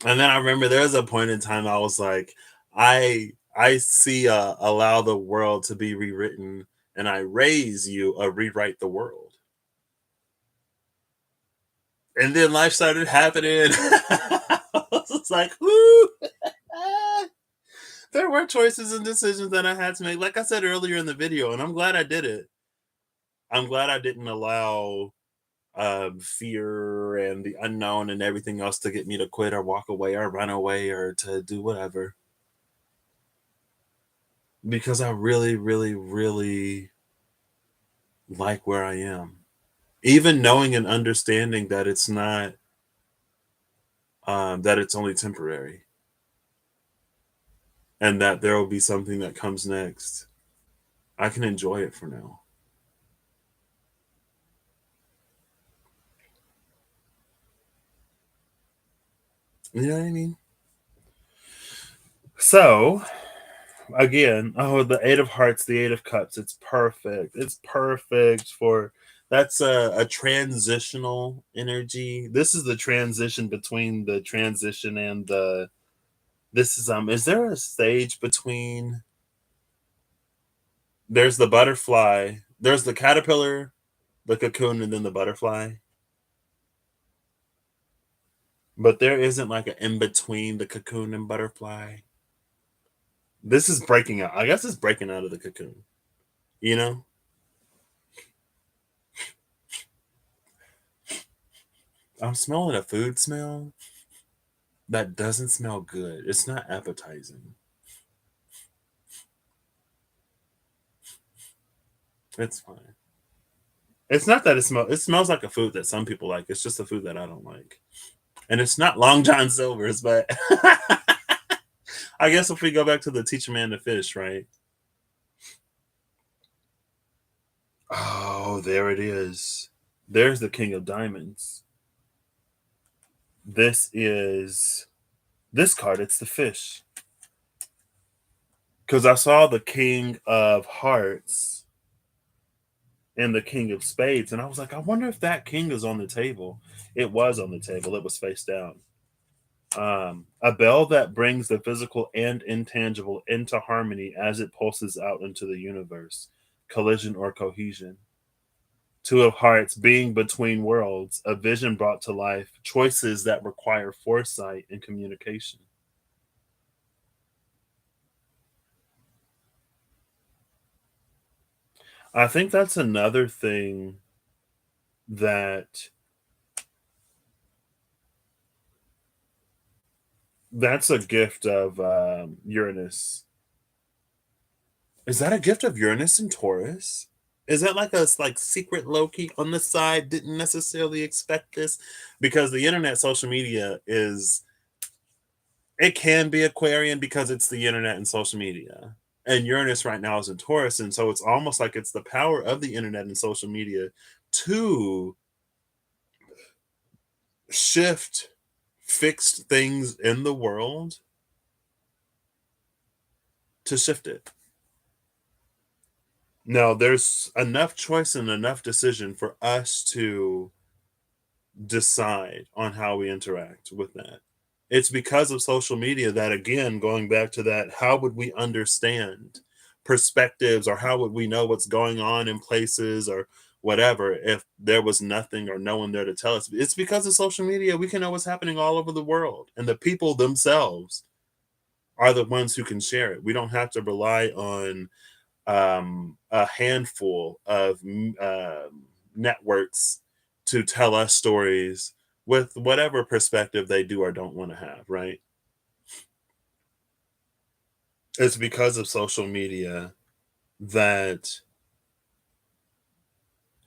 And then I remember there was a point in time I was like, I see allow the world to be rewritten, and I raise you a rewrite the world. And then life started happening. I was just like, whoo. There were choices and decisions that I had to make. Like I said earlier in the video, and I'm glad I did it. I'm glad I didn't allow fear and the unknown and everything else to get me to quit or walk away or run away or to do whatever. Because I really, really, really like where I am. Even knowing and understanding that it's not, that it's only temporary and that there will be something that comes next. I can enjoy it for now. You know what I mean? So, again, oh, the Eight of Hearts, the Eight of Cups, it's perfect. It's perfect for that's a transitional energy. This is the transition between the transition and the this is there a stage between there's the butterfly, there's the caterpillar, the cocoon, and then the butterfly. But there isn't like an in between the cocoon and butterfly. This is breaking out. I guess it's breaking out of the cocoon. You know? I'm smelling a food smell that doesn't smell good. It's not appetizing. It's fine. It's not that it smells like a food that some people like. It's just a food that I don't like. And it's not Long John Silver's, but I guess if we go back to the teach a man to fish, right? Oh, there it is. There's the King of Diamonds. This is this card, it's the fish. Because I saw the King of Hearts and the King of Spades, and I was like, I wonder if that king is on the table. It was on the table, it was face down. A bell that brings the physical and intangible into harmony as it pulses out into the universe, collision or cohesion. Two of Hearts being between worlds, a vision brought to life, choices that require foresight and communication. I think that's another thing that that's a gift of Uranus. Is that a gift of Uranus and Taurus? Is that like a like secret Loki on the side? Didn't necessarily expect this because the internet, social media is it can be Aquarian because it's the internet and social media. And Uranus right now is in Taurus, and so it's almost like it's the power of the internet and social media to shift fixed things in the world to shift it. Now, there's enough choice and enough decision for us to decide on how we interact with that. It's because of social media that, again, going back to that, how would we understand perspectives or how would we know what's going on in places or whatever if there was nothing or no one there to tell us? It's because of social media. We can know what's happening all over the world, and the people themselves are the ones who can share it. We don't have to rely on a handful of networks to tell us stories with whatever perspective they do or don't want to have, right? It's because of social media that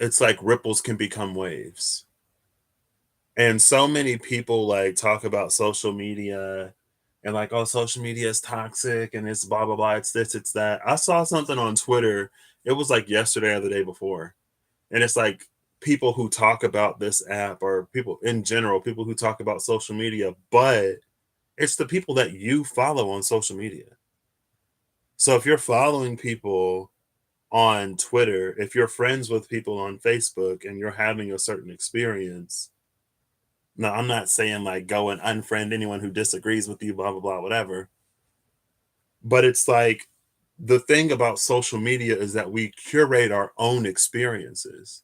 it's like ripples can become waves. And so many people like talk about social media and like, oh, social media is toxic and it's blah blah blah. It's this, it's that. I saw something on Twitter. It was like yesterday or the day before. And it's like people who talk about this app or people in general, people who talk about social media, but it's the people that you follow on social media. So if you're following people on Twitter, if you're friends with people on Facebook and you're having a certain experience, now I'm not saying like go and unfriend anyone who disagrees with you, blah, blah, blah, whatever. But it's like the thing about social media is that we curate our own experiences.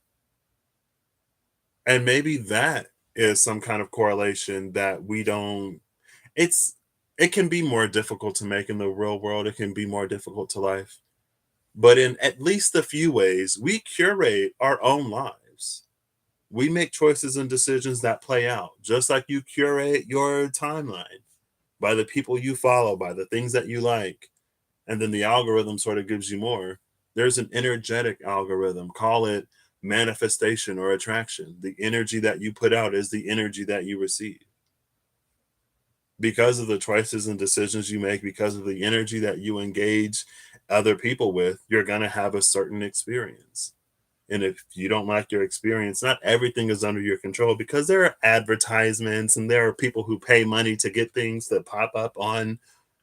And maybe that is some kind of correlation that we don't, it's, it can be more difficult to make in the real world. It can be more difficult to life. But in at least a few ways, we curate our own lives. We make choices and decisions that play out, just like you curate your timeline by the people you follow, by the things that you like. And then the algorithm sort of gives you more. There's an energetic algorithm, call it manifestation or attraction. The energy that you put out is the energy that you receive. Because of the choices and decisions you make, because of the energy that you engage other people with, you're going to have a certain experience. And if you don't like your experience, not everything is under your control because there are advertisements and there are people who pay money to get things that pop up on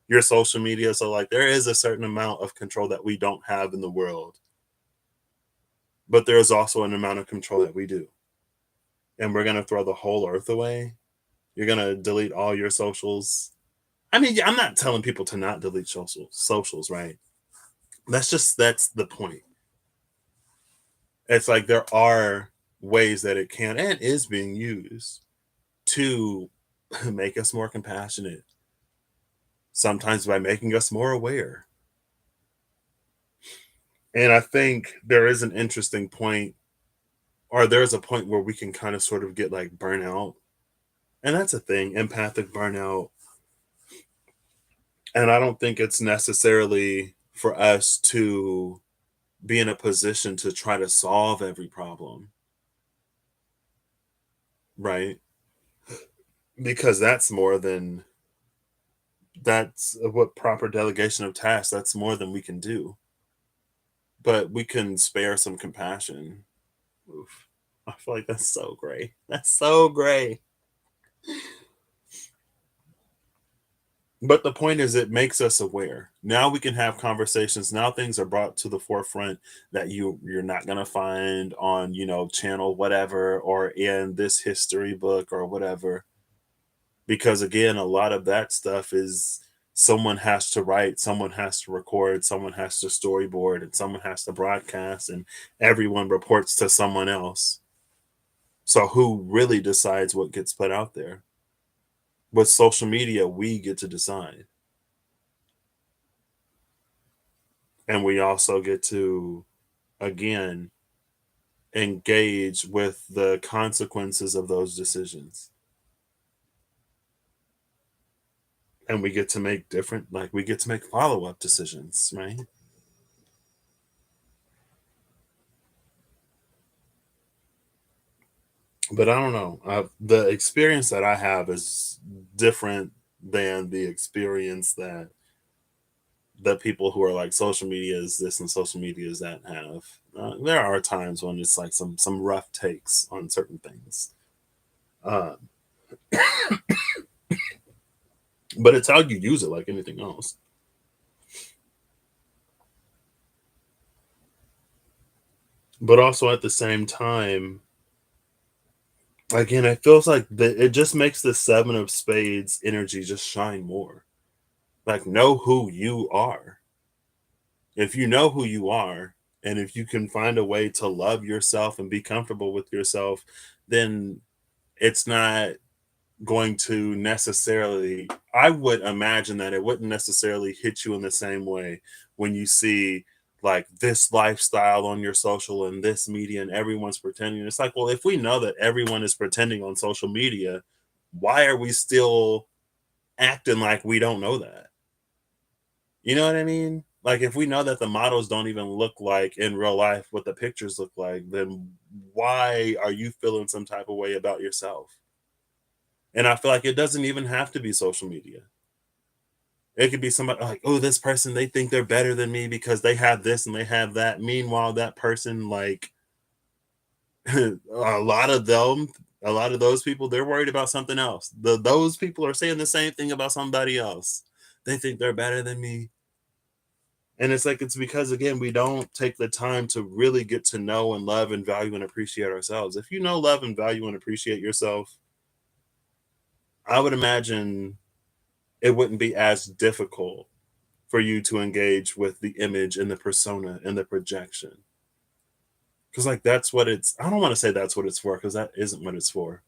your social media. So, like, there is a certain amount of control that we don't have in the world, but there is also an amount of control that we do. And we're going to throw the whole earth away. You're going to delete all your socials. I mean, I'm not telling people to not delete socials, right? That's the point. It's like there are ways that it can and is being used to make us more compassionate, sometimes by making us more aware. And I think there is an interesting point, or there's a point where we can kind of sort of get like burnout. And that's a thing, empathic burnout. And I don't think it's necessarily for us to be in a position to try to solve every problem, right? Because that's what proper delegation of tasks, that's more than we can do. But we can spare some compassion. Oof. I feel like that's so great. That's so great. But the point is, it makes us aware. Now we can have conversations. Now things are brought to the forefront that you're not gonna find on channel whatever or in this history book or whatever. Because again, a lot of that stuff is someone has to write, someone has to record, someone has to storyboard, and someone has to broadcast, and everyone reports to someone else. So who really decides what gets put out there? With social media, we get to decide. And we also get to, again, engage with the consequences of those decisions. And we get to make different, like, we get to make follow up decisions, right? But I don't know. The experience that I have is different than the experience that the people who are like social media is this and social media is that have. There are times when it's like some rough takes on certain things, uh, but it's how you use it, like anything else. But also at the same time, again, it feels like it just makes the seven of spades energy just shine more. Like, know who you are. If you know who you are, and if you can find a way to love yourself and be comfortable with yourself, then it's not going to necessarily, I would imagine that it wouldn't necessarily hit you in the same way when you see like this lifestyle on your social and this media and everyone's pretending. It's like, well, if we know that everyone is pretending on social media, why are we still acting like we don't know that? You know what I mean? Like, if we know that the models don't even look like in real life what the pictures look like, then why are you feeling some type of way about yourself? And I feel like it doesn't even have to be social media. It could be somebody like, oh, this person, they think they're better than me because they have this and they have that. Meanwhile, that person, like, a lot of them, a lot of those people, they're worried about something else. Those people are saying the same thing about somebody else. They think they're better than me. And it's like, it's because, again, we don't take the time to really get to know and love and value and appreciate ourselves. If you know, love, and value and appreciate yourself, I would imagine it wouldn't be as difficult for you to engage with the image and the persona and the projection. Because, like, that's what it's, I don't want to say that's what it's for, because that isn't what it's for.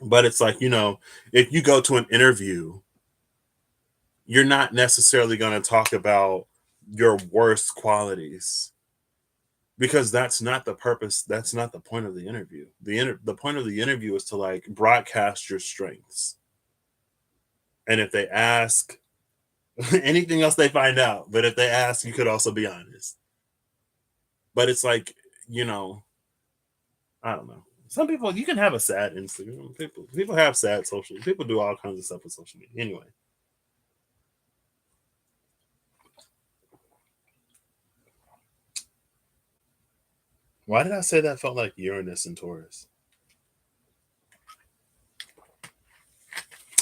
But it's like, if you go to an interview, you're not necessarily going to talk about your worst qualities, because that's not the purpose. That's not the point of the interview. The point of the interview is to, like, broadcast your strengths. And if they ask anything else, they find out. But if they ask, you could also be honest. But it's like, you know, I don't know. Some people, you can have a sad Instagram. People have sad social. People do all kinds of stuff with social media. Anyway, why did I say that felt like Uranus and Taurus?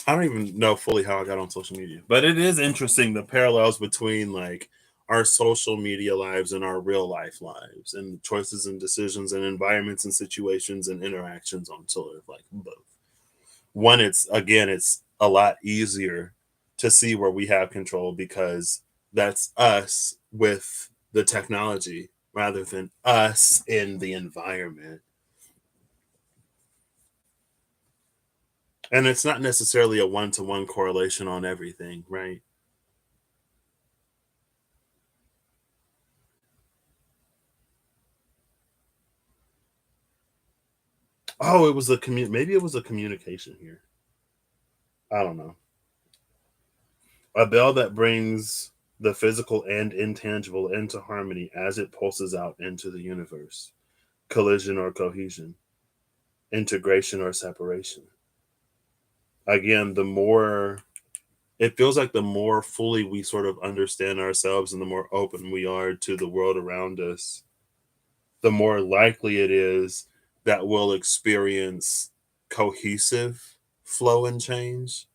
I don't even know fully how I got on social media, but it is interesting the parallels between, like, our social media lives and our real life lives, and choices and decisions and environments and situations and interactions on sort of like both. One, it's, again, it's a lot easier to see where we have control because that's us with the technology rather than us in the environment. And it's not necessarily a one-to-one correlation on everything, right? Oh, it was a maybe it was a communication here. I don't know. A bell that brings the physical and intangible into harmony as it pulses out into the universe. Collision or cohesion, integration or separation. Again, the more it feels like the more fully we sort of understand ourselves and the more open we are to the world around us, the more likely it is that we'll experience cohesive flow and change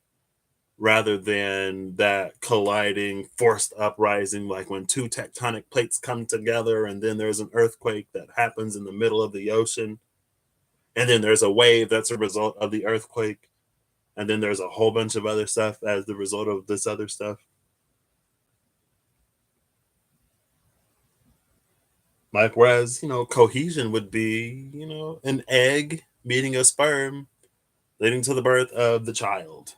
rather than that colliding forced uprising, like when two tectonic plates come together and then there's an earthquake that happens in the middle of the ocean, and then there's a wave that's a result of the earthquake, and then there's a whole bunch of other stuff as the result of this other stuff. Like, whereas, cohesion would be, an egg meeting a sperm, leading to the birth of the child.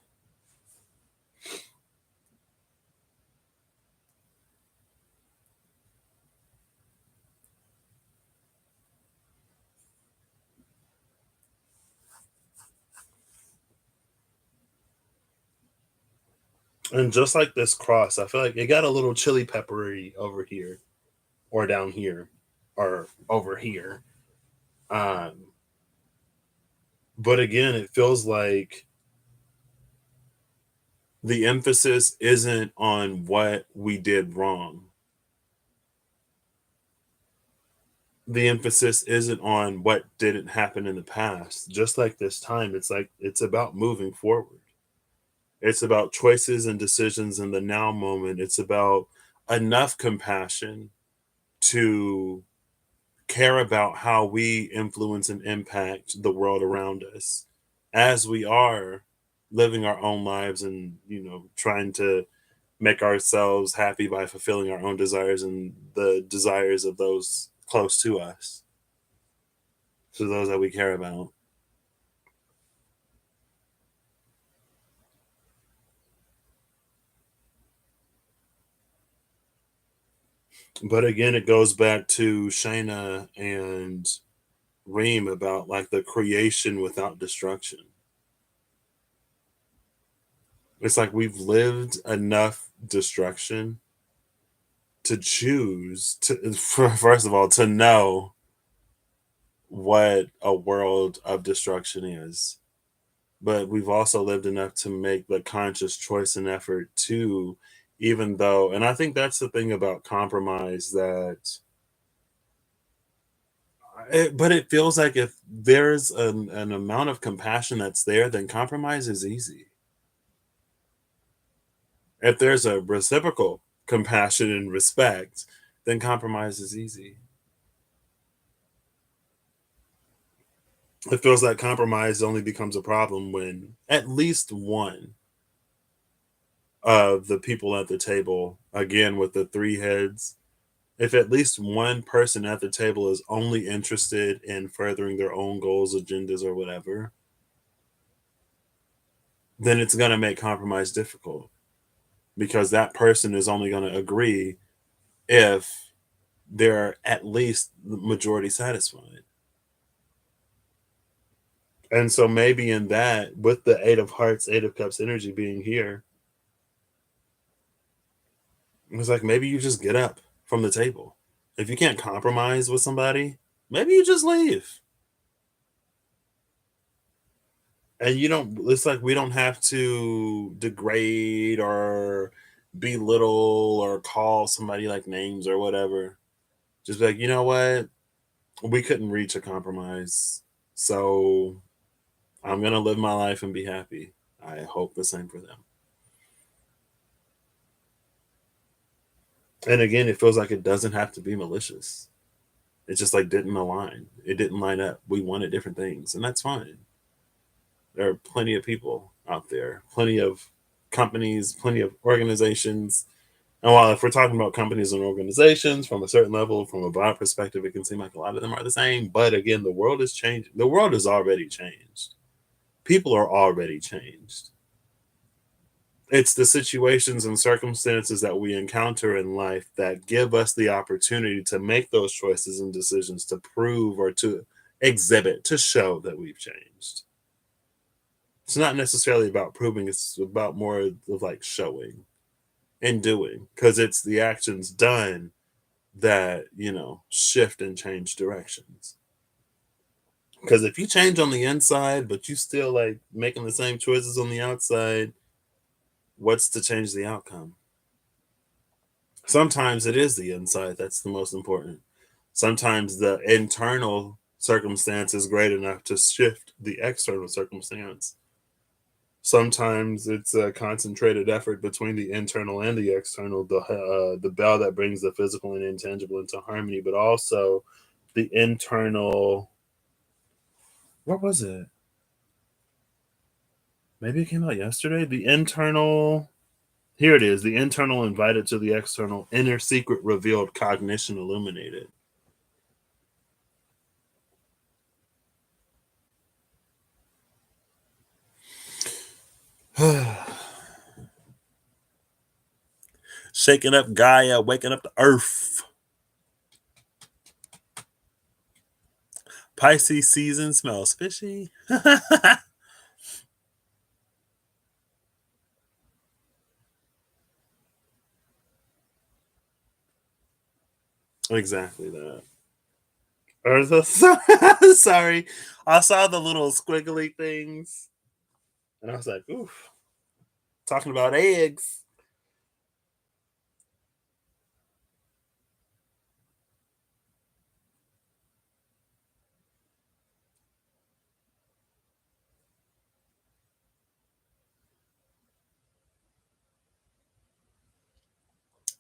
And just like this cross, I feel like it got a little chili peppery over here, or down here, or over here. Um, but again, it feels like the emphasis isn't on what we did wrong. The emphasis isn't on what didn't happen in the past. Just like this time, it's like it's about moving forward. It's about choices and decisions in the now moment. It's about enough compassion to care about how we influence and impact the world around us as we are living our own lives and, trying to make ourselves happy by fulfilling our own desires and the desires of those close to us, to those that we care about. But again, it goes back to Shayna and Reem about, like, the creation without destruction. It's like we've lived enough destruction to choose to first of all to know what a world of destruction is, but we've also lived enough to make the conscious choice and effort to, even though, and I think that's the thing about compromise, that but it feels like if there's an amount of compassion that's there, then compromise is easy. If there's a reciprocal compassion and respect, then compromise is easy. It feels like compromise only becomes a problem when at least one of the people at the table, again with the three heads, if at least one person at the table is only interested in furthering their own goals, agendas, or whatever, then it's going to make compromise difficult because that person is only going to agree if they're at least the majority satisfied. And so maybe in that, with the Eight of Hearts, Eight of Cups energy being here, it's like maybe you just get up from the table. If you can't compromise with somebody, maybe you just leave. And you don't, it's like we don't have to degrade or belittle or call somebody like names or whatever. Just be like, you know what? We couldn't reach a compromise. So I'm going to live my life and be happy. I hope the same for them. And again, it feels like it doesn't have to be malicious. It just like didn't align. It didn't line up. We wanted different things, and that's fine. There are plenty of people out there, plenty of companies, plenty of organizations. And while if we're talking about companies and organizations from a certain level, from a broad perspective, it can seem like a lot of them are the same. But again, the world is changing. The world is already changed. People are already changed. It's the situations and circumstances that we encounter in life that give us the opportunity to make those choices and decisions to prove or to exhibit, to show that we've changed. It's not necessarily about proving, it's about more of like showing and doing, because it's the actions done that, shift and change directions. Because if you change on the inside, but you still like making the same choices on the outside, what's to change the outcome? Sometimes it is the inside that's the most important. Sometimes the internal circumstance is great enough to shift the external circumstance. Sometimes it's a concentrated effort between the internal and the external, the bell that brings the physical and intangible into harmony, but also the internal. What was it? Maybe it came out yesterday. The internal. Here it is. The internal invited to the external. Inner secret revealed. Cognition illuminated. Shaking up Gaia, waking up the earth. Pisces season smells fishy. Exactly that. Or sorry, I saw the little squiggly things, and I was like, "Oof!" Talking about eggs.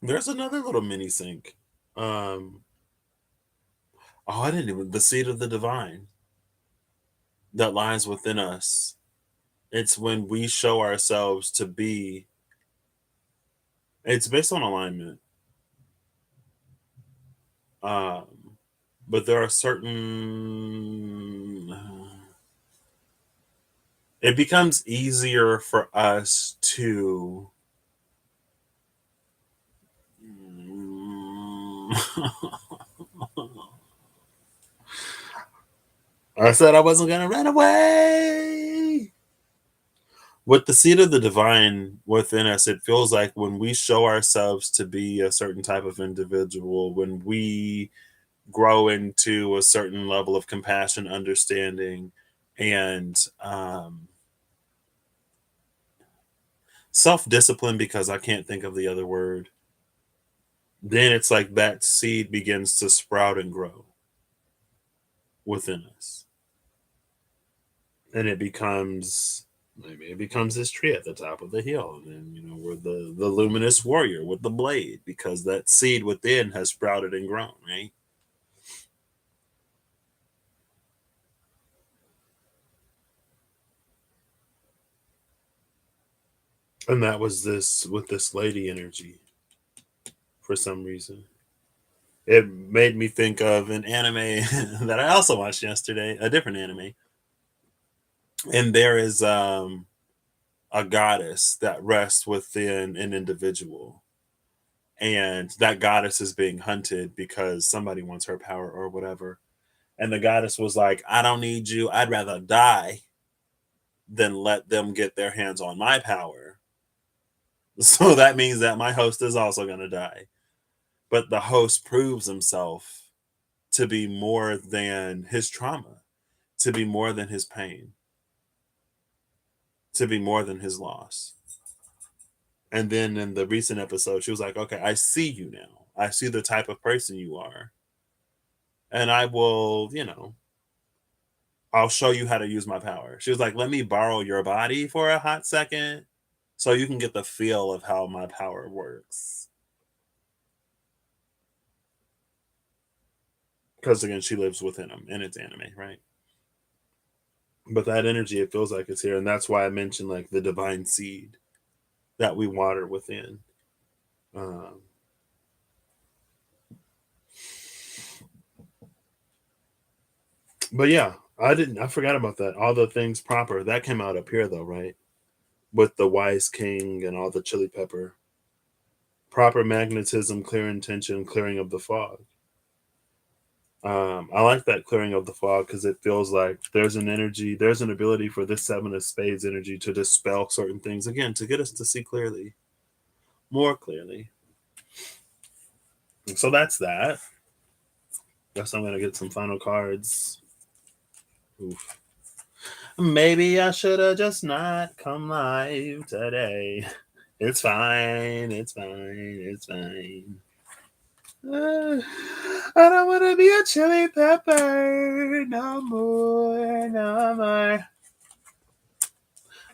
There's another little mini sink. Um, oh, I didn't even the seed of the divine that lies within us. It's when we show ourselves to be. It's based on alignment. Um, but there are certain. It becomes easier for us to. I said I wasn't gonna run away. With the seed of the divine within us, it feels like when we show ourselves to be a certain type of individual, when we grow into a certain level of compassion, understanding, and self discipline, because I can't think of the other word, then it's like that seed begins to sprout and grow within us. And it becomes, maybe it becomes this tree at the top of the hill. And, we're the luminous warrior with the blade, because that seed within has sprouted and grown, right? And that was this with this lady energy for some reason. It made me think of an anime that I also watched yesterday, a different anime. And there is a goddess that rests within an individual. And that goddess is being hunted because somebody wants her power or whatever. And the goddess was like, I don't need you. I'd rather die than let them get their hands on my power. So that means that my host is also going to die. But the host proves himself to be more than his trauma, to be more than his pain, to be more than his loss. And then in the recent episode, she was like, okay, I see you now. I see the type of person you are. And I will, I'll show you how to use my power. She was like, let me borrow your body for a hot second so you can get the feel of how my power works. Because again, she lives within him and it's anime, right? But that energy, it feels like it's here. And that's why I mentioned like the divine seed that we water within. Um, but yeah, I forgot about that. All the things proper that came out up here though, right? With the wise king and all the chili pepper. Proper magnetism, clear intention, clearing of the fog. I like that clearing of the fog because it feels like there's an energy, there's an ability for this seven of spades energy to dispel certain things again, to get us to see clearly, more clearly. So that's that. Guess I'm gonna get some final cards. Oof. Maybe I should have just not come live today. It's fine. It's fine. It's fine. I don't want to be a chili pepper no more. No more.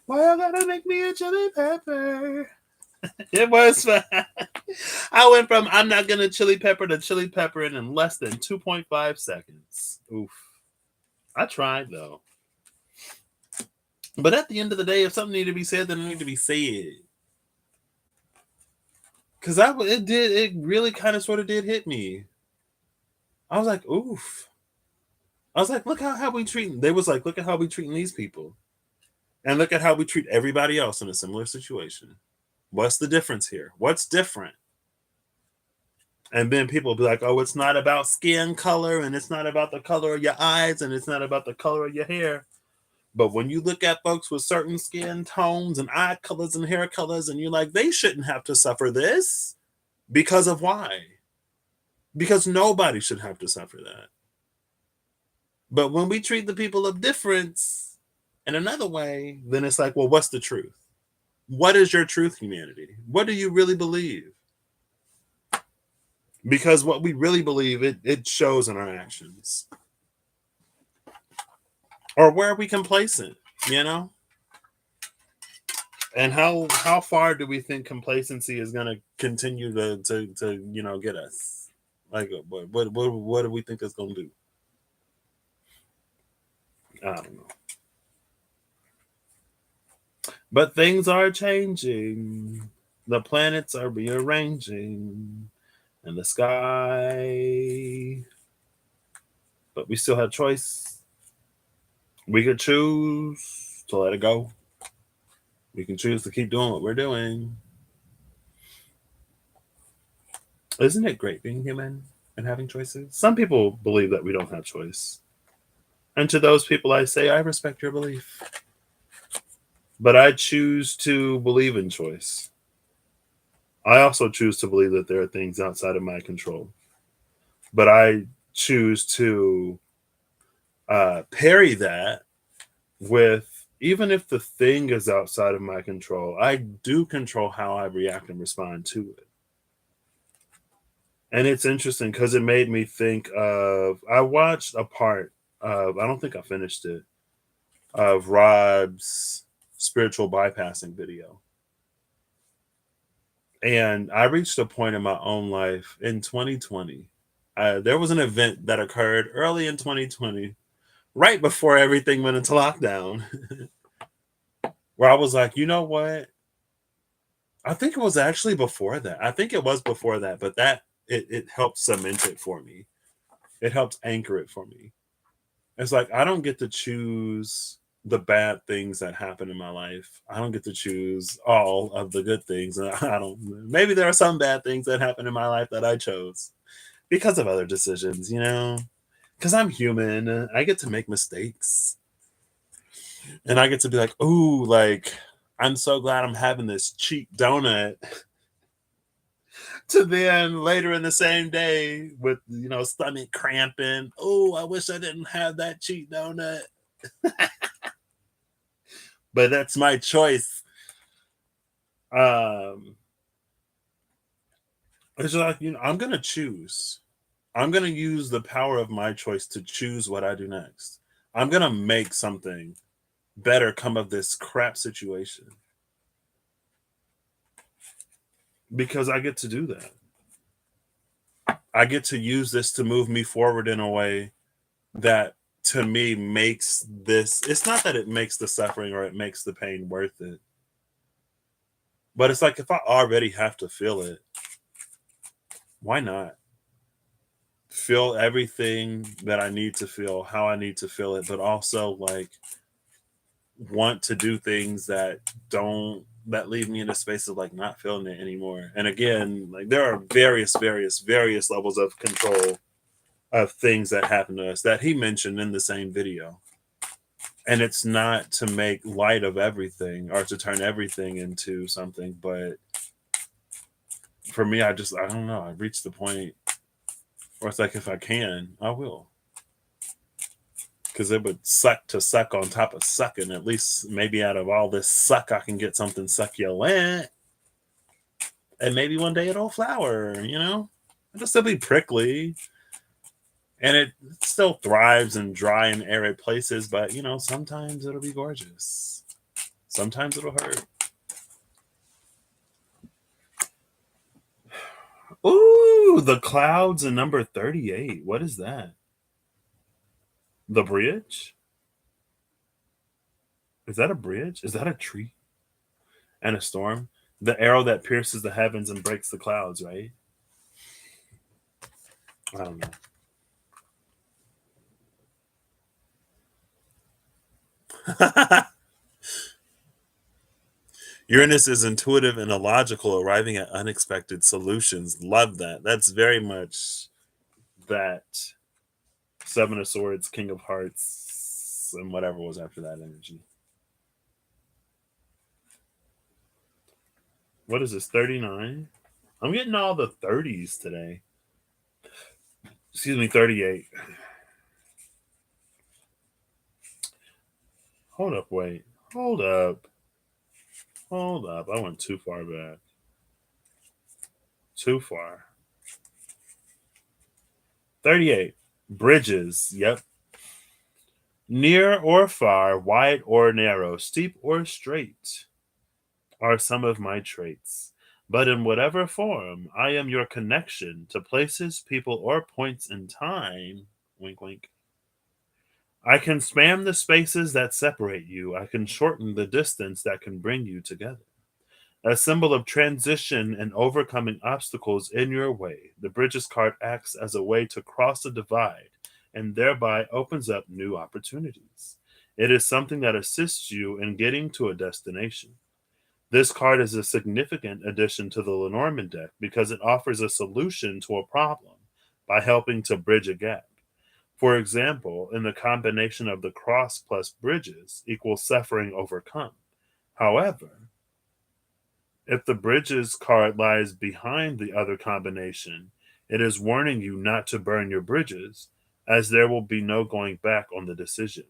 Why you gotta make me a chili pepper? It was fun. I went from I'm not gonna chili pepper to chili pepper in less than 2.5 seconds. Oof. I tried though. But at the end of the day, if something needed to be said, then it needed to be said. Cause it really kind of sort of did hit me. I was like, oof. I was like, look how we treat. They was like, look at how we treating these people, and look at how we treat everybody else in a similar situation. What's the difference here? What's different? And then people will be like, oh, it's not about skin color, and it's not about the color of your eyes, and it's not about the color of your hair. But when you look at folks with certain skin tones and eye colors and hair colors, and you're like, they shouldn't have to suffer this because of why? Because nobody should have to suffer that. But when we treat the people of difference in another way, then it's like, well, what's the truth? What is your truth, humanity? What do you really believe? Because what we really believe, it shows in our actions. Or where are we complacent, you know? And how far do we think complacency is going to continue to get us? Like what do we think it's going to do? I don't know. But things are changing. The planets are rearranging in the sky. But we still have choice. We could choose to let it go. We can choose to keep doing what we're doing. Isn't it great being human and having choices? Some people believe that we don't have choice. And to those people, I say, I respect your belief. But I choose to believe in choice. I also choose to believe that there are things outside of my control. But I choose to parry that with, even if the thing is outside of my control, I do control how I react and respond to it. And it's interesting because it made me think of, I watched a part of, I don't think I finished it, of Rob's spiritual bypassing video. And I reached a point in my own life in 2020. There was an event that occurred early in 2020, right before everything went into lockdown, where I was like, you know what? I think it was actually before that. I think it was before that, but that it helped cement it for me. It helped anchor it for me. It's like I don't get to choose the bad things that happen in my life. I don't get to choose all of the good things. And I don't, maybe there are some bad things that happen in my life that I chose because of other decisions, because I'm human. I get to make mistakes. And I get to be like, ooh, like, I'm so glad I'm having this cheap donut. To then later in the same day with, stomach cramping. Oh, I wish I didn't have that cheap donut. But that's my choice. Um, it's like, I'm going to choose. I'm going to use the power of my choice to choose what I do next. I'm going to make something better come of this crap situation because I get to do that. I get to use this to move me forward in a way that to me makes this, it's not that it makes the suffering or it makes the pain worth it, but it's like if I already have to feel it, why not feel everything that I need to feel, how I need to feel it, but also like want to do things that leave me in a space of like not feeling it anymore. And again, like there are various levels of control of things that happen to us that he mentioned in the same video. And it's not to make light of everything or to turn everything into something, but for me, I don't know. I reached the point where it's like, if I can, I will. Because it would suck to suck on top of sucking. At least maybe out of all this suck, I can get something succulent. And maybe one day it'll flower. It'll still be prickly. And it still thrives in dry and arid places, but sometimes it'll be gorgeous. Sometimes it'll hurt. Ooh, the clouds in number 38. What is that? The bridge? Is that a bridge? Is that a tree? And a storm? The arrow that pierces the heavens and breaks the clouds, right? I don't know. Uranus is intuitive and illogical, arriving at unexpected solutions. Love that. That's very much that Seven of Swords, King of Hearts, and whatever was after that energy. What is this, 39? I'm getting all the 30s today. Excuse me, 38. Hold up, wait. Hold up. Hold up. I went too far back. Too far. 38. Bridges. Yep. Near or far, wide or narrow, steep or straight are some of my traits. But in whatever form, I am your connection to places, people, or points in time. Wink, wink. I can span the spaces that separate you. I can shorten the distance that can bring you together. A symbol of transition and overcoming obstacles in your way, the Bridges card acts as a way to cross a divide and thereby opens up new opportunities. It is something that assists you in getting to a destination. This card is a significant addition to the Lenormand deck because it offers a solution to a problem by helping to bridge a gap. For example, in the combination of the cross plus bridges equals suffering overcome. However, if the bridges card lies behind the other combination, it is warning you not to burn your bridges, as there will be no going back on the decision.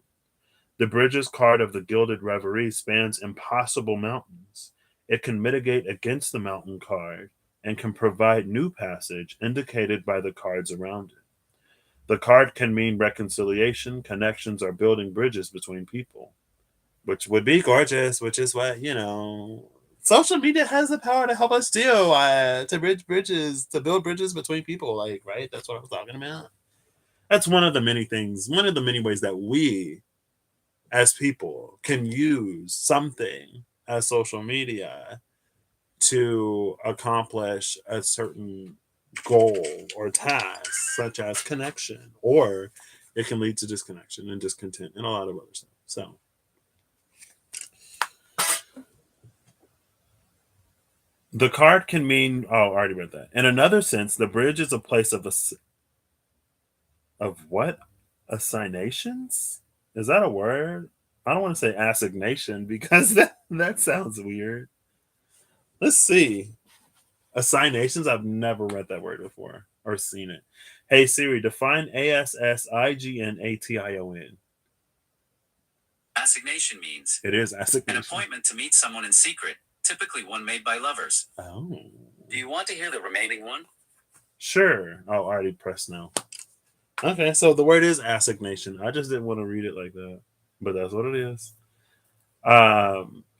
The bridges card of the Gilded Reverie spans impossible mountains. It can mitigate against the mountain card and can provide new passage indicated by the cards around it. The card can mean reconciliation, connections, or building bridges between people, which would be gorgeous, which is what, social media has the power to help us do, to bridge bridges, to build bridges between people. Like, right? That's what I was talking about. That's one of the many things, one of the many ways that we as people can use something as social media to accomplish a certain goal or task, such as connection, or it can lead to disconnection and discontent and a lot of other stuff. So, the card can mean, oh, I already read that. In another sense, the bridge is a place of what? Assignations? Is that a word? I don't want to say assignation because that sounds weird. Let's see. Assignations, I've never read that word before or seen it. Hey Siri, define ASSIGNATION. Assignation means It is an assignation. appointment to meet someone in secret, typically one made by lovers. Oh. Do you want to hear the remaining one? Sure. Oh, I already pressed no. Okay, so the word is assignation. I just didn't want to read it like that, but that's what it is.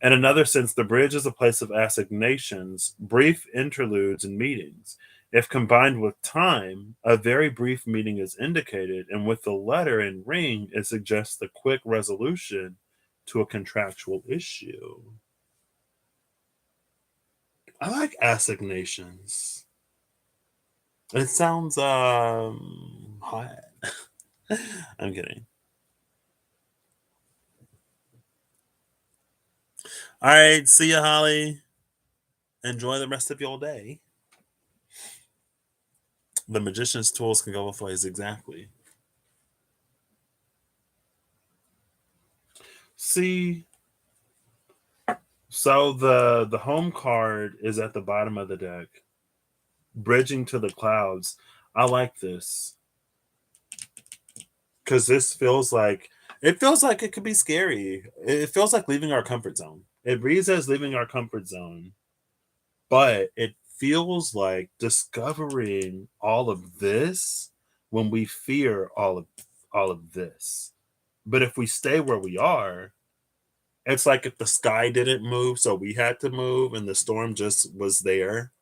In another sense, the bridge is a place of assignations, brief interludes, and meetings. If combined with time, a very brief meeting is indicated, and with the letter and ring, it suggests the quick resolution to a contractual issue. I like assignations. It sounds hot. I'm kidding. All right, see ya, Holly. Enjoy the rest of your day. The magician's tools can go both ways, exactly. See, so the home card is at the bottom of the deck, bridging to the clouds. I like this because this feels like it could be scary. It feels like leaving our comfort zone. It reads as leaving our comfort zone, but it feels like discovering all of this when we fear all of this. But if we stay where we are, it's like if the sky didn't move, so we had to move, and the storm just was there.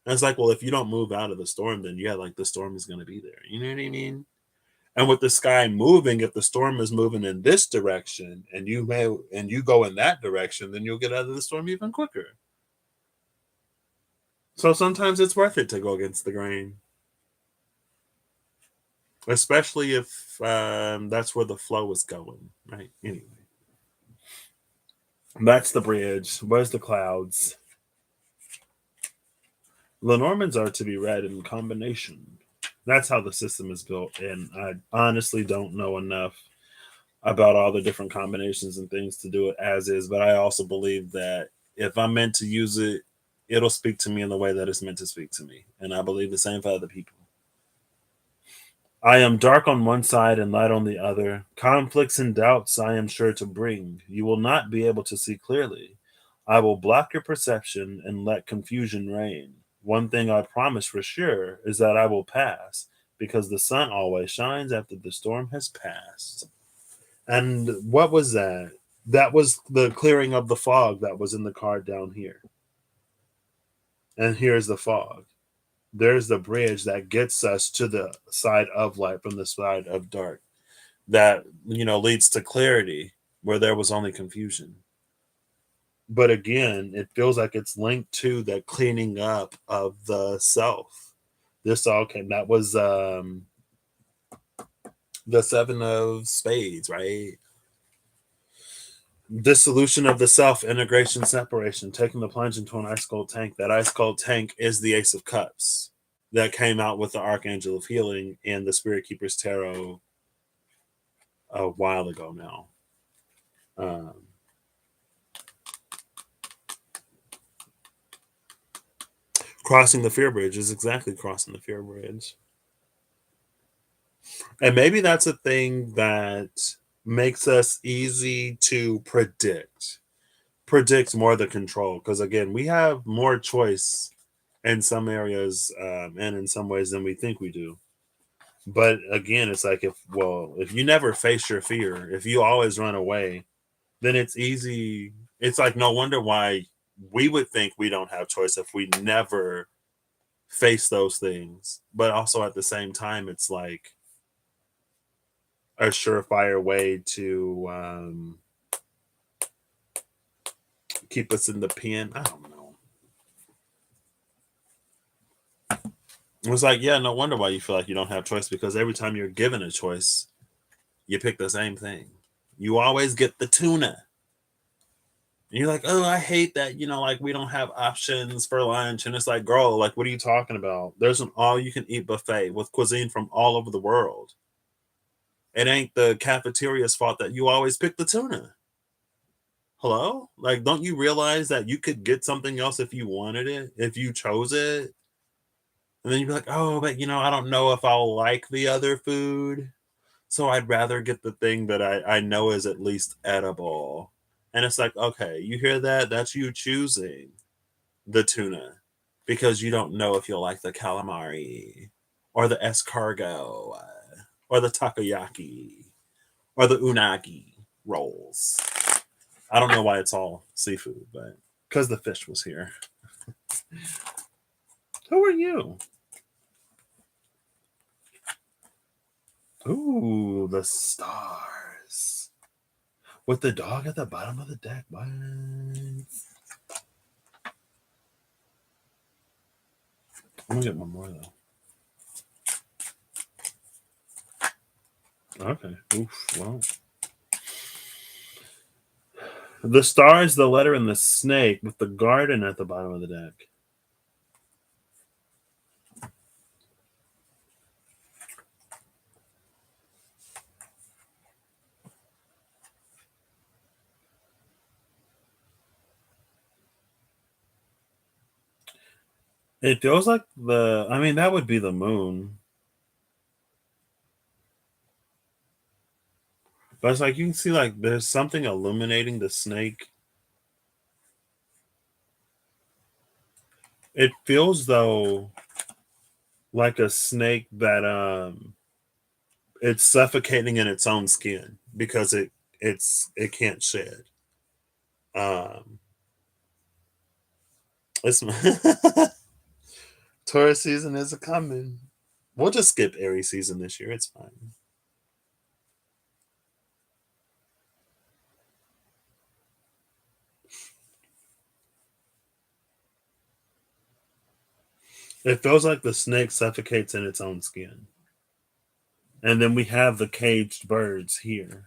And it's like, well, if you don't move out of the storm, then yeah, like the storm is going to be there. You know what I mean? And with the sky moving, if the storm is moving in this direction, and you go in that direction, then you'll get out of the storm even quicker. So sometimes it's worth it to go against the grain, especially if that's where the flow is going, right? Anyway, that's the bridge. Where's the clouds? Lenormands are to be read in combination. That's how the system is built, and I honestly don't know enough about all the different combinations and things to do it as is. But I also believe that if I'm meant to use it, it'll speak to me in the way that it's meant to speak to me, and I believe the same for other people. I am dark on one side and light on the other. Conflicts and doubts I am sure to bring. You will not be able to see clearly. I will block your perception and let confusion reign. One thing I promise for sure is that I will pass, because the sun always shines after the storm has passed. And what was that? That was the clearing of the fog that was in the card down here. And here's the fog. There's the bridge that gets us to the side of light from the side of dark. That, leads to clarity where there was only confusion. But again, it feels like it's linked to the cleaning up of the self. This all came, that was the seven of spades, right? Dissolution of the self, integration, separation, taking the plunge into an ice cold tank. That ice cold tank is the Ace of Cups that came out with the Archangel of Healing and the Spirit Keeper's Tarot a while ago now. Um, Crossing the fear bridge is exactly crossing the fear bridge. And maybe that's a thing that makes us easy to predict more the control. Because again, we have more choice in some areas and in some ways than we think we do. But again, it's like if you never face your fear, if you always run away, then it's easy. It's like no wonder why we would think we don't have choice if we never face those things. But also at the same time, it's like a surefire way to keep us in the pen. I don't know. It's like, yeah, no wonder why you feel like you don't have choice because every time you're given a choice, you pick the same thing. You always get the tuna. And you're like, oh, I hate that, like we don't have options for lunch. And it's like, girl, like, what are you talking about? There's an all you can eat buffet with cuisine from all over the world. It ain't the cafeteria's fault that you always pick the tuna. Hello? Like, don't you realize that you could get something else if you wanted it, if you chose it? And then you'd be like, oh, but I don't know if I'll like the other food. So I'd rather get the thing that I know is at least edible. And it's like, okay, you hear that? That's you choosing the tuna because you don't know if you'll like the calamari or the escargot or the takoyaki or the unagi rolls. I don't know why it's all seafood, but because the fish was here. Who are you? Ooh, the stars. With the dog at the bottom of the deck. What? I'm gonna get one more though. Okay. Oof. Well. The star is the letter in the snake with the garden at the bottom of the deck. It feels like that would be the moon. But it's like you can see like there's something illuminating the snake. It feels though like a snake that it's suffocating in its own skin because it can't shed. Um it's Taurus season is a coming. We'll just skip Aries season this year. It's fine. It feels like the snake suffocates in its own skin. And then we have the caged birds here.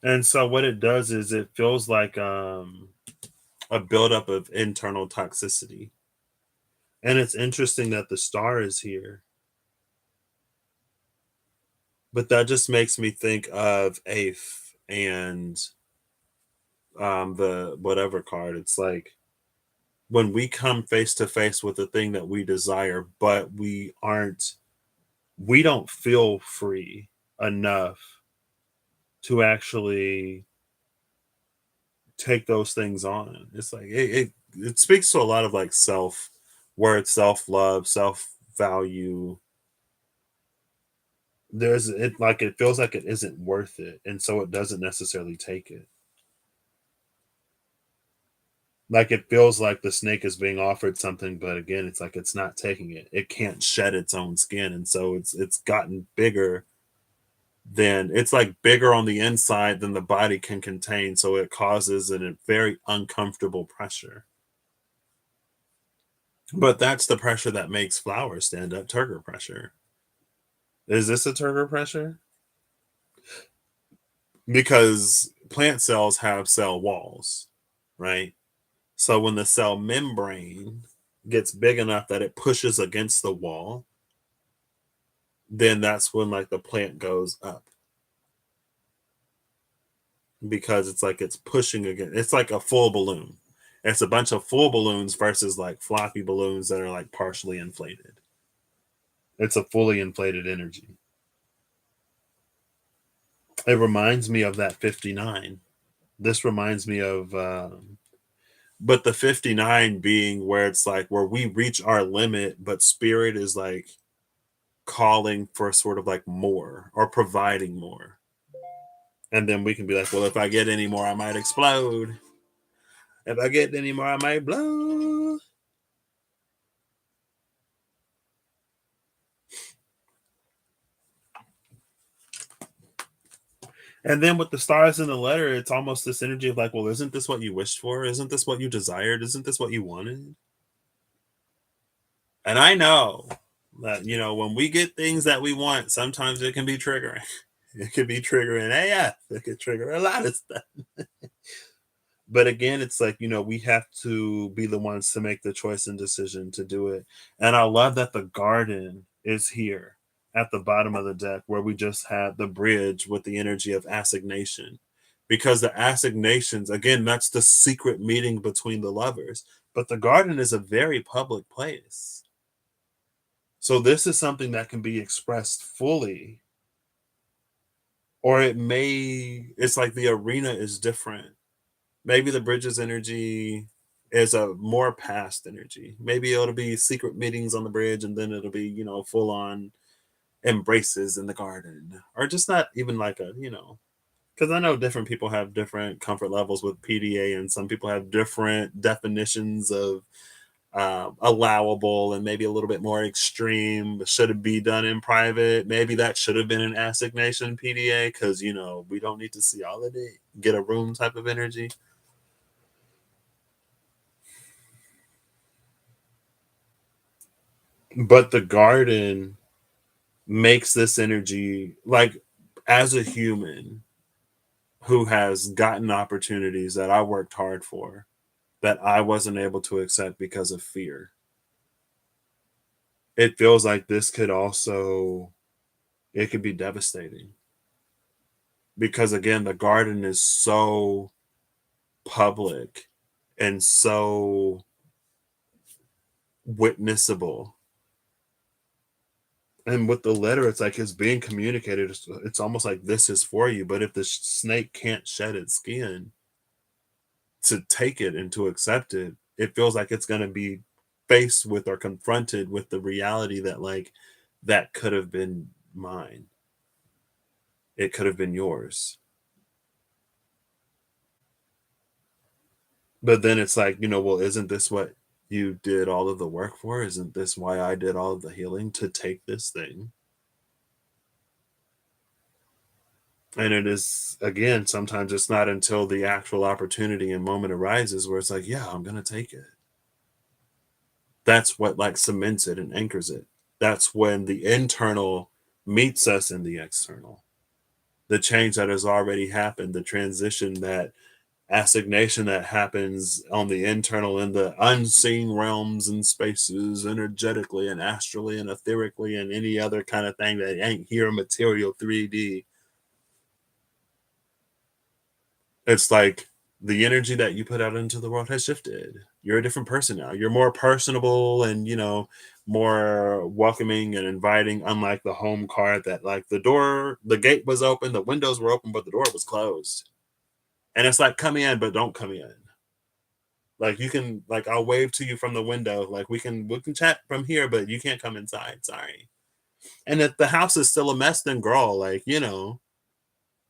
And so what it does is it feels like a buildup of internal toxicity. And it's interesting that the star is here. But that just makes me think of Afe and the whatever card. It's like when we come face to face with the thing that we desire, but we don't feel free enough to actually take those things on. It's like it speaks to a lot of like self worth, self love, self value. There's it like it feels like it isn't worth it, and so it doesn't necessarily take it. Like it feels like the snake is being offered something, but again, it's like it's not taking it. It can't shed its own skin, and so it's gotten bigger than it's like bigger on the inside than the body can contain. So it causes a very uncomfortable pressure. But that's the pressure that makes flowers stand up. Turgor pressure. Is this a turgor pressure? Because plant cells have cell walls, right? So when the cell membrane gets big enough that it pushes against the wall, then that's when like the plant goes up. because it's like it's pushing again. It's like a full balloon. It's a bunch of full balloons versus like floppy balloons that are like partially inflated. It's a fully inflated energy. It reminds me of that 59. This reminds me of, but the 59 being where it's like where we reach our limit, but spirit is like calling for sort of like more or providing more. And then we can be like, well, if I get any more, I might explode. If I get any more, I might blow. And then with the stars in the letter, it's almost this energy of like, well, isn't this what you wished for? Isn't this what you desired? Isn't this what you wanted? And I know that, when we get things that we want, sometimes it can be triggering. It could be triggering AF. It could trigger a lot of stuff. But again, it's like, we have to be the ones to make the choice and decision to do it. And I love that the garden is here at the bottom of the deck where we just had the bridge with the energy of assignation. Because the assignations, again, that's the secret meeting between the lovers. But the garden is a very public place. So this is something that can be expressed fully, or it's like the arena is different. Maybe the bridges energy is a more past energy. Maybe it'll be secret meetings on the bridge and then it'll be, full on embraces in the garden. Or just not even like because I know different people have different comfort levels with PDA and some people have different definitions of allowable and maybe a little bit more extreme. Should it be done in private? Maybe that should have been an assignation PDA because we don't need to see all of it. Get a room type of energy. But the garden makes this energy like as a human who has gotten opportunities that I worked hard for that I wasn't able to accept because of fear. It feels like this could also it could be devastating because again the garden is so public and so witnessable, and with the letter it's like it's being communicated. It's almost like this is for you, but if the snake can't shed its skin to take it and to accept it, it feels like it's going to be faced with or confronted with the reality that like that could have been mine, it could have been yours. But then it's like, well, isn't this what you did all of the work for? Isn't this why I did all of the healing to take this thing? And it is, again, sometimes it's not until the actual opportunity and moment arises where it's like, yeah, I'm going to take it. That's what like cements it and anchors it. That's when the internal meets us in the external. The change that has already happened, the transition, that assignation that happens on the internal in the unseen realms and spaces energetically and astrally and etherically and any other kind of thing that ain't here material 3D. It's like the energy that you put out into the world has shifted. You're a different person now. You're more personable and, more welcoming and inviting, unlike the home card that like the gate was open, the windows were open, but the door was closed. And it's like, come in, but don't come in. Like you can, like I'll wave to you from the window. Like we can chat from here, but you can't come inside. Sorry. And if the house is still a mess, then girl, like,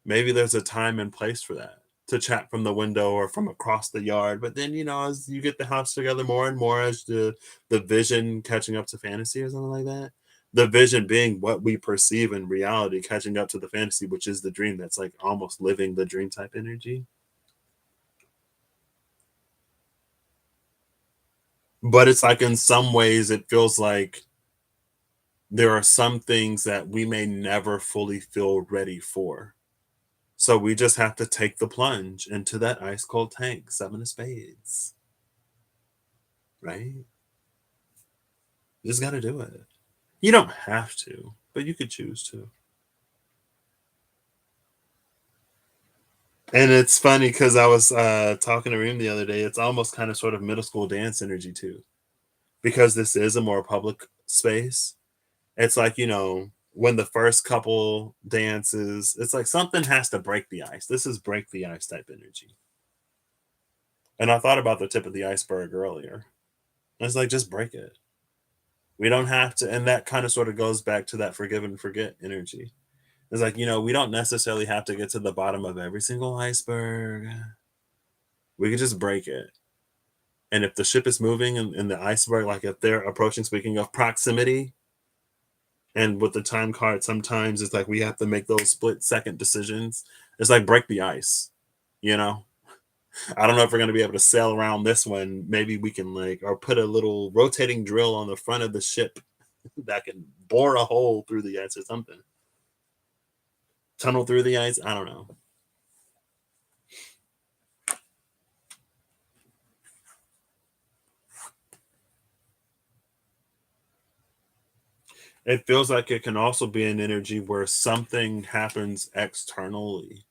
maybe there's a time and place for that to chat from the window or from across the yard. But then, as you get the house together more and more, as the vision catching up to fantasy or something like that. The vision being what we perceive in reality, catching up to the fantasy, which is the dream that's like almost living the dream type energy. But it's like in some ways it feels like there are some things that we may never fully feel ready for. So we just have to take the plunge into that ice cold tank, seven of spades, right? You just got to do it. You don't have to, but you could choose to. And it's funny because I was talking to Reem the other day. It's almost kind of sort of middle school dance energy too, because this is a more public space. It's like, when the first couple dances, it's like something has to break the ice. This is break the ice type energy. And I thought about the tip of the iceberg earlier. It's like, just break it. We don't have to. And that kind of sort of goes back to that forgive and forget energy. It's like, we don't necessarily have to get to the bottom of every single iceberg. We could just break it. And if the ship is moving in the iceberg, like if they're approaching, speaking of proximity, and with the time card, sometimes it's like we have to make those split second decisions. It's like break the ice, you know? I don't know if we're going to be able to sail around this one. Maybe we can, like, or put a little rotating drill on the front of the ship that can bore a hole through the ice or something. Tunnel through the ice. I don't know. It feels like it can also be an energy where something happens externally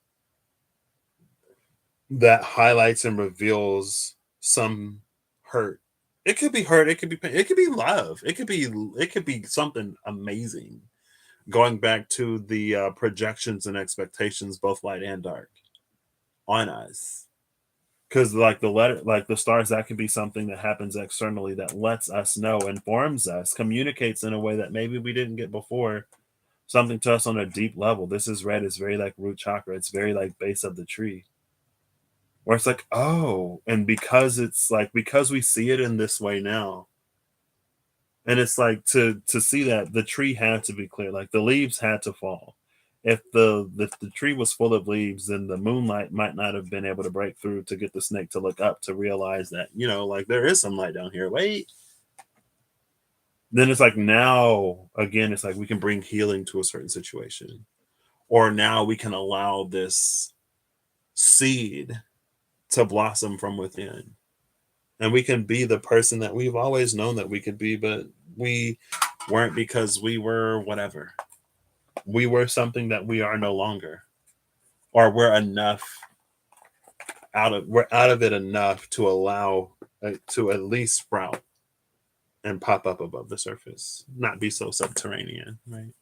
that highlights and reveals some hurt. It could be hurt, it could be pain, it could be love, it could be something amazing. Going back to the projections and expectations, both light and dark, on us. Because like the letter, like the stars, that could be something that happens externally that lets us know, informs us, communicates in a way that maybe we didn't get before. Something to us on a deep level. This is red. It's very like root chakra. It's very like base of the tree, where it's like, oh, and because it's like, because we see it in this way now, and it's like, to see that the tree had to be clear, like the leaves had to fall. If the tree was full of leaves, then the moonlight might not have been able to break through to get the snake to look up to realize that, like there is some light down here. Wait. Then it's like, now again, it's like we can bring healing to a certain situation, or now we can allow this seed to blossom from within, and we can be the person that we've always known that we could be, but we weren't, because we were whatever. We were something that we are no longer, or we're out of it enough to allow to at least sprout and pop up above the surface, not be so subterranean, right?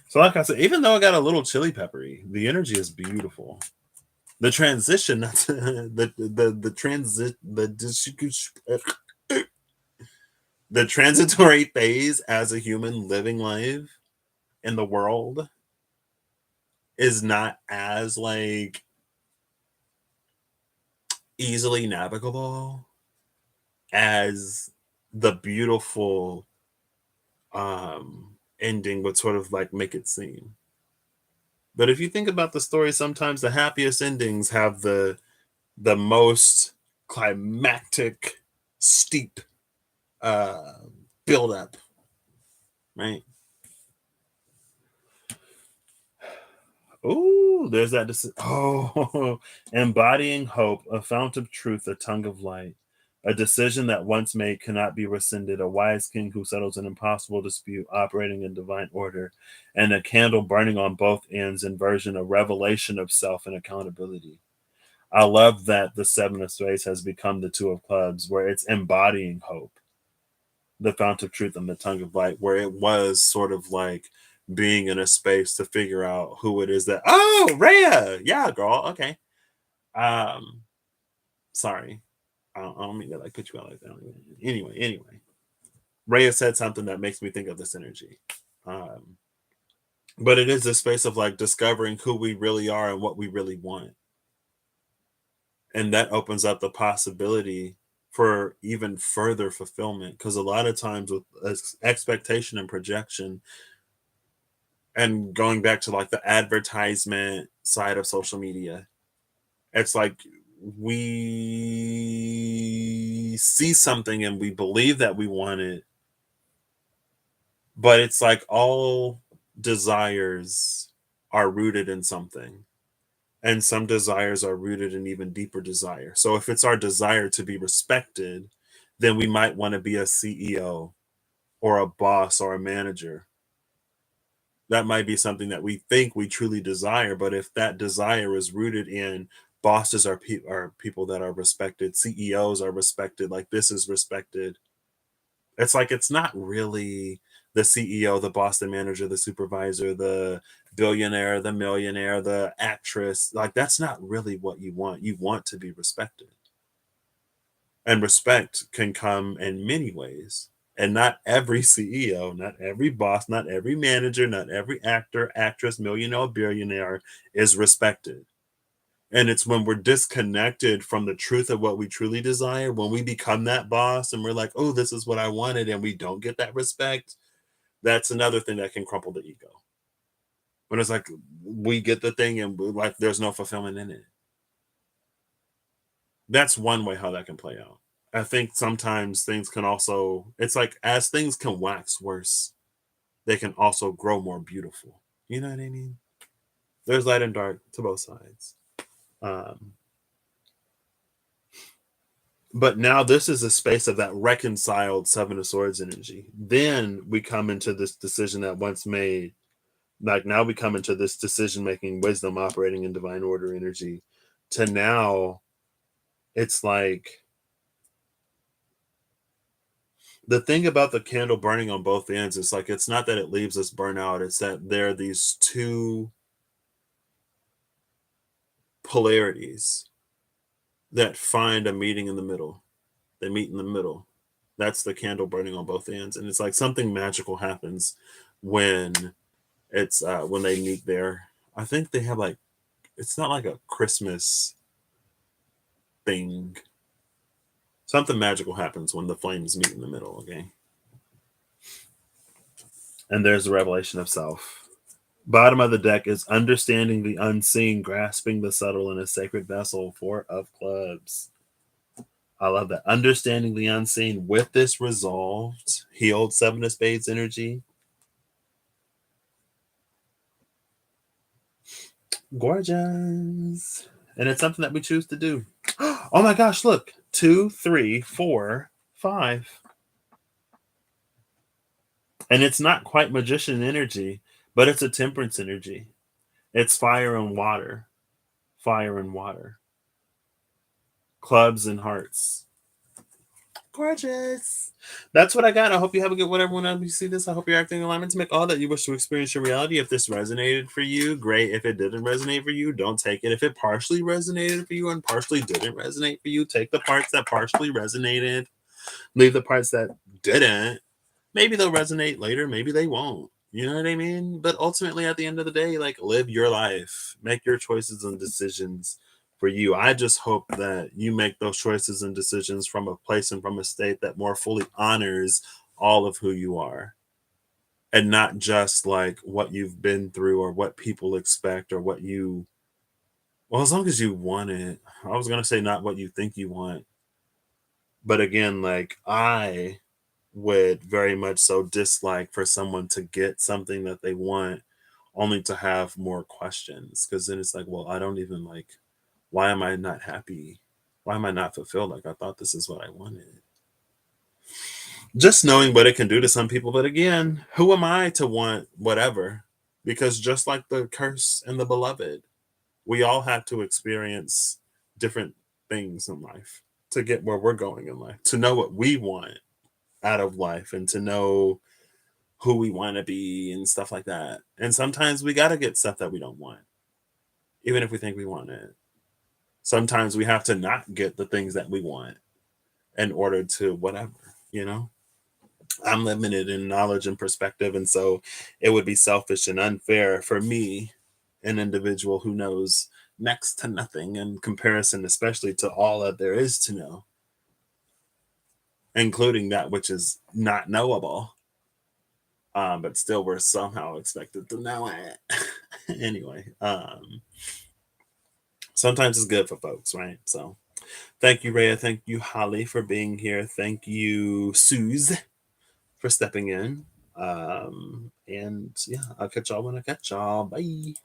So like I said, even though it got a little chili peppery, the energy is beautiful. The transition, the transit, the transitory phase as a human living life in the world is not as like easily navigable as the beautiful ending would sort of like make it seem. But if you think about the story, sometimes the happiest endings have the most climactic, steep uh build up, right? Oh, there's that. Oh, embodying hope, a fount of truth, a tongue of light, a decision that once made cannot be rescinded, a wise king who settles an impossible dispute, operating in divine order, and a candle burning on both ends, inversion, a revelation of self and accountability. I love that the seven of spades has become the two of clubs, where it's embodying hope, the fount of truth and the tongue of light, where it was sort of like being in a space to figure out who it is that, oh, Rhea, yeah, girl, okay. um Sorry, I don't mean to like put you out like that. Anyway, Rhea said something that makes me think of this energy. um but it is a space of like discovering who we really are and what we really want, and that opens up the possibility for even further fulfillment, because a lot of times with expectation and projection, and going back to like the advertisement side of social media, it's like we see something and we believe that we want it, but it's like all desires are rooted in something, and some desires are rooted in even deeper desire. So if it's our desire to be respected, then we might want to be a CEO or a boss or a manager. That might be something that we think we truly desire, but if that desire is rooted in bosses are people that are respected, CEOs are respected, like this is respected. It's like it's not really the CEO, the boss, the manager, the supervisor, the billionaire, the millionaire, the actress. Like that's not really what you want. You want to be respected. And respect can come in many ways. And not every CEO, not every boss, not every manager, not every actor, actress, millionaire, billionaire is respected. And it's when we're disconnected from the truth of what we truly desire, when we become that boss and we're like, oh, this is what I wanted, and we don't get that respect, that's another thing that can crumple the ego. When it's like we get the thing and like there's no fulfillment in it. That's one way how that can play out. I think sometimes things can also, it's like as things can wax worse, they can also grow more beautiful. You know what I mean? There's light and dark to both sides. Um, but now this is a space of that reconciled Seven of Swords energy. Then we come into this decision that once made, like now we come into this decision making wisdom operating in divine order energy. To now, it's like the thing about the candle burning on both ends is like it's not that it leaves us burn out, it's that there are these two polarities that find a meeting in the middle. They meet in the middle. That's the candle burning on both ends. And it's like something magical happens when it's when they meet there. I think they have like it's not like a Christmas thing. Something magical happens when the flames meet in the middle, okay? And there's the revelation of self. Bottom of the deck is understanding the unseen, grasping the subtle in a sacred vessel, Four of Clubs. I love that. Understanding the unseen with this resolved, healed Seven of Spades energy. Gorgeous. And it's something that we choose to do. Oh my gosh, look. 2, 3, 4, 5. And it's not quite magician energy, but it's a temperance energy. It's fire and water. Fire and water. Clubs and hearts. Gorgeous. That's what I got. I hope you have a good one, everyone. As you see this, I hope you're acting in alignment to make all that you wish to experience your reality. If this resonated for you, great. If it didn't resonate for you, don't take it. If it partially resonated for you and partially didn't resonate for you, take the parts that partially resonated, leave the parts that didn't. Maybe they'll resonate later, maybe they won't. You know what I mean? But ultimately, at the end of the day, like live your life, make your choices and decisions for you. I just hope that you make those choices and decisions from a place and from a state that more fully honors all of who you are and not just like what you've been through or what people expect or what you, well, as long as you want it. I was going to say not what you think you want. But again, like I would very much so dislike for someone to get something that they want only to have more questions because then it's like, well, I don't even like, why am I not happy? Why am I not fulfilled? Like I thought this is what I wanted. Just knowing what it can do to some people, but again, who am I to want whatever? Because just like the curse and the beloved, we all have to experience different things in life to get where we're going in life, to know what we want out of life and to know who we want to be and stuff like that. And sometimes we got to get stuff that we don't want, even if we think we want it. Sometimes we have to not get the things that we want in order to whatever, you know? I'm limited in knowledge and perspective. And so it would be selfish and unfair for me, an individual who knows next to nothing in comparison, especially to all that there is to know, including that which is not knowable. But still we're somehow expected to know it. Anyway, sometimes it's good for folks, right? So thank you, Rhea. Thank you, Holly, for being here. Thank you, Suze, for stepping in. And yeah, I'll catch y'all when I catch y'all. Bye.